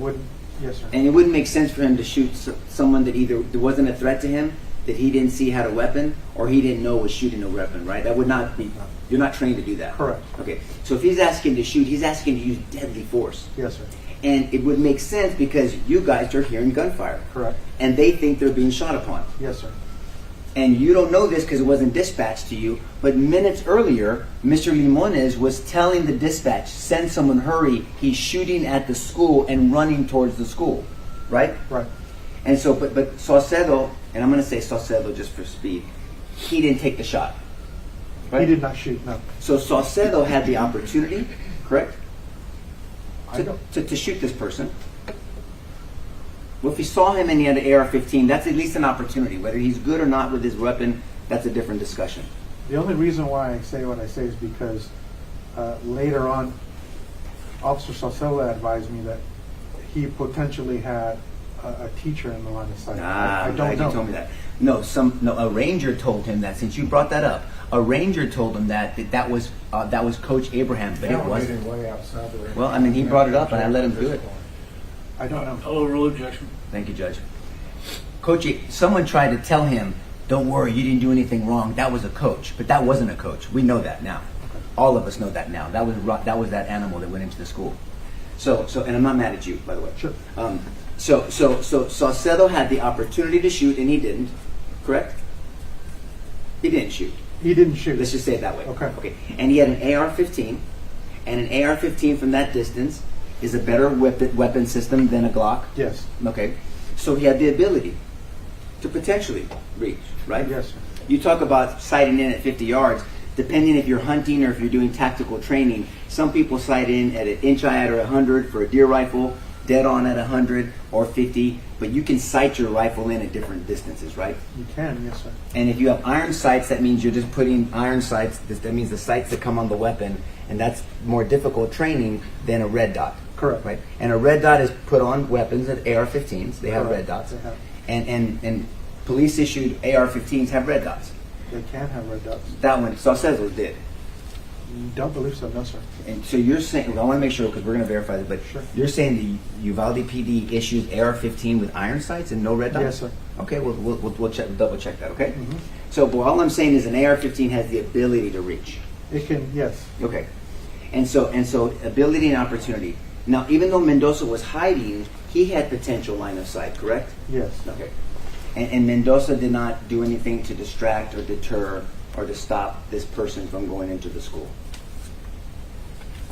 Yes, sir. And it wouldn't make sense for him to shoot someone that either there wasn't a threat to him, that he didn't see had a weapon, or he didn't know was shooting a weapon, right? That would not be, you're not trained to do that. Correct. Okay, so if he's asking to shoot, he's asking to use deadly force. Yes, sir. And it would make sense because you guys are hearing gunfire. Correct. And they think they're being shot upon. Yes, sir. And you don't know this because it wasn't dispatched to you, but minutes earlier, Mr. Limones was telling the dispatch, send someone, hurry, he's shooting at the school and running towards the school, right? Right. And so, but Saucedo, and I'm going to say Saucedo just for speed, he didn't take the shot, right? He did not shoot, no. So Saucedo had the opportunity, correct, I don't. to shoot this person. Well, if he saw him and he had an AR-15, that's at least an opportunity. Whether he's good or not with his weapon, that's a different discussion. The only reason why I say what I say is because later on, Officer Salcella advised me that he potentially had a teacher in the line of sight. I I'm don't glad know. you told me that. No, a ranger told him that. Since you brought that up, a ranger told him that was Coach Abraham, but it wasn't. Way outside the ring. Well, I mean, he brought it up, and I let him do it. I don't know. I'll overrule objection. Thank you, Judge. Coach, someone tried to tell him, "Don't worry, you didn't do anything wrong." That was a coach, but that wasn't a coach. We know that now. All of us know that now. That was that animal that went into the school. So, and I'm not mad at you, by the way. Sure. So Saucedo had the opportunity to shoot, and he didn't. Correct? He didn't shoot. He didn't shoot. Let's just say it that way. Okay. And he had an AR-15, and an AR-15 from that distance is a better weapon system than a Glock. Yes. Okay. So he had the ability to potentially reach, right? Yes, sir. You talk about sighting in at 50 yards. Depending if you're hunting or if you're doing tactical training, some people sight in at an inch eye or 100 for a deer rifle, dead on at 100 or 50, but you can sight your rifle in at different distances, right? You can, yes, sir. And if you have iron sights, that means you're just putting iron sights, that means the sights that come on the weapon, and that's more difficult training than a red dot. Correct. Right? And a red dot is put on weapons at AR-15s. They have red Correct. dots. They have. And police issued AR-15s have red dots. They can have red dots. That one, Saucedo did. Don't believe so, no, sir. And so you're saying, well, I want to make sure because we're going to verify this, but Sure. you're saying the Uvalde PD issued AR-15 with iron sights and no red dots? Yes, sir. Okay, we'll double check that, okay? Mhm. So but all I'm saying is an AR-15 has the ability to reach. It can, yes. Okay. And so ability and opportunity. Now, even though Mendoza was hiding, he had potential line of sight, correct? Yes. Okay. And Mendoza did not do anything to distract or deter or to stop this person from going into the school?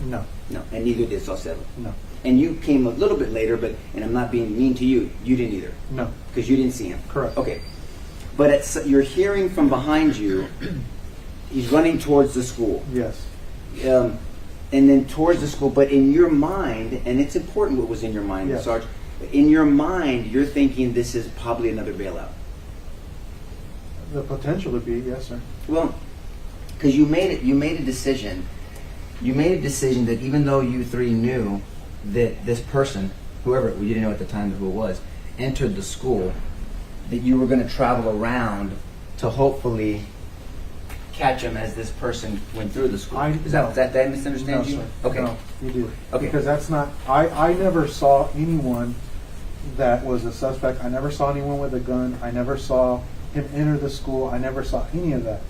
No. No. And neither did Saucedo. No. And you came a little bit later, but, and I'm not being mean to you, you didn't either. No. Because you didn't see him. Correct. Okay. But you're hearing from behind you, he's running towards the school. Yes. And then towards the school, but in your mind, and it's important what was in your mind, Yes. Sarge, in your mind, you're thinking this is probably another bailout. The potential to be, yes, sir. Well, because you made a decision. You made a decision that even though you three knew that this person, whoever, we didn't know at the time who it was, entered the school, that you were going to travel around to hopefully catch him as this person went through the school. Did I misunderstand No, you? sir. Okay. No, you did. Okay. Because that's not, I never saw anyone that was a suspect. I never saw anyone with a gun. I never saw him enter the school. I never saw any of that.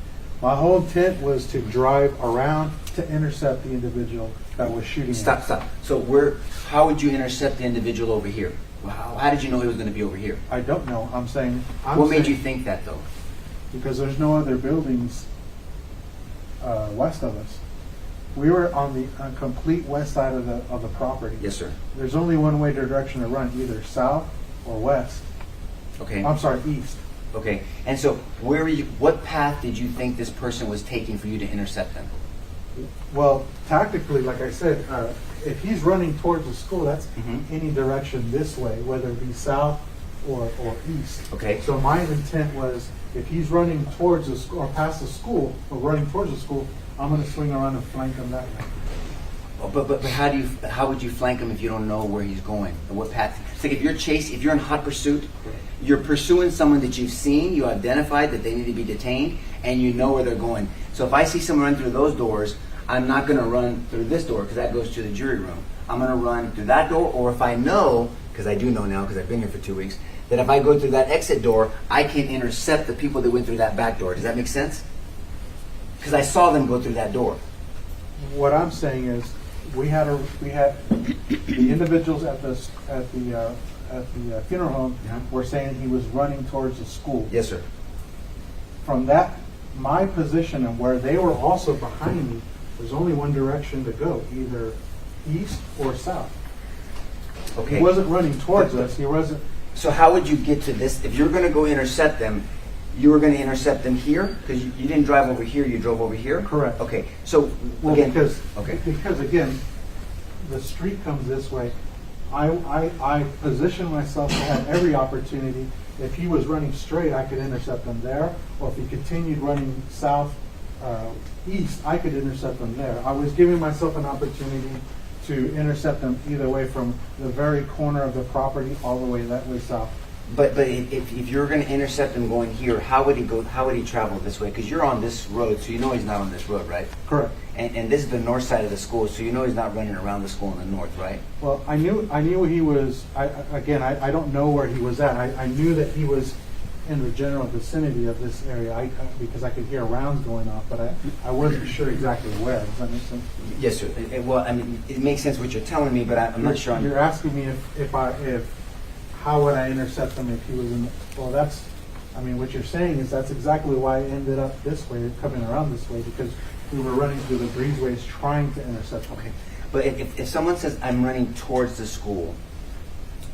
My whole intent was to drive around to intercept the individual that was shooting. Stop. So how would you intercept the individual over here? How did you know he was going to be over here? I don't know. What made you think that though? Because there's no other buildings west of us. We were on the complete west side of the property. Yes, sir. There's only one way direction to run, either south or west. Okay. I'm sorry, east. Okay. And so what path did you think this person was taking for you to intercept them? Well, tactically, like I said, if he's running towards the school, that's Mhm. any direction this way, whether it be south or east. Okay. So my intent was, if he's running towards the school or past the school or running towards the school, I'm going to swing around and flank him that way. Oh, but how would you flank him if you don't know where he's going and what path? It's like if you're in hot pursuit, you're pursuing someone that you've seen, you identified that they need to be detained, and you know where they're going. So if I see someone run through those doors, I'm not going to run through this door because that goes to the jury room. I'm going to run through that door, or if I know because I do know now because I've been here for 2 weeks, that if I go through that exit door, I can intercept the people that went through that back door. Does that make sense? Because I saw them go through that door. What I'm saying is, we had the individuals at the funeral home Yeah. were saying he was running towards the school. Yes, sir. From that, my position and where they were also behind me, there's only one direction to go, either east or south. Okay. He wasn't running towards us. He wasn't. So how would you get to this? If you're going to go intercept them, you were going to intercept them here? Because you didn't drive over here, you drove over here? Correct. Okay, so Well, again, because again, the street comes this way. I positioned myself to have every opportunity. If he was running straight, I could intercept him there, or if he continued running south, east, I could intercept him there. I was giving myself an opportunity to intercept him either way, from the very corner of the property all the way that way south. But if you're going to intercept him going here, how would he go? How would he travel this way? Because you're on this road, so you know he's not on this road, right? Correct. And this is the north side of the school, so you know he's not running around the school in the north, right? Well, I knew he was. I don't know where he was at. I knew that he was in the general vicinity of this area. Because I could hear rounds going off, but I wasn't sure exactly where. Does that make sense? Yes, sir. Well, I mean, it makes sense what you're telling me, but I'm not sure. You're asking me if how would I intercept him if he was in? Well, that's. I mean, what you're saying is that's exactly why I ended up this way, coming around this way, because we were running through the breezeways trying to intercept him. Okay. But if someone says, I'm running towards the school,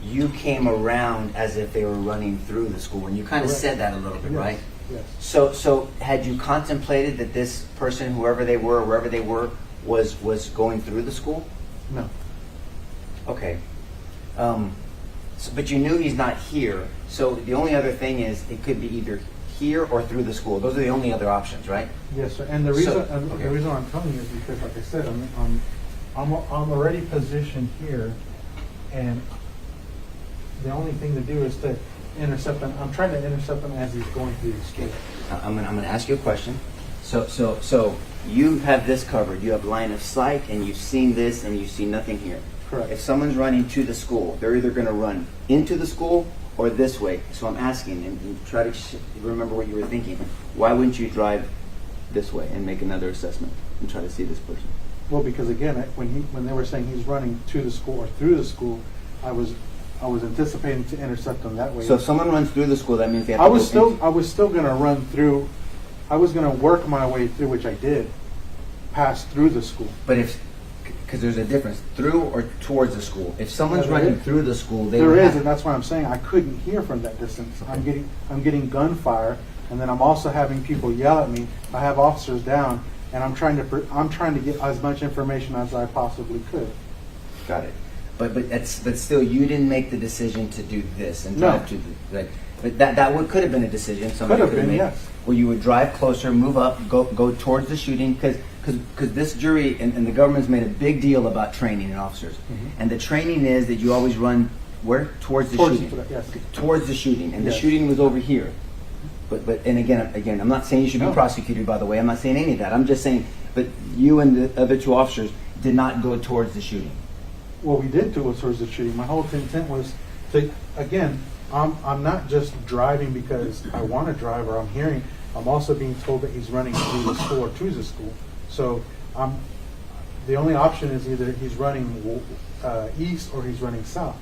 you came around as if they were running through the school, and you kind of Correct. said that a little bit, Yes. right? Yes. So had you contemplated that this person, whoever they were, wherever they were, was going through the school? No. Okay. But you knew he's not here, so the only other thing is it could be either here or through the school. Those are the only other options, right? Yes, sir. And the reason okay. the reason I'm telling you is because, like I said, I'm already positioned here, and the only thing to do is to intercept him. I'm trying to intercept him as he's going through the school. I'm gonna ask you a question. So you have this covered. You have line of sight, and you've seen this, and you see nothing here. Correct. If someone's running to the school, they're either going to run into the school or this way. So I'm asking, and try to remember what you were thinking. Why wouldn't you drive this way and make another assessment and try to see this person? Well, because again, when they were saying he's running to the school or through the school, I was anticipating to intercept him that way. So if someone runs through the school, that means they have to I go was still going to run through. I was going to work my way through, which I did, pass through the school. But because there's a difference, through or towards the school. If someone's Yeah, there running is. through the school, There is, and that's why I'm saying I couldn't hear from that distance. Okay. I'm getting gunfire, and then I'm also having people yell at me. I have officers down, and I'm trying to get as much information as I possibly could. Got it. But still, you didn't make the decision to do this and No. drive to the right. But that could have been a decision somebody Could have could been, made, yes. where you would drive closer, move up, go towards the shooting, because this jury and the government's made a big deal about training and officers, and the training is that you always run where towards the shooting, Yes. towards the shooting, and the Yes. shooting was over here. But and again, I'm not saying you should be No. prosecuted. By the way, I'm not saying any of that. I'm just saying, but you and the other two officers did not go towards the shooting. Well, we did do it towards the shooting. My whole intent was to, again, I'm not just driving because I want to drive or I'm hearing. I'm also being told that he's running through the school or to the school. So the only option is either he's running east or he's running south.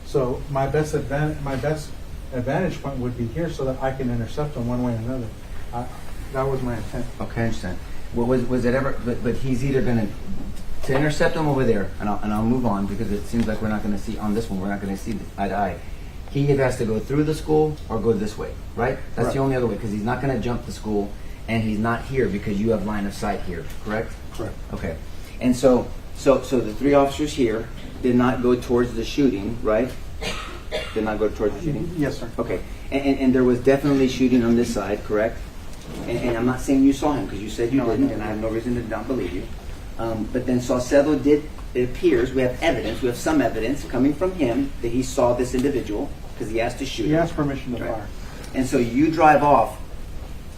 So my best advantage point would be here so that I can intercept him one way or another. That was my intent. Okay, I understand. Well, was it ever? But he's either going to intercept him over there, and I'll move on because it seems like we're not going to see on this one. We're not going to see eye to eye. He either has to go through the school or go this way, right? That's Right. the only other way because he's not going to jump the school, and he's not here because you have line of sight here, correct? Correct. Okay. And so the three officers here did not go towards the shooting, right? Did not go towards the shooting. Yes, sir. Okay. And there was definitely shooting on this side, correct? And I'm not saying you saw him because you said you No, didn't, no. and I have no reason to not believe you. But then Saucedo did, it appears, we have evidence, we have some evidence coming from him that he saw this individual because he asked to shoot He him. asked permission to Right. fire. And so you drive off,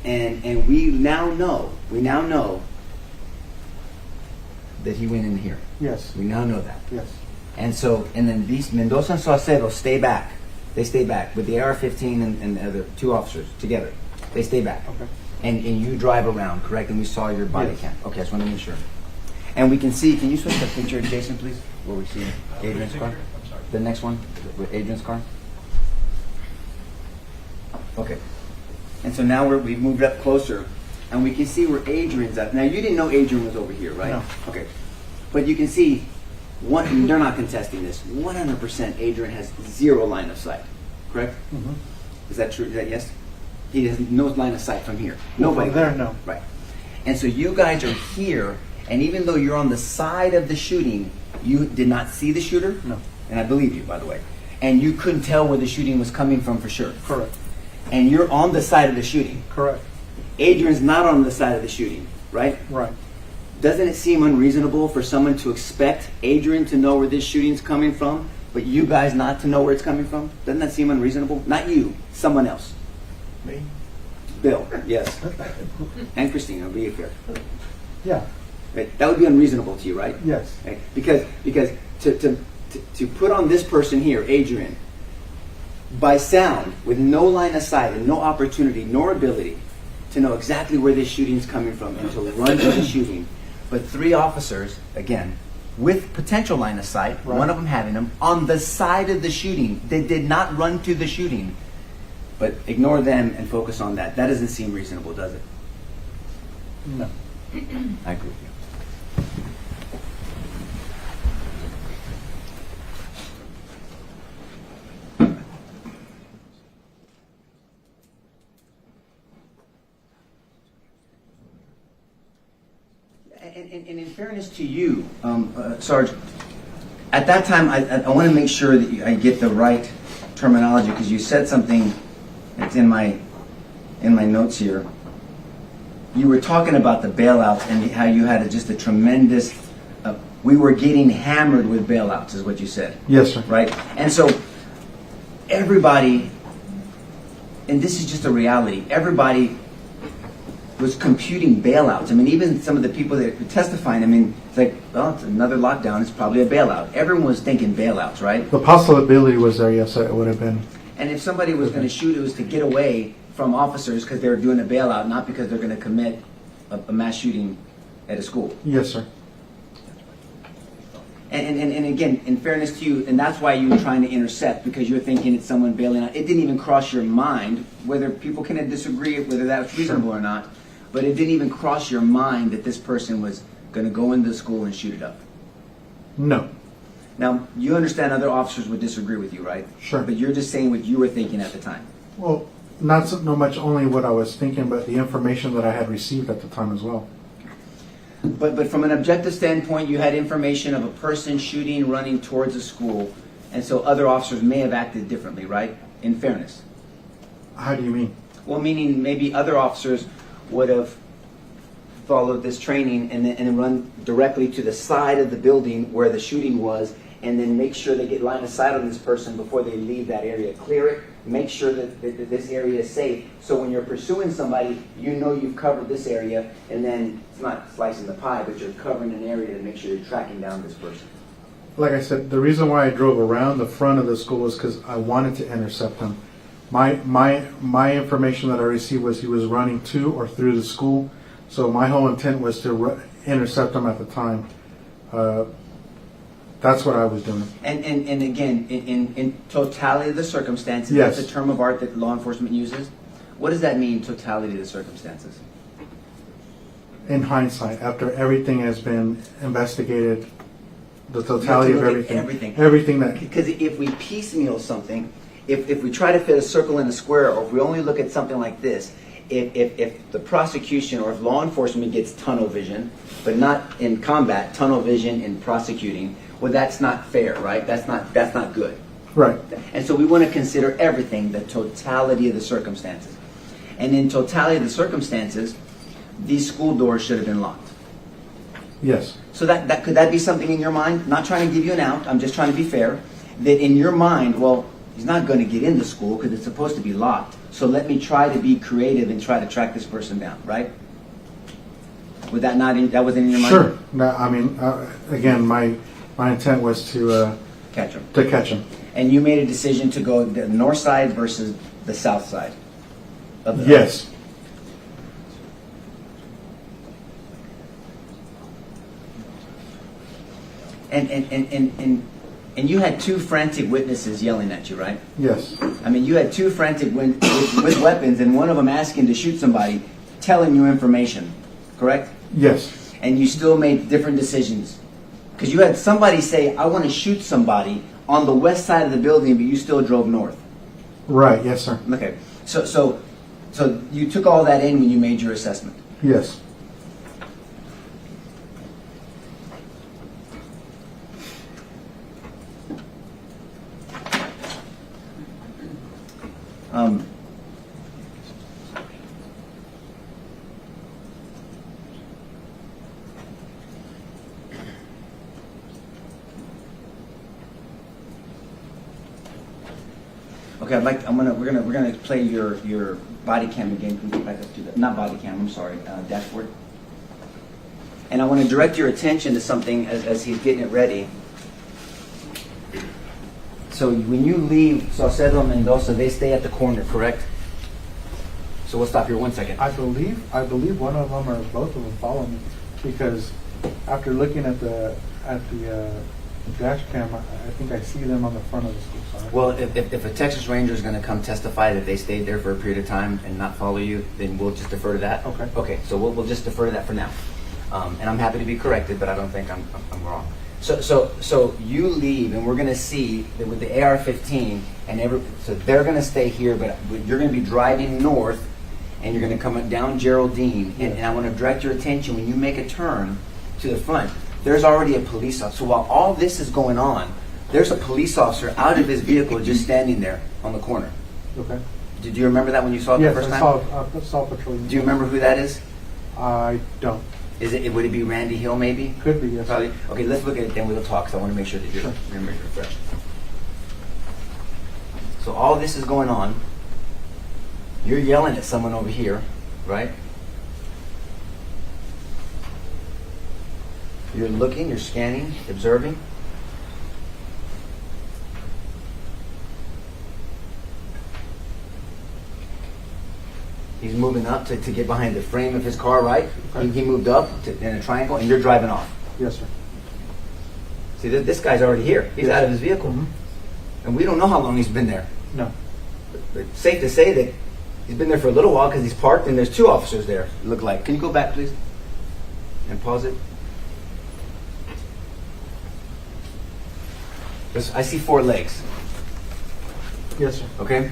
and we now know that he went in here. Yes. We now know that. Yes. And then these Mendoza and Saucedo stay back. They stay back with the AR-15 and the other two officers together. They stay back. Okay. And you drive around, correct? And we saw your body Yes. cam. Okay, I just want to make sure. And we can see, can you switch the picture, Jason, please? Where we see Adrian's car? The next one, with Adrian's car? Okay. And so now we've moved up closer, and we can see where Adrian's at. Now, you didn't know Adrian was over here, right? No. Okay. But you can see, they're not contesting this. 100% Adrian has zero line of sight, correct? Mhm. Is that true? Is that yes? He has no line of sight from here. Nobody. From there, no. Right. And so you guys are here, and even though you're on the side of the shooting, you did not see the shooter? No. And I believe you, by the way. And you couldn't tell where the shooting was coming from for sure. Correct. And you're on the side of the shooting. Correct. Adrian's not on the side of the shooting, right? Right. Doesn't it seem unreasonable for someone to expect Adrian to know where this shooting's coming from, but you guys not to know where it's coming from? Doesn't that seem unreasonable? Not you, someone else. Me? Bill, yes. And Christina, be fair. Yeah. Right? That would be unreasonable to you, right? Yes. Right? Because to put on this person here, Adrian, by sound, with no line of sight and no opportunity nor ability to know exactly where this shooting's coming from and to run to the shooting, but three officers, again, with potential line of sight, Right. one of them having them, on the side of the shooting. They did not run to the shooting. But ignore them and focus on that. That doesn't seem reasonable, does it? No. I agree with you. And in fairness to you, Sarge, at that time, I want to make sure that I get the right terminology, because you said something that's in my notes here. You were talking about the bailouts and how you had just a tremendous, we were getting hammered with bailouts, is what you said. Yes, sir. Right? And so everybody, and this is just a reality, everybody was computing bailouts. I mean, even some of the people that were testifying, I mean, it's like, well, it's another lockdown, it's probably a bailout. Everyone was thinking bailouts, right? The possibility was there, yes, it would have been. And if somebody was going to shoot, it was to get away from officers because they were doing a bailout, not because they're going to commit a mass shooting at a school. Yes, sir. And again, in fairness to you, and that's why you were trying to intercept, because you're thinking it's someone bailing out. It didn't even cross your mind, whether people can disagree whether that's reasonable or not, but it didn't even cross your mind that this person was going to go into the school and shoot it up. No. Now, you understand other officers would disagree with you, right? Sure. But you're just saying what you were thinking at the time. Well, not so much only what I was thinking, but the information that I had received at the time as well. But from an objective standpoint, you had information of a person shooting, running towards a school, and so other officers may have acted differently, right? In fairness. How do you mean? Well, meaning maybe other officers would have followed this training and then run directly to the side of the building where the shooting was, and then make sure they get line of sight on this person before they leave that area. Clear it, make sure that this area is safe. So when you're pursuing somebody, you know you've covered this area, and then it's not slicing the pie, but you're covering an area to make sure you're tracking down this person. Like I said, the reason why I drove around the front of the school was because I wanted to intercept him. My information that I received was he was running to or through the school, so my whole intent was to intercept him at the time. That's what I was doing. And again, in totality of the circumstances, Yes. that's a term of art that law enforcement uses. What does that mean, totality of the circumstances? In hindsight, after everything has been investigated, the totality You of have to look at everything. everything. Everything that. Because if we piecemeal something, if we try to fit a circle in a square, or if we only look at something like this, if the prosecution or if law enforcement gets tunnel vision, but not in combat, tunnel vision in prosecuting, well, that's not fair, right? That's not good. Right. And so we want to consider everything, the totality of the circumstances. And in totality of the circumstances, these school doors should have been locked. Yes. So that could that be something in your mind? Not trying to give you an out, I'm just trying to be fair. That in your mind, well, he's not going to get into school because it's supposed to be locked. So let me try to be creative and try to track this person down, right? Would that not, that wasn't in your mind? Sure. No, I mean, again, my intent was to catch them. to catch them. And you made a decision to go the north side versus the south side of the Yes. And you had two frantic witnesses yelling at you, right? Yes. I mean, you had two frantic with weapons, and one of them asking to shoot somebody, telling you information, correct? Yes. And you still made different decisions. Because you had somebody say, I want to shoot somebody on the west side of the building, but you still drove north. Right. Yes, sir. Okay. So you took all that in when you made your assessment. Yes. Okay, we're gonna play your body cam again. Can we get back up to the, not body cam, I'm sorry, dashboard. And I want to direct your attention to something as he's getting it ready. So when you leave Saucedo and Mendoza, they stay at the corner, correct? So we'll stop here 1 second. I believe one of them or both of them follow me, because after looking at the dash cam, I think I see them on the front of the school side. Well, if a Texas Ranger is going to come testify that they stayed there for a period of time and not follow you, then we'll just defer to that. Okay. Okay. So we'll just defer to that for now. And I'm happy to be corrected, but I don't think I'm wrong. So you leave, and we're going to see that with the AR-15 so they're going to stay here, but you're going to be driving north, and you're going to come down Geraldine, and I want to direct your attention when you make a turn to the front. There's already a police officer. So while all this is going on, there's a police officer out of his vehicle just standing there on the corner. Okay. Did you remember that when you saw it the first time? Yes, I saw patrolling. Do you remember who that is? I don't. Would it be Randy Hill maybe? Could be, yes. Probably. Okay, let's look at it then we'll talk, because I want to make sure that your Sure. memory is refreshed. So all this is going on. You're yelling at someone over here, right? You're looking, you're scanning, observing. He's moving up to get behind the frame of his car, right? Okay. He moved up in a triangle, and you're driving off. Yes, sir. See, this guy's already here. He's out of his vehicle. Mhm. And we don't know how long he's been there. No. But it's safe to say that he's been there for a little while, because he's parked and there's two officers there, it looked like. Can you go back, please? And pause it. I see four legs. Yes, sir. Okay?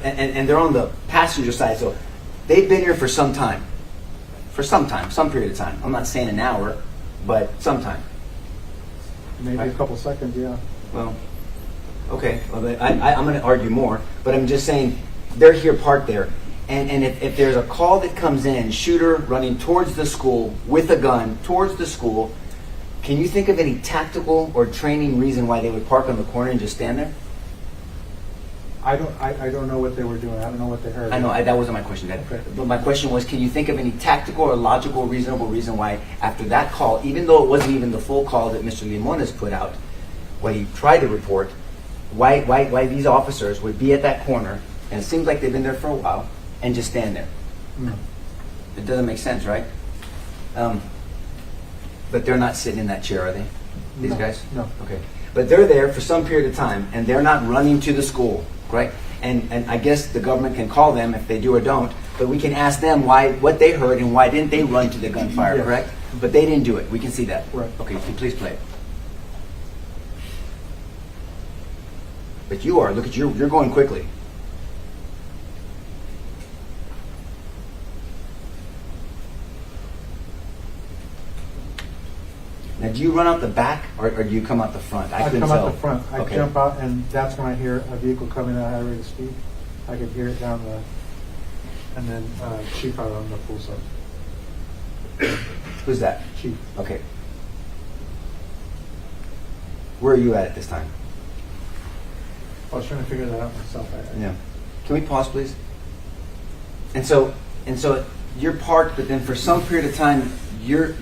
And they're on the passenger side, so they've been here for some time. For some time, some period of time. I'm not saying an hour, but some time. Maybe Right. a couple seconds, yeah. Well, okay. Well, I'm going to argue more, but I'm just saying they're here parked there. And if there's a call that comes in, shooter running towards the school with a gun towards the school, can you think of any tactical or training reason why they would park on the corner and just stand there? I don't know what they were doing. I don't know what they heard. I know, that wasn't my question. Okay. But my question was, can you think of any tactical or logical, reasonable reason why after that call, even though it wasn't even the full call that Mr. Limones put out, what he tried to report, why these officers would be at that corner, and it seems like they've been there for a while, and just stand there? No. It doesn't make sense, right? But they're not sitting in that chair, are they? These No. guys? No. Okay. But they're there for some period of time, and they're not running to the school, right? And I guess the government can call them if they do or don't, but we can ask them what they heard and why didn't they run to the gunfire, Yes. correct? But they didn't do it. We can see that. Right. Okay, can you please play it? But you are. Look at you. You're going quickly. Now, do you run out the back or do you come out the front? I couldn't come tell. out the front. I Okay. jump out, and that's when I hear a vehicle coming at a high rate of speed. I could hear it down and then Chief out on the full side. Who's that? Chief. Okay. Where are you at this time? I was trying to figure that out myself. Yeah. Can we pause, please? And so you're parked, but then for some period of time, you're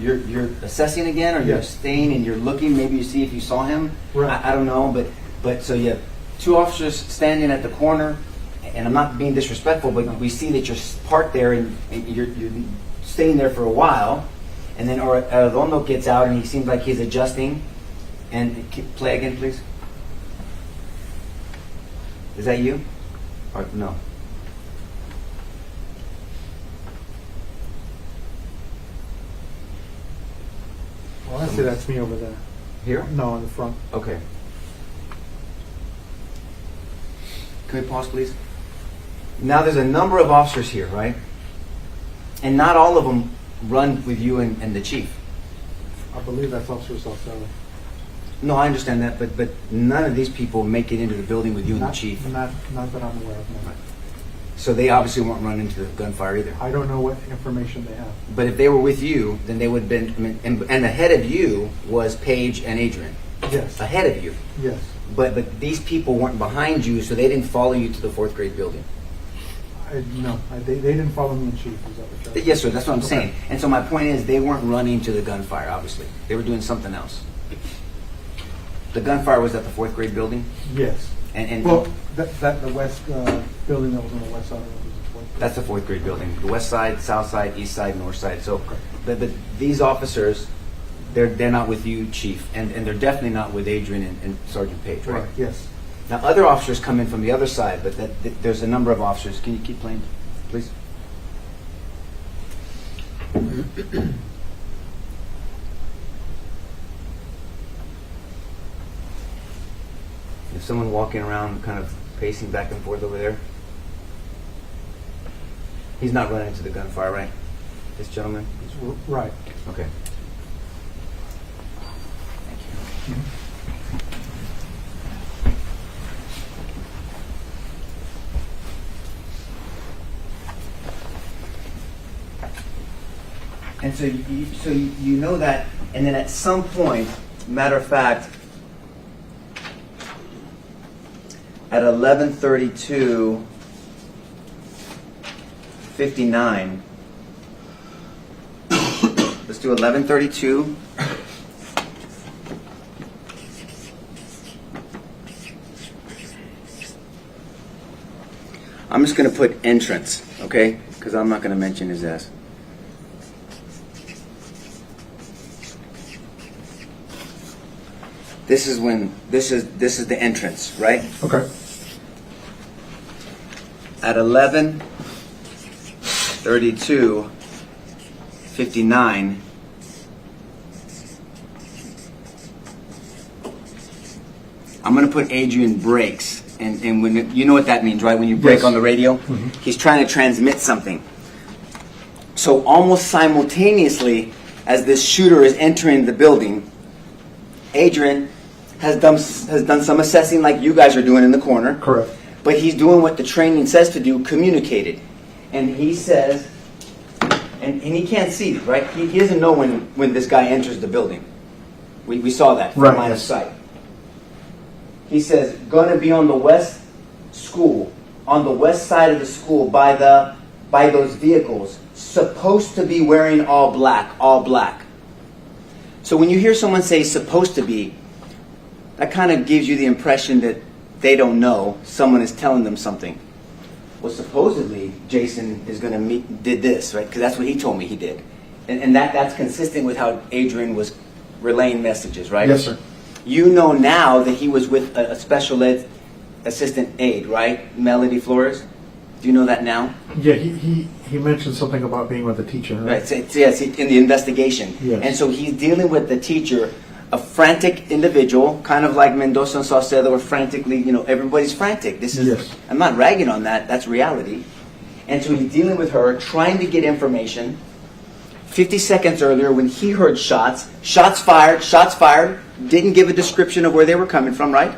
assessing again, or you're Yes. staying and you're looking, maybe you see if you saw him. Right. I don't know, but so you have two officers standing at the corner, and I'm not being disrespectful, but we see that you're parked there and you're staying there for a while, and then Arredondo gets out and he seems like he's adjusting. And play again, please. Is that you? Or no? Well, I see that's me over there. Here? No, in the front. Okay. Can we pause, please? Now, there's a number of officers here, right? And not all of them run with you and the chief. I believe that's Officer Salcedo. No, I understand that, but none of these people make it into the building with you and the chief. Not that I'm aware of, no. Right. So they obviously won't run into the gunfire either. I don't know what information they have. But if they were with you, then they would have been, I mean, and ahead of you was Paige and Adrian. Yes, Ahead of you. yes. But these people weren't behind you, so they didn't follow you to the fourth grade building. They didn't follow me in chief, is that what you're Yes, sir, that's what I'm Okay. saying. And so my point is, they weren't running to the gunfire, obviously. They were doing something else. The gunfire was at the fourth grade building? Yes. And Well, the west building that was on the west side of it. that's the fourth grade building. The west side, south side, east side, north side. So, but these officers, they're not with you, chief, and they're definitely not with Adrian and Sergeant Page, right? Right, yes. Now, other officers come in from the other side, but there's a number of officers. Can you keep playing, please? There's someone walking around, kind of pacing back and forth over there. He's not running into the gunfire, right? This gentleman? Right. Okay. Thank you. And so you know that, and then at some point, matter of fact, at 11:32:59, let's do 11:32. I'm just going to put entrance, okay? Because I'm not going to mention his ass. This is when this is the entrance, right? Okay. At 11:32:59, I'm going to put Adrian brakes, and when you know what that means, right? When you brake Yes. on the radio, he's trying to transmit something. So almost simultaneously as this shooter is entering the building, Adrian has done some assessing like you guys are doing in the corner. Correct. But he's doing what the training says to do, communicated. And he says, and he can't see, right? He doesn't know when this guy enters the building. We saw that from Right, line of yes. sight. He says, gonna be on the west school, on the west side of the school by those vehicles, supposed to be wearing all black, all black. So when you hear someone say supposed to be, that kind of gives you the impression that they don't know. Someone is telling them something. Well, supposedly Jason is going to did this, right? Because that's what he told me he did, and that's consistent with how Adrian was relaying messages, right? Yes, sir. You know now that he was with a special ed assistant aide, right? Melody Flores. Do you know that now? Yeah, he mentioned something about being with a teacher. Right. Yes, in the investigation. Yes. And so he's dealing with the teacher, a frantic individual, kind of like Mendoza and Saucedo are frantically, everybody's frantic. This is, Yes. I'm not ragging on that, that's reality. And so he's dealing with her, trying to get information. 50 seconds earlier, when he heard shots fired, didn't give a description of where they were coming from, right?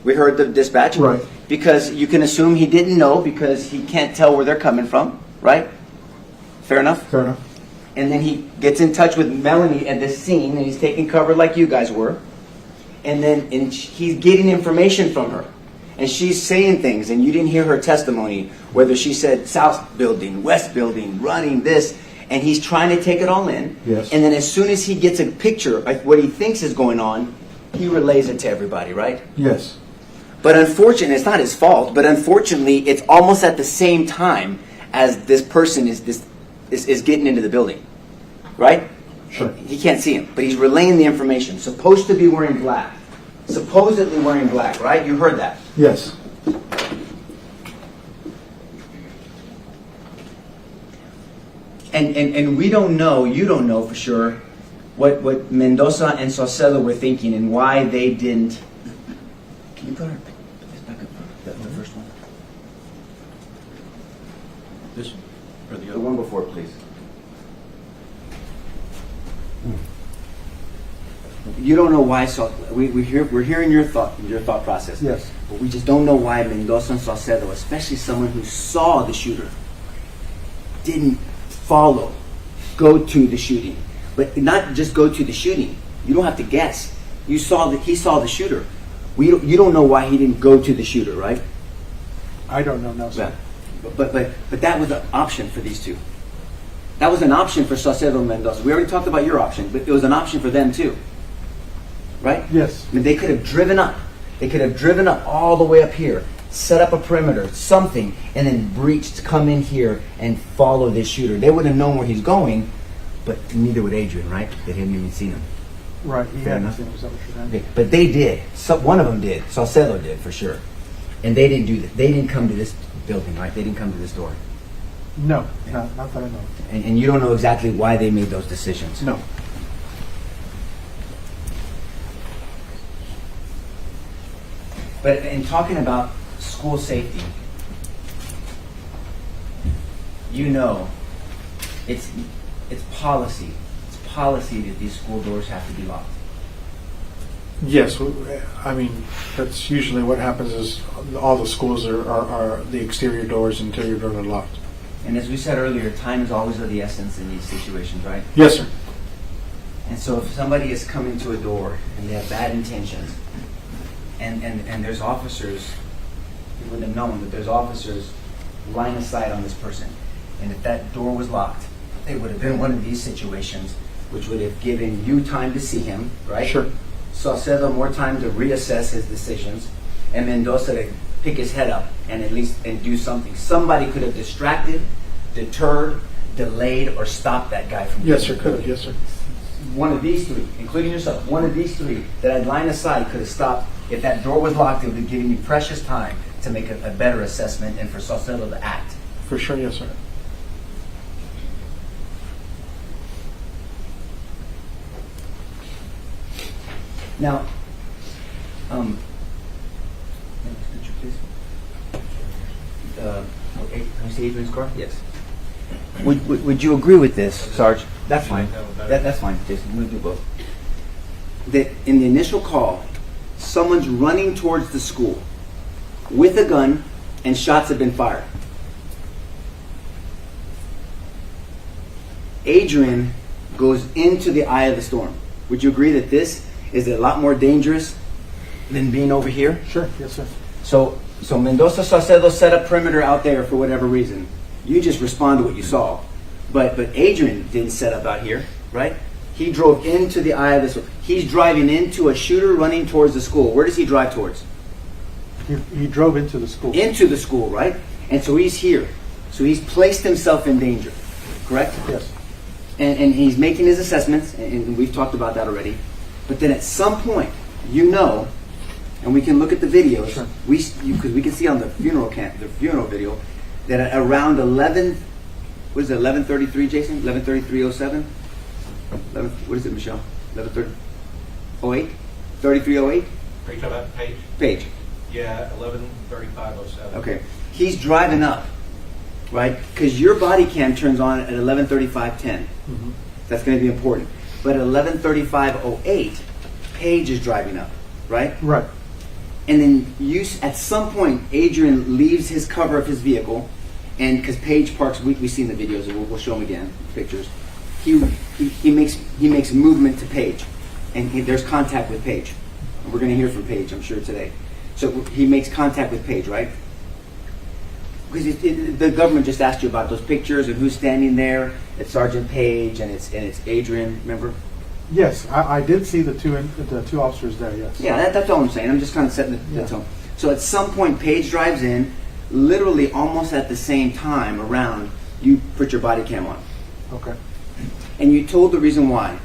We heard the dispatch. Right. Because you can assume he didn't know because he can't tell where they're coming from, right? Fair enough? Fair enough. And then he gets in touch with Melanie at this scene, and he's taking cover like you guys were. And he's getting information from her. And she's saying things, and you didn't hear her testimony, whether she said south building, west building, running this. and he's trying to take it all in. Yes. And then as soon as he gets a picture of what he thinks is going on, he relays it to everybody, right? Yes. But unfortunately, it's not his fault, but unfortunately, it's almost at the same time as this person is getting into the building, right? Sure. He can't see him, but he's relaying the information. Supposed to be wearing black. Supposedly wearing black, right? You heard that. Yes. And we don't know, you don't know for sure, what Mendoza and Saucedo were thinking and why they didn't. Can you put this back up? The first one? This one, or the The other one before, please. You don't know why, we're hearing your thought process. Yes. But we just don't know why Mendoza and Saucedo, especially someone who saw the shooter, didn't go to the shooting. But not just go to the shooting. You don't have to guess. He saw the shooter. You don't know why he didn't go to the shooter, right? I don't know, no, sir. Yeah. But that was an option for these two. That was an option for Saucedo and Mendoza. We already talked about your option, but it was an option for them too. Right? Yes. I mean, they could have driven up. They could have driven up all the way up here, set up a perimeter, something, and then breached, come in here and follow this shooter. They would have known where he's going, but neither would Adrian, right? They hadn't even seen him. Right, he Fair hadn't enough. seen him, is that what you're saying? Okay, but they did. One of them did. Saucedo did, for sure. And they didn't do that. They didn't come to this building, right? They didn't come to this door. No, not that I know. And you don't know exactly why they made those decisions. No. But in talking about school safety, you know, it's policy. It's policy that these school doors have to be locked. Yes. I mean, that's usually what happens is all the schools are the exterior doors, interior doors are locked. And as we said earlier, time is always of the essence in these situations, right? Yes, sir. And so if somebody is coming to a door and they have bad intentions, and there's officers, you wouldn't have known, but there's officers line of sight on this person. And if that door was locked, it would have been one of these situations which would have given you time to see him, right? Sure. Saucedo more time to reassess his decisions, and Mendoza to pick his head up and at least do something. Somebody could have distracted, deterred, delayed, or stopped that guy from Yes, sir. Could have. Yes, sir. one of these three, including yourself, one of these three that had line of sight could have stopped. If that door was locked, it would have given you precious time to make a better assessment and for Saucedo to act. For sure. Yes, sir. Now, next picture, please. Can you see Adrian's car? Yes. Would you agree with this, Sarge? That's fine. That's fine, Jason. We'll do both. That in the initial call, someone's running towards the school with a gun and shots have been fired. Adrian goes into the eye of the storm. Would you agree that this is a lot more dangerous than being over here? Sure, yes, sir. So Mendoza Saucedo set up perimeter out there for whatever reason. You just respond to what you saw. But Adrian didn't set up out here, right? He drove into the eye of the storm. He's driving into a shooter running towards the school. Where does he drive towards? He drove into the school. Into the school, right? And so he's here. So he's placed himself in danger, correct? Yes. And he's making his assessments, and we've talked about that already. But then at some point, you know, and we can look at the videos, Sure. because we can see on the funeral video, that at around 11:33, Jason? 11:33:07? What is it, Michelle? 11:08? 33:08? Are you talking about Page? Page. Yeah, 11:35:07. Okay. He's driving up, right? Because your body cam turns on at 11:35:10. Mm-hmm. That's going to be important. But at 11:35:08, Page is driving up, right? Right. And then at some point, Adrian leaves his cover of his vehicle, and because Page parks, we've seen the videos, and we'll show them again, pictures. He makes movement to Page, and there's contact with Page. And we're going to hear from Page, I'm sure, today. So he makes contact with Page, right? Because the government just asked you about those pictures and who's standing there. It's Sergeant Page and it's Adrian. Remember? Yes, I did see the two officers there, yes. Yeah, that's all I'm saying. I'm just kind of setting the tone. So at some point, Page drives in, literally almost at the same time around, you put your body cam on. Okay. And you told the reason why.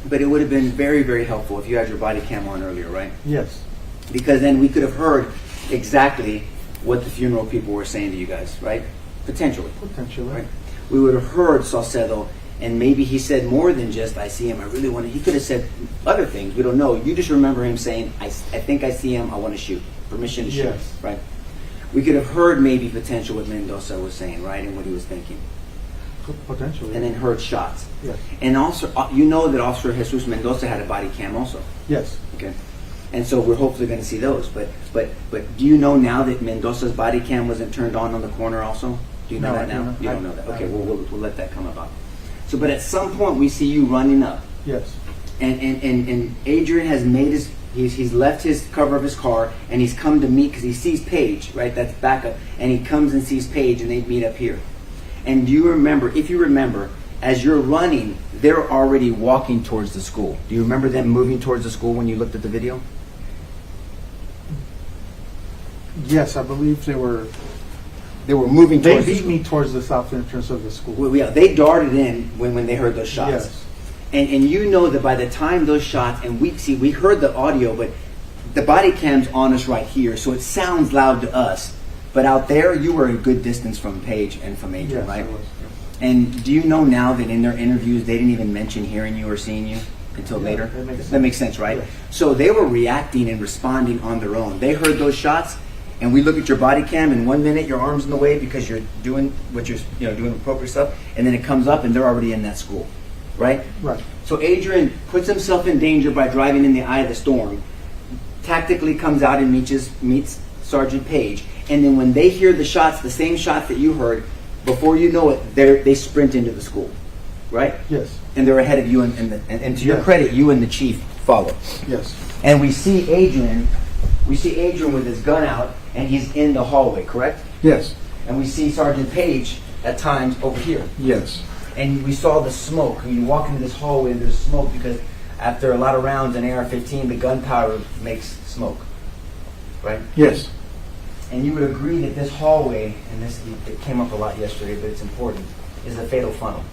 But it would have been very, very helpful if you had your body cam on earlier, right? Yes. Because then we could have heard exactly what the funeral people were saying to you guys, right? Potentially. Potentially. Right? We would have heard Saucedo, and maybe he said more than just, I see him, I really want to. He could have said other things. We don't know. You just remember him saying, I think I see him, I want to shoot. Permission to shoot, Yes. right? We could have heard maybe potential what Mendoza was saying, right, and what he was thinking. Potentially. And then heard shots. Yes. And also, you know that Officer Jesus Mendoza had a body cam also. Yes. Okay. And so we're hopefully going to see those. But do you know now that Mendoza's body cam wasn't turned on the corner also? Do you know No, that I now? don't. You don't know that. Okay, we'll let that come about. So, but at some point we see you running up, Yes. and Adrian has made he's left his cover of his car, and he's come to meet because he sees Paige, right? That's backup, and he comes and sees Paige, and they meet up here. And do you remember? If you remember, as you're running, they're already walking towards the school. Do you remember them moving towards the school when you looked at the video? Yes, I believe they were. They were moving They towards the beat school. me towards the south entrance of the school. Well, yeah, they darted in when they heard those shots. Yes. And you know that by the time those shots, and we heard the audio, but the body cam's on us right here, so it sounds loud to us. But out there, you were a good distance from Paige and from Adrian, Yes, right? I was. And do you know now that in their interviews, they didn't even mention hearing you or seeing you until Yeah, later? that makes sense. That makes sense, right? Yeah. So they were reacting and responding on their own. They heard those shots, and we look at your body cam, and 1 minute your arm's in the way because you're doing what you're doing appropriate stuff, and then it comes up, and they're already in that school, right? Right. So Adrian puts himself in danger by driving in the eye of the storm, tactically comes out and meets Sergeant Page, and then when they hear the shots, the same shots that you heard, before you know it, they sprint into the school, right? Yes. And they're ahead of you, and to your Yes. credit, you and the chief follow. Yes. And we see Adrian with his gun out, and he's in the hallway, correct? Yes. And we see Sergeant Page at times over here. Yes. And we saw the smoke. When you walk into this hallway, there's smoke because after a lot of rounds in AR-15, the gunpowder makes smoke, right? Yes. And you would agree that this hallway, and it came up a lot yesterday, but it's important, is the fatal funnel.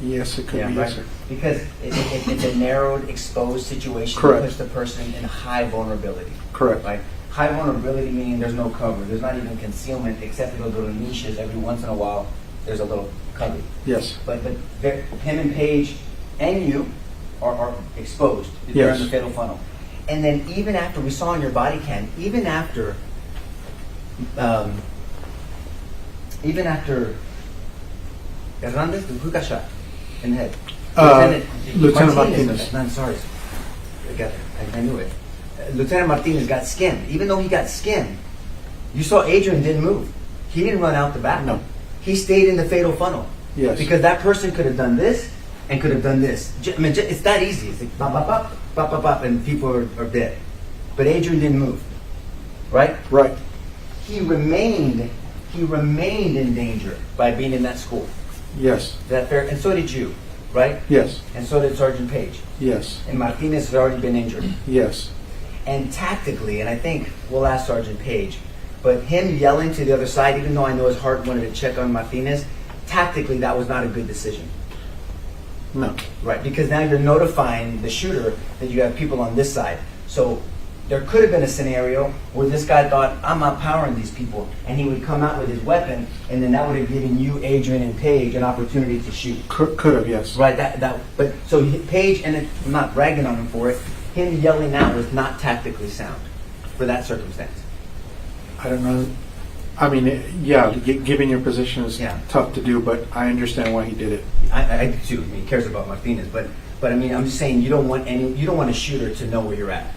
Yes, it could be. right? Yes, sir. Because it's a narrowed, exposed situation Correct. that puts the person in high vulnerability. Correct. Right? High vulnerability meaning there's no cover. There's not even concealment except for those little niches. Every once in a while, there's a little cover. Yes. But him and Paige and you are exposed. They're Yes. in the fatal funnel. And then even after we saw in your body cam, even after Hernandez, who got shot in the head? Lieutenant Martinez. I'm sorry. I knew it. Lieutenant Martinez got skinned. Even though he got skinned, you saw Adrian didn't move. He didn't run out the back. No. He stayed in the fatal funnel. Yes. Because that person could have done this and could have done this. I mean, it's that easy. It's like bop, bop, bop, bop, bop, bop, and people are dead. But Adrian didn't move. Right? Right. He remained in danger by being in that school. Yes. Is that fair? And so did you, right? Yes. And so did Sergeant Page. Yes. And Martinez had already been injured. Yes. And tactically, and I think we'll ask Sergeant Page, but him yelling to the other side, even though I know his heart wanted to check on Martinez, tactically that was not a good decision. No. Right, because now you're notifying the shooter that you have people on this side. So there could have been a scenario where this guy thought, I'm outpowering these people, and he would come out with his weapon, and then that would have given you, Adrian, and Paige an opportunity to shoot. Could have. Yes. Right, but so Paige, and I'm not bragging on him for it, him yelling out was not tactically sound for that circumstance. I don't know. I mean, given your position is Yeah. tough to do, but I understand why he did it. I do too. I mean, he cares about Martinez, but I mean, I'm just saying you don't want a shooter to know where you're at.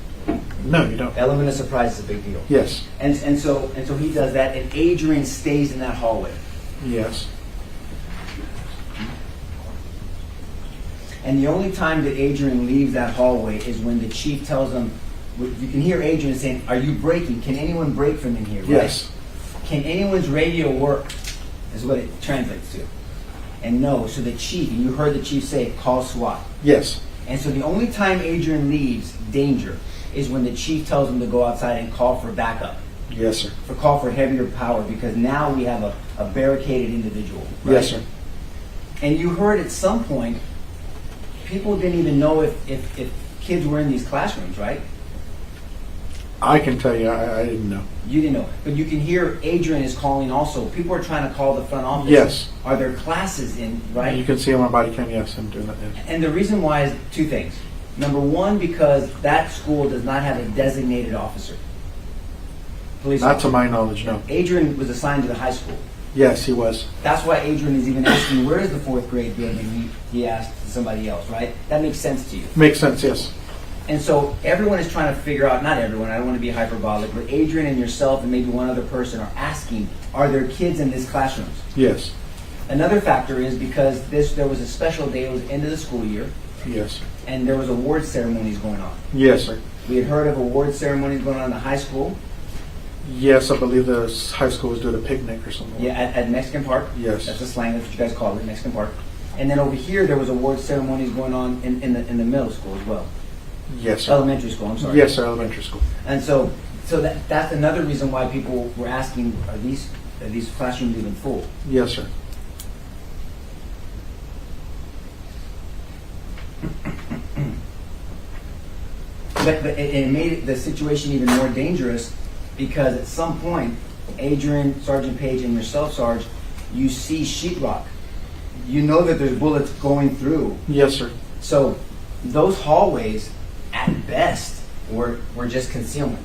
No, you don't. Element of surprise is a big deal. Yes. And so he does that, and Adrian stays in that hallway. Yes. And the only time that Adrian leaves that hallway is when the chief tells him, you can hear Adrian saying, "Are you breaking? Can anyone break from in here?" Right? Yes. can anyone's radio work? Is what it translates to. And no, so the chief, and you heard the chief say, call SWAT. Yes. And so the only time Adrian leaves danger is when the chief tells him to go outside and call for backup, Yes, sir. for call for heavier power, because now we have a barricaded individual. Right? Yes, sir. And you heard at some point, people didn't even know if kids were in these classrooms, right? I can tell you, I didn't know. You didn't know. But you can hear Adrian is calling also. People are trying to call the front office. Yes. Are there classes in, right? You can see on my body cam, yes, I'm doing that. Yes. And the reason why is two things. Number one, because that school does not have a designated officer. Police Not officer. to my knowledge, no. Adrian was assigned to the high school. Yes, he was. That's why Adrian is even asking, where is the fourth grade building? He asked somebody else, right? That makes sense to you. Makes sense, yes. And so everyone is trying to figure out, not everyone, I don't want to be hyperbolic, but Adrian and yourself and maybe one other person are asking, are there kids in these classrooms? Yes. Another factor is because there was a special day, it was end of the school year, Yes. and there was award ceremonies going on. Yes, sir. We had heard of award ceremonies going on in the high school, Yes, I believe the high school was doing a picnic or something. yeah, at Mexican Park. Yes. That's the slang, that's what you guys call it, Mexican Park. And then over here, there was award ceremonies going on in the middle school as well. Yes, sir. Elementary school, I'm sorry. Yes, sir, elementary school. And so that's another reason why people were asking, are these classrooms even full? Yes, sir. But it made the situation even more dangerous because at some point, Adrian, Sergeant Page, and yourself, Sarge, you see sheetrock. You know that there's bullets going through. Yes, sir. So those hallways, at best, were just concealment.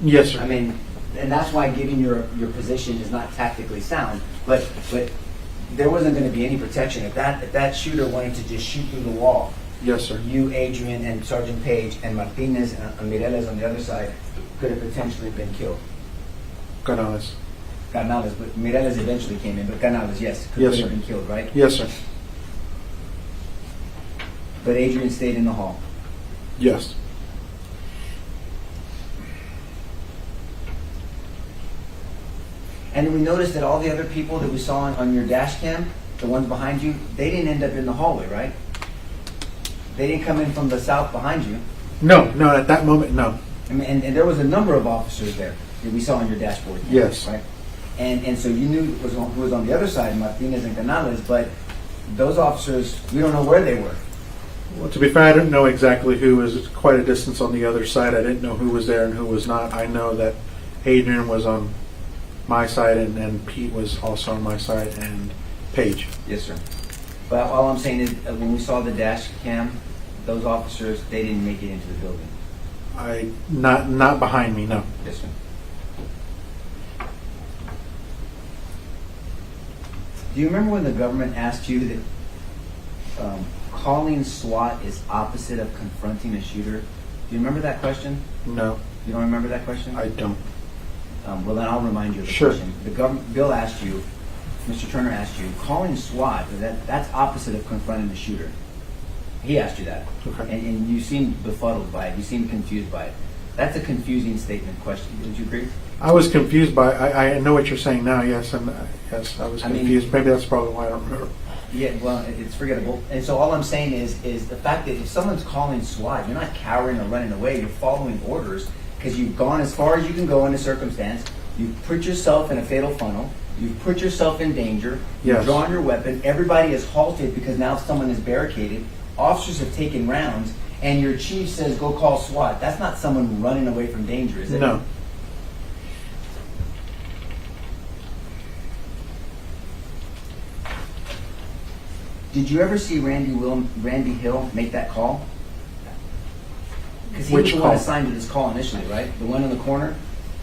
Yes, sir. I mean, and that's why giving your position is not tactically sound. But there wasn't going to be any protection if that shooter wanted to just shoot through the wall. Yes, sir. You, Adrian, and Sergeant Page, and Martinez and Mireles on the other side could have potentially been killed. Canales. Canales, but Mireles eventually came in, but Canales, yes, could Yes, have sir. been killed, right? Yes, sir. But Adrian stayed in the hall. Yes. And we noticed that all the other people that we saw on your dash cam, the ones behind you, they didn't end up in the hallway, right? They didn't come in from the south behind you. No, at that moment, no. I mean, and there was a number of officers there that we saw on your dashboard. Yes. Right? And so you knew who was on the other side, Martinez and Canales, but those officers, we don't know where they were. Well, to be fair, I didn't know exactly who was quite a distance on the other side. I didn't know who was there and who was not. I know that Adrian was on my side and Pete was also on my side and Paige. Yes, sir. But all I'm saying is when we saw the dash cam, those officers, they didn't make it into the building. Not behind me, no. Yes, sir. Do you remember when the government asked you that calling SWAT is opposite of confronting a shooter? Do you remember that question? No, You don't remember that question? I don't. Well, then I'll remind you of the Sure. question. The government, Bill asked you, Mr. Turner asked you, calling SWAT, that's opposite of confronting the shooter. He asked you that. Okay. And you seemed befuddled by it. You seemed confused by it. That's a confusing statement question. Would you agree? I was confused by. I know what you're saying now. Yes, and yes, I was I mean- confused. Maybe that's probably why I don't remember. Yeah, well, it's forgettable. And so all I'm saying is the fact that if someone's calling SWAT, you're not cowering or running away. You're following orders because you've gone as far as you can go in a circumstance. You've put yourself in a fatal funnel. You've put yourself in danger. You've Yes. drawn your weapon. Everybody is halted because now someone is barricaded. Officers have taken rounds, and your chief says, go call SWAT. That's not someone running away from danger, is it? No. Did you ever see Randy Hill make that call? Because he Which was the one call? assigned to this call initially, right? The one in the corner?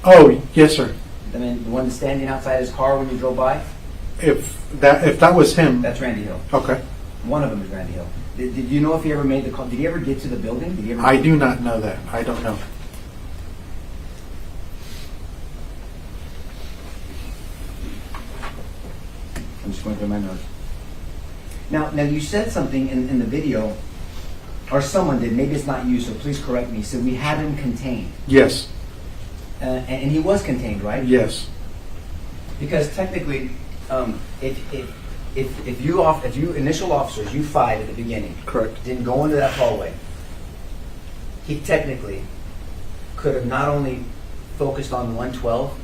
Oh, yes, sir. I mean, the one standing outside his car when you drove by? If that was him. That's Randy Hill. Okay. One of them is Randy Hill. Did you know if he ever made the call? Did he ever get to the building? Did he ever? I do not know that. I don't know. I'm just going through my notes. Now you said something in the video, or someone did. Maybe it's not you, so please correct me. So we have him contained, Yes. and he was contained, right? Yes. Because technically, if you initial officers, you 5 at the beginning, Correct. didn't go into that hallway, he technically could have not only focused on 112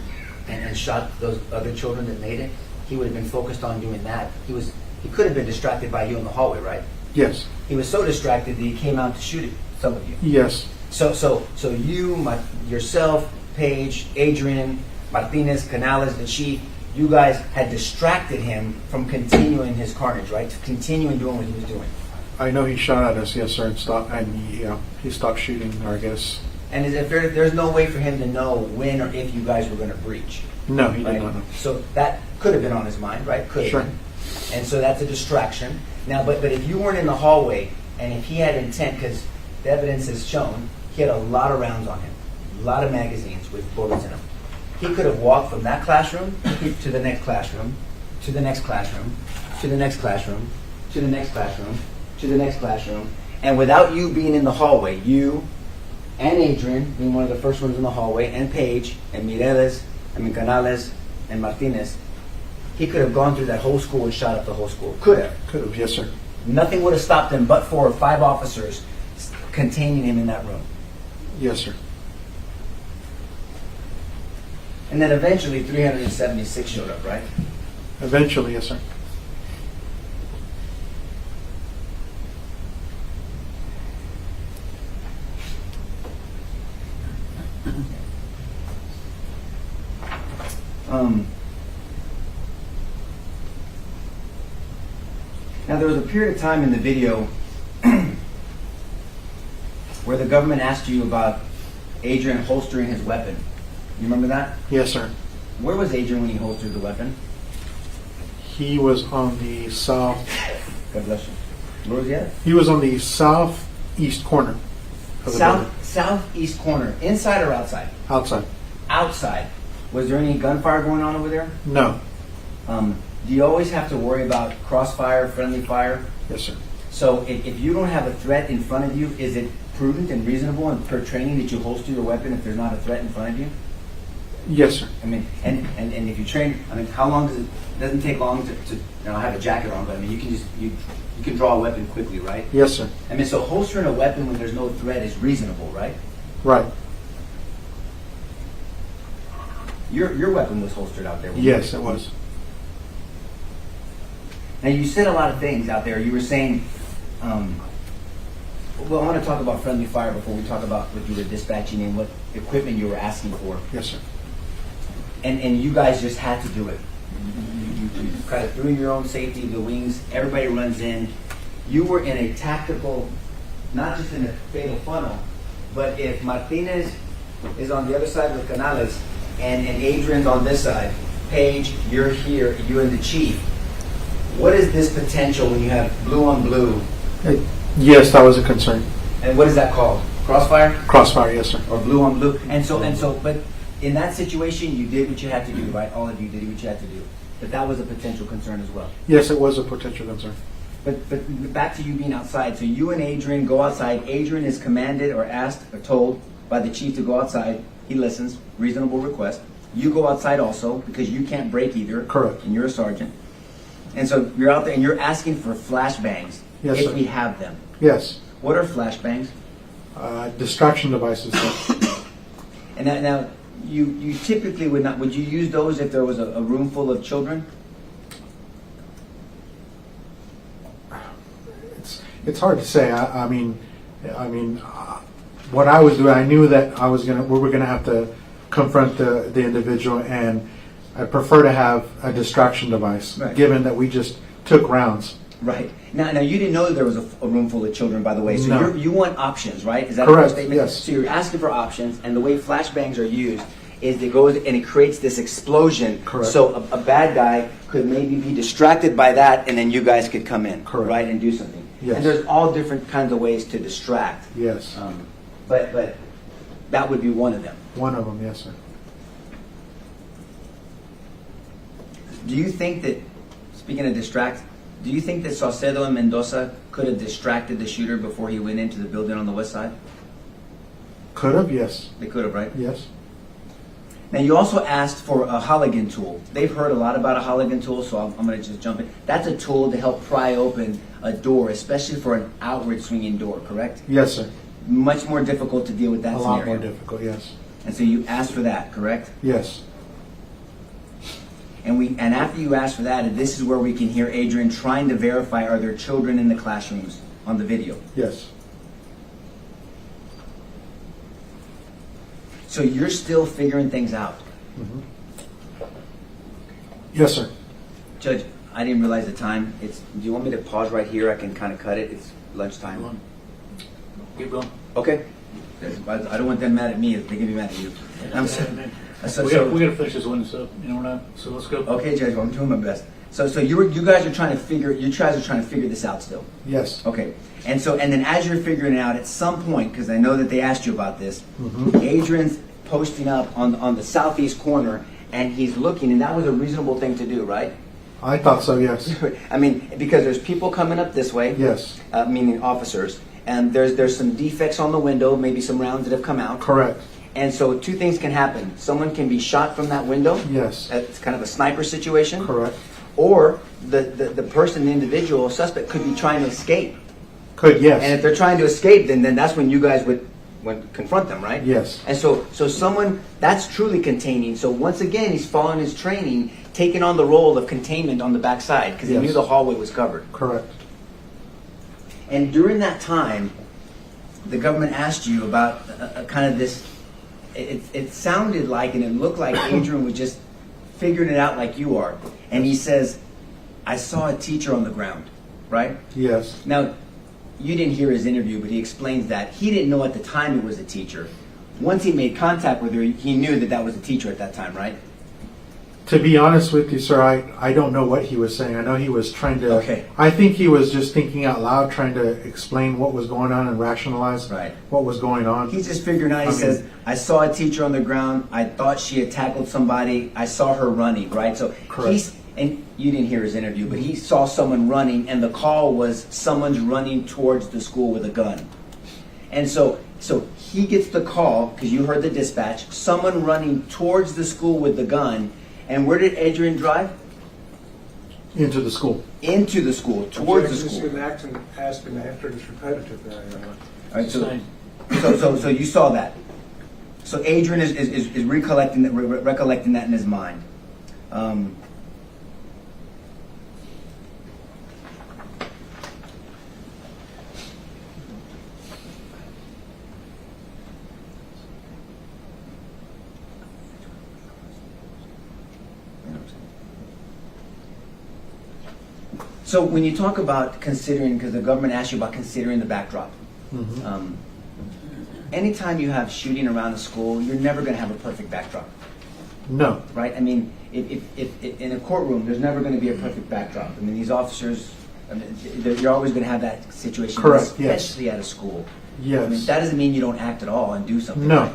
and shot those other children that made it, he would have been focused on doing that. He could have been distracted by you in the hallway, right? Yes. He was so distracted that he came out to shoot at some of you. Yes. So you, yourself, Paige, Adrian, Martinez, Canales, the chief, you guys had distracted him from continuing his carnage, right? To continuing doing what he was doing. I know he shot at us, yes, sir, and stopped, and he stopped shooting, I guess. And there's no way for him to know when or if you guys were going to breach. No, he Right? did not know. So that could have been on his mind, right? Could have Sure. been. And so that's a distraction. Now, but if you weren't in the hallway, and if he had intent, because the evidence has shown he had a lot of rounds on him, a lot of magazines with bullets in them. He could have walked from that classroom to the next classroom, to the next classroom, to the next classroom, to the next classroom, to the next classroom, and without you being in the hallway, you and Adrian being one of the first ones in the hallway, and Paige, and Canales, and Martinez, he could have gone through that whole school and shot up the whole school. Could have. Could have, yes, sir. Nothing would have stopped him but for 5 officers containing him in that room. Yes, sir. And then eventually 376 showed up, right? Eventually, yes, sir. Now there was a period of time in the video where the government asked you about Adrian holstering his weapon. You remember that? Yes, sir. Where was Adrian when he holstered the weapon? He was on the south. God bless you. Where was he at? He was on the southeast corner of the building. Southeast corner. Inside or outside? Outside. Outside. Was there any gunfire going on over there? No. Do you always have to worry about crossfire, friendly fire? Yes, sir. So if you don't have a threat in front of you, is it prudent and reasonable and per training that you holster your weapon if there's not a threat in front of you? Yes, sir. I mean, and if you train, I mean, how long does it? Doesn't take long to I have a jacket on, but I mean, you can just you can draw a weapon quickly, right? Yes, sir. I mean, so holstering a weapon when there's no threat is reasonable, right? Right. Your weapon was holstered out there. Yes, it was. Now you said a lot of things out there. You were saying, well, I want to talk about friendly fire before we talk about what you were dispatching and what equipment you were asking for. Yes, sir. And you guys just had to do it. You kind of threw in your own safety, the wings, everybody runs in. You were in a tactical, not just in a fatal funnel, but if Martinez is on the other side with Canales and Adrian's on this side, Paige, you're here, you and the chief. What is this potential when you have blue on blue? Yes, that was a concern. And what is that called? Crossfire? Crossfire, yes, sir. Or blue on blue? And so, but in that situation, you did what you had to do, right? All of you did what you had to do. But that was a potential concern as well. Yes, it was a potential concern. But back to you being outside. So you and Adrian go outside. Adrian is commanded or asked or told by the chief to go outside. He listens. Reasonable request. You go outside also because you can't break either. Correct. And you're a sergeant. And so you're out there and you're asking for flashbangs. Yes, if sir. we have them. Yes. What are flashbangs? Distraction devices, sir. And now you typically would you use those if there was a room full of children? It's hard to say. I mean, what I was doing, I knew that we were gonna have to confront the individual, and I prefer to have a distraction device, Right. given that we just took rounds. Right. Now you didn't know that there was a room full of children, by the way. So No. you want options, right? Is that Correct, a fair statement? yes. So you're asking for options, and the way flashbangs are used is it goes and it creates this explosion. Correct. So a bad guy could maybe be distracted by that, and then you guys could come in, Correct. right, and do something. Yes. And there's all different kinds of ways to distract. Yes. But that would be one of them. One of them, yes, sir. Do you think that, speaking of distract, do you think that Saucedo and Mendoza could have distracted the shooter before he went into the building on the west side? Could have, yes. They could have, right? Yes. Now, you also asked for a Halligan tool. They've heard a lot about a Halligan tool, so I'm going to just jump in. That's a tool to help pry open a door, especially for an outward swinging door, correct? Yes, sir. Much more difficult to deal with that A scenario. lot more difficult, yes. And so you asked for that, correct? Yes. And after you asked for that, this is where we can hear Adrian trying to verify, are there children in the classrooms on the video? Yes. So you're still figuring things out. Yes, sir. Judge, I didn't realize the time. Do you want me to pause right here? I can kind of cut it. It's lunchtime. Keep going. Okay. I don't want them mad at me if they can be mad at you. I'm We gotta finish this one, so, we're not, so let's go. Okay, Judge, I'm doing my best. So you guys are trying to figure this out still. Yes. Okay. And then as you're figuring it out, at some point, because I know that they asked you about this, Adrian's posting up on the southeast corner, and he's looking, and that was a reasonable thing to do, right? I thought so, yes. I mean, because there's people coming up this way, Yes. Meaning officers, and there's some defects on the window, maybe some rounds that have come out. Correct. And so two things can happen. Someone can be shot from that window. Yes. It's kind of a sniper situation. Correct. Or the person, the individual suspect, could be trying to escape. Could, yes. And if they're trying to escape, then that's when you guys would confront them, right? Yes. And so someone that's truly containing. So once again, he's following his training, taking on the role of containment on the backside because he Yes. knew the hallway was covered. Correct. And during that time, the government asked you about kind of this. It sounded like, and it looked like Adrian was just figuring it out like you are. And he says, "I saw a teacher on the ground," right? Yes. Now, you didn't hear his interview, but he explains that he didn't know at the time it was a teacher. Once he made contact with her, he knew that was a teacher at that time, right? To be honest with you, sir, I don't know what he was saying. I know he was trying to... Okay. I think he was just thinking out loud, trying to explain what was going on and rationalize Right. what was going on. He's just figuring out, he I mean- says, "I saw a teacher on the ground. I thought she had tackled somebody. I saw her running," right? So Correct. and you didn't hear his interview, but he saw someone running, and the call was someone's running towards the school with a gun. And so he gets the call, because you heard the dispatch, someone running towards the school with the gun. And where did Adrian drive? Into the school. Into the school, towards the Just school. ask and answer is repetitive there. All right, so you saw that. So Adrian is recollecting that in his mind. So when you talk about considering, because the government asked you about considering the backdrop, anytime you have shooting around a school, you're never going to have a perfect backdrop, No. right? I mean, if in a courtroom, there's never going to be a perfect backdrop. I mean, these officers, you're always going to have that situation, Correct, yes. especially at a school. Yes. I mean, that doesn't mean you don't act at all and do something. No. Right?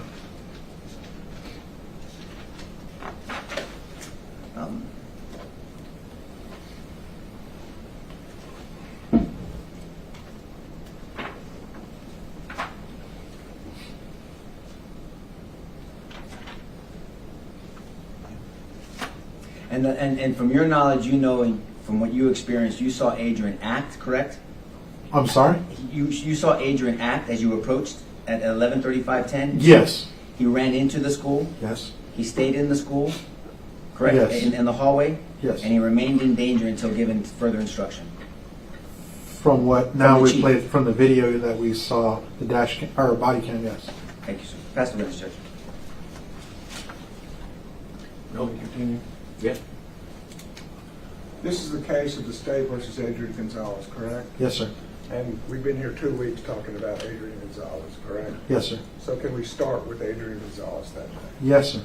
And from your knowledge, you know, and from what you experienced, you saw Adrian act, correct? I'm sorry? You saw Adrian act as you approached at 11:35:10? Yes. He ran into the school? Yes. He stayed in the school? Correct? Yes. In the hallway? Yes. And he remained in danger until given further instruction? From what now From the we chief. played from the video that we saw, the dash cam, or body cam, yes. Thank you, sir. Pass the witness, Judge. Will we continue? Yeah. This is the case of the state versus Adrian Gonzalez, correct? Yes, sir. And we've been here 2 weeks talking about Adrian Gonzalez, correct? Yes, sir. So can we start with Adrian Gonzalez that day? Yes, sir.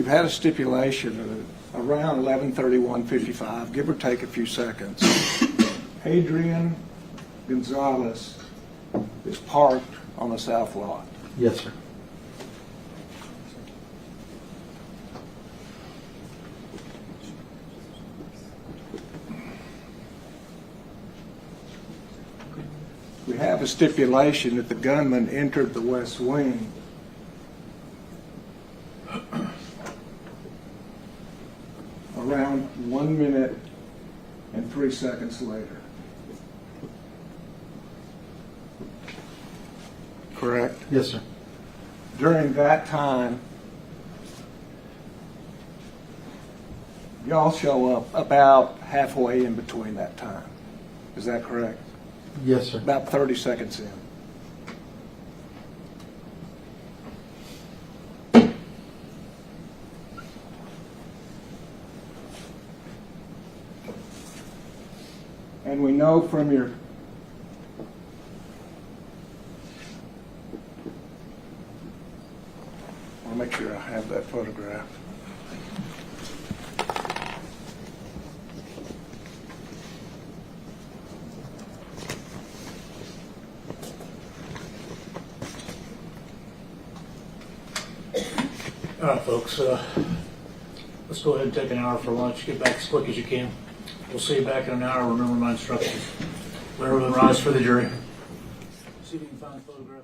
we've had a stipulation of around 11:31:55, give or take a few seconds. Adrian Gonzalez is parked on the south lot. Yes, sir. We have a stipulation that the gunman entered the west wing around 1 minute and 3 seconds later. Correct? Yes, sir. During that time, y'all show up about halfway in between that time. Is that correct? Yes, sir. About 30 seconds in. And we know from your I'll make sure I have that photograph. All right, folks, let's go ahead and take an hour for lunch. Get back as quick as you can. We'll see you back in an hour. Remember my instructions. Let everyone rise for the jury. See if you can find the photograph.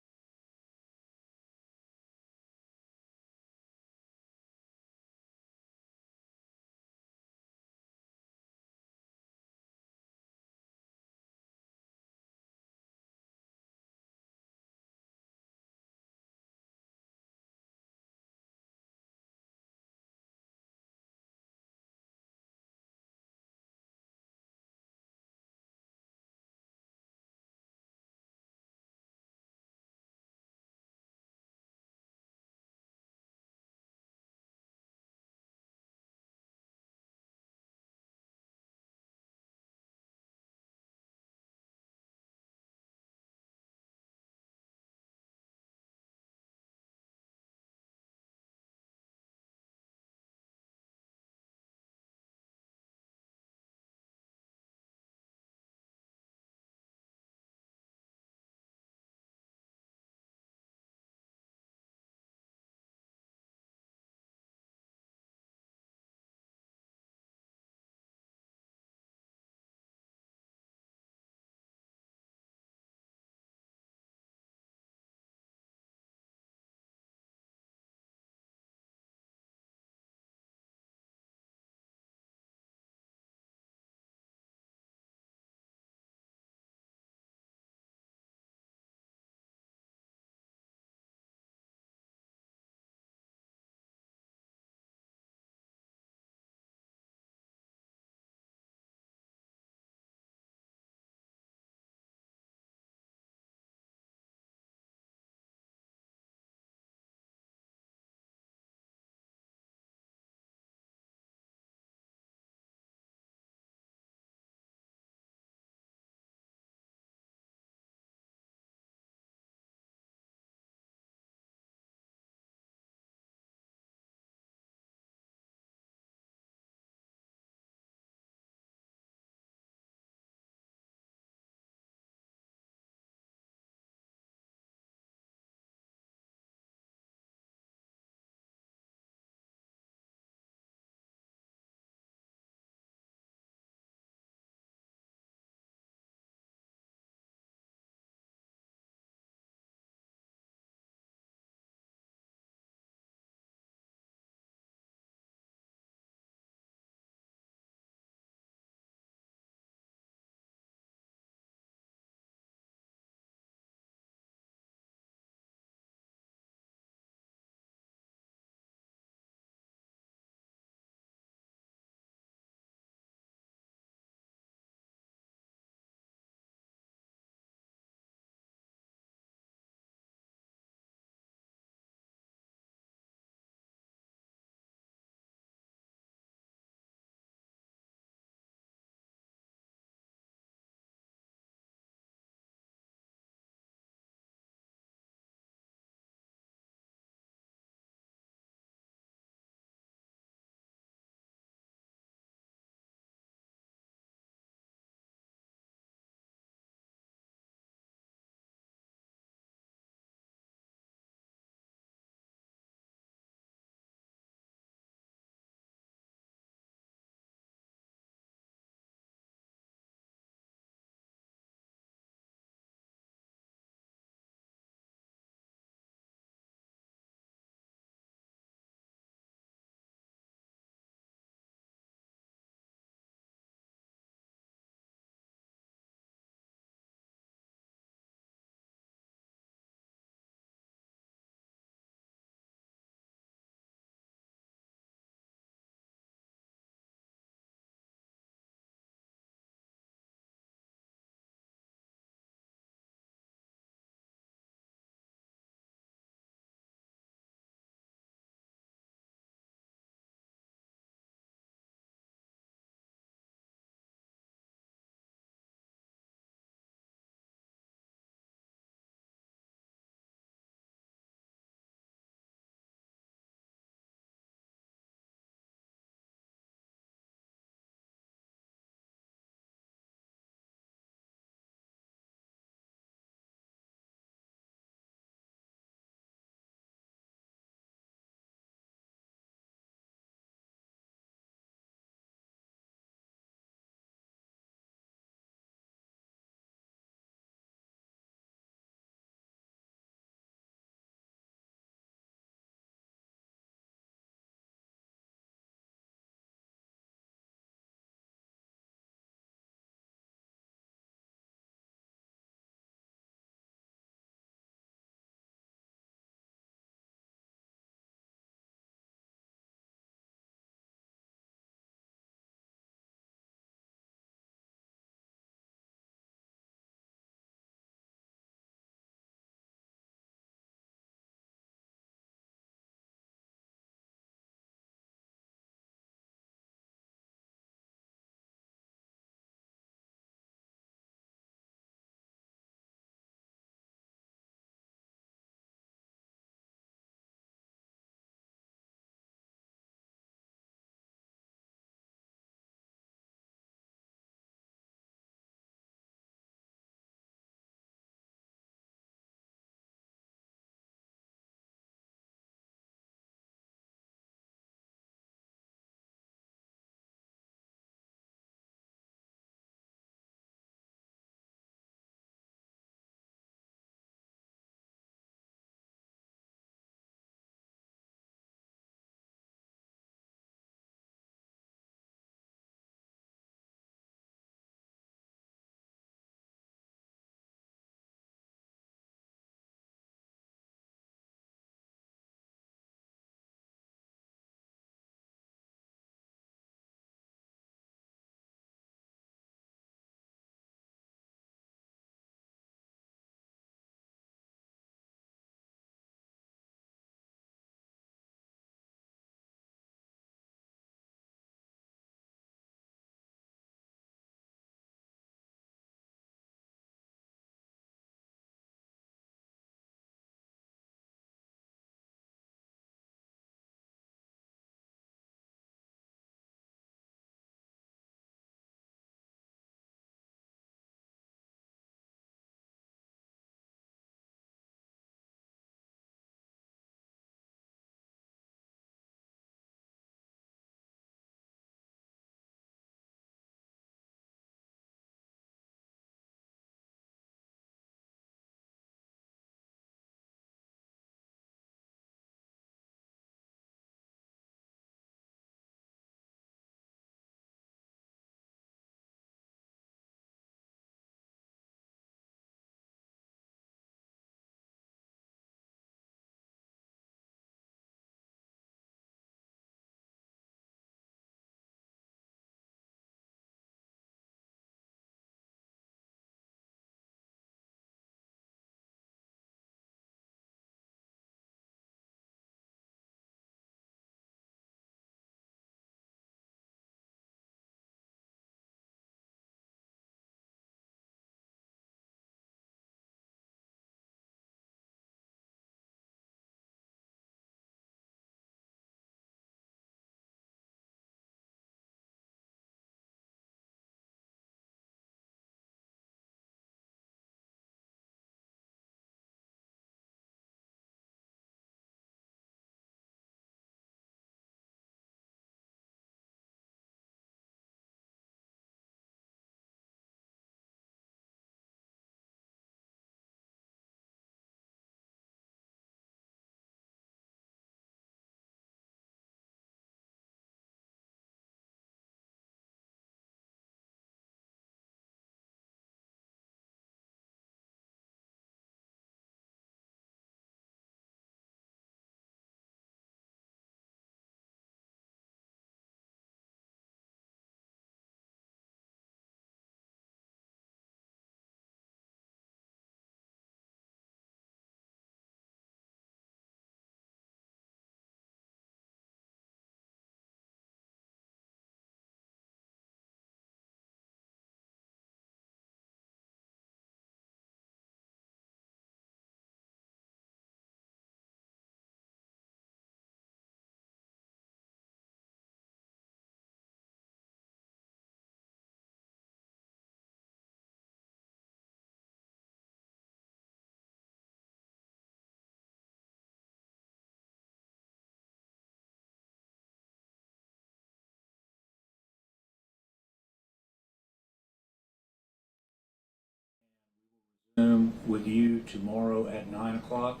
Zoom with you tomorrow at 9 o'clock.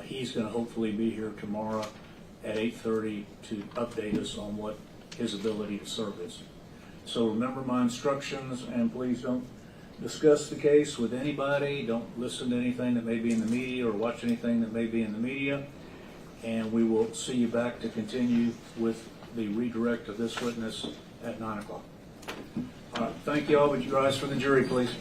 He's going to hopefully be here tomorrow at 8:30 to update us on what his ability to serve is. So remember my instructions, and please don't discuss the case with anybody. Don't listen to anything that may be in the media or watch anything that may be in the media. And we will see you back to continue with the redirect of this witness at 9 o'clock. All right, thank you all. Would you rise for the jury, please?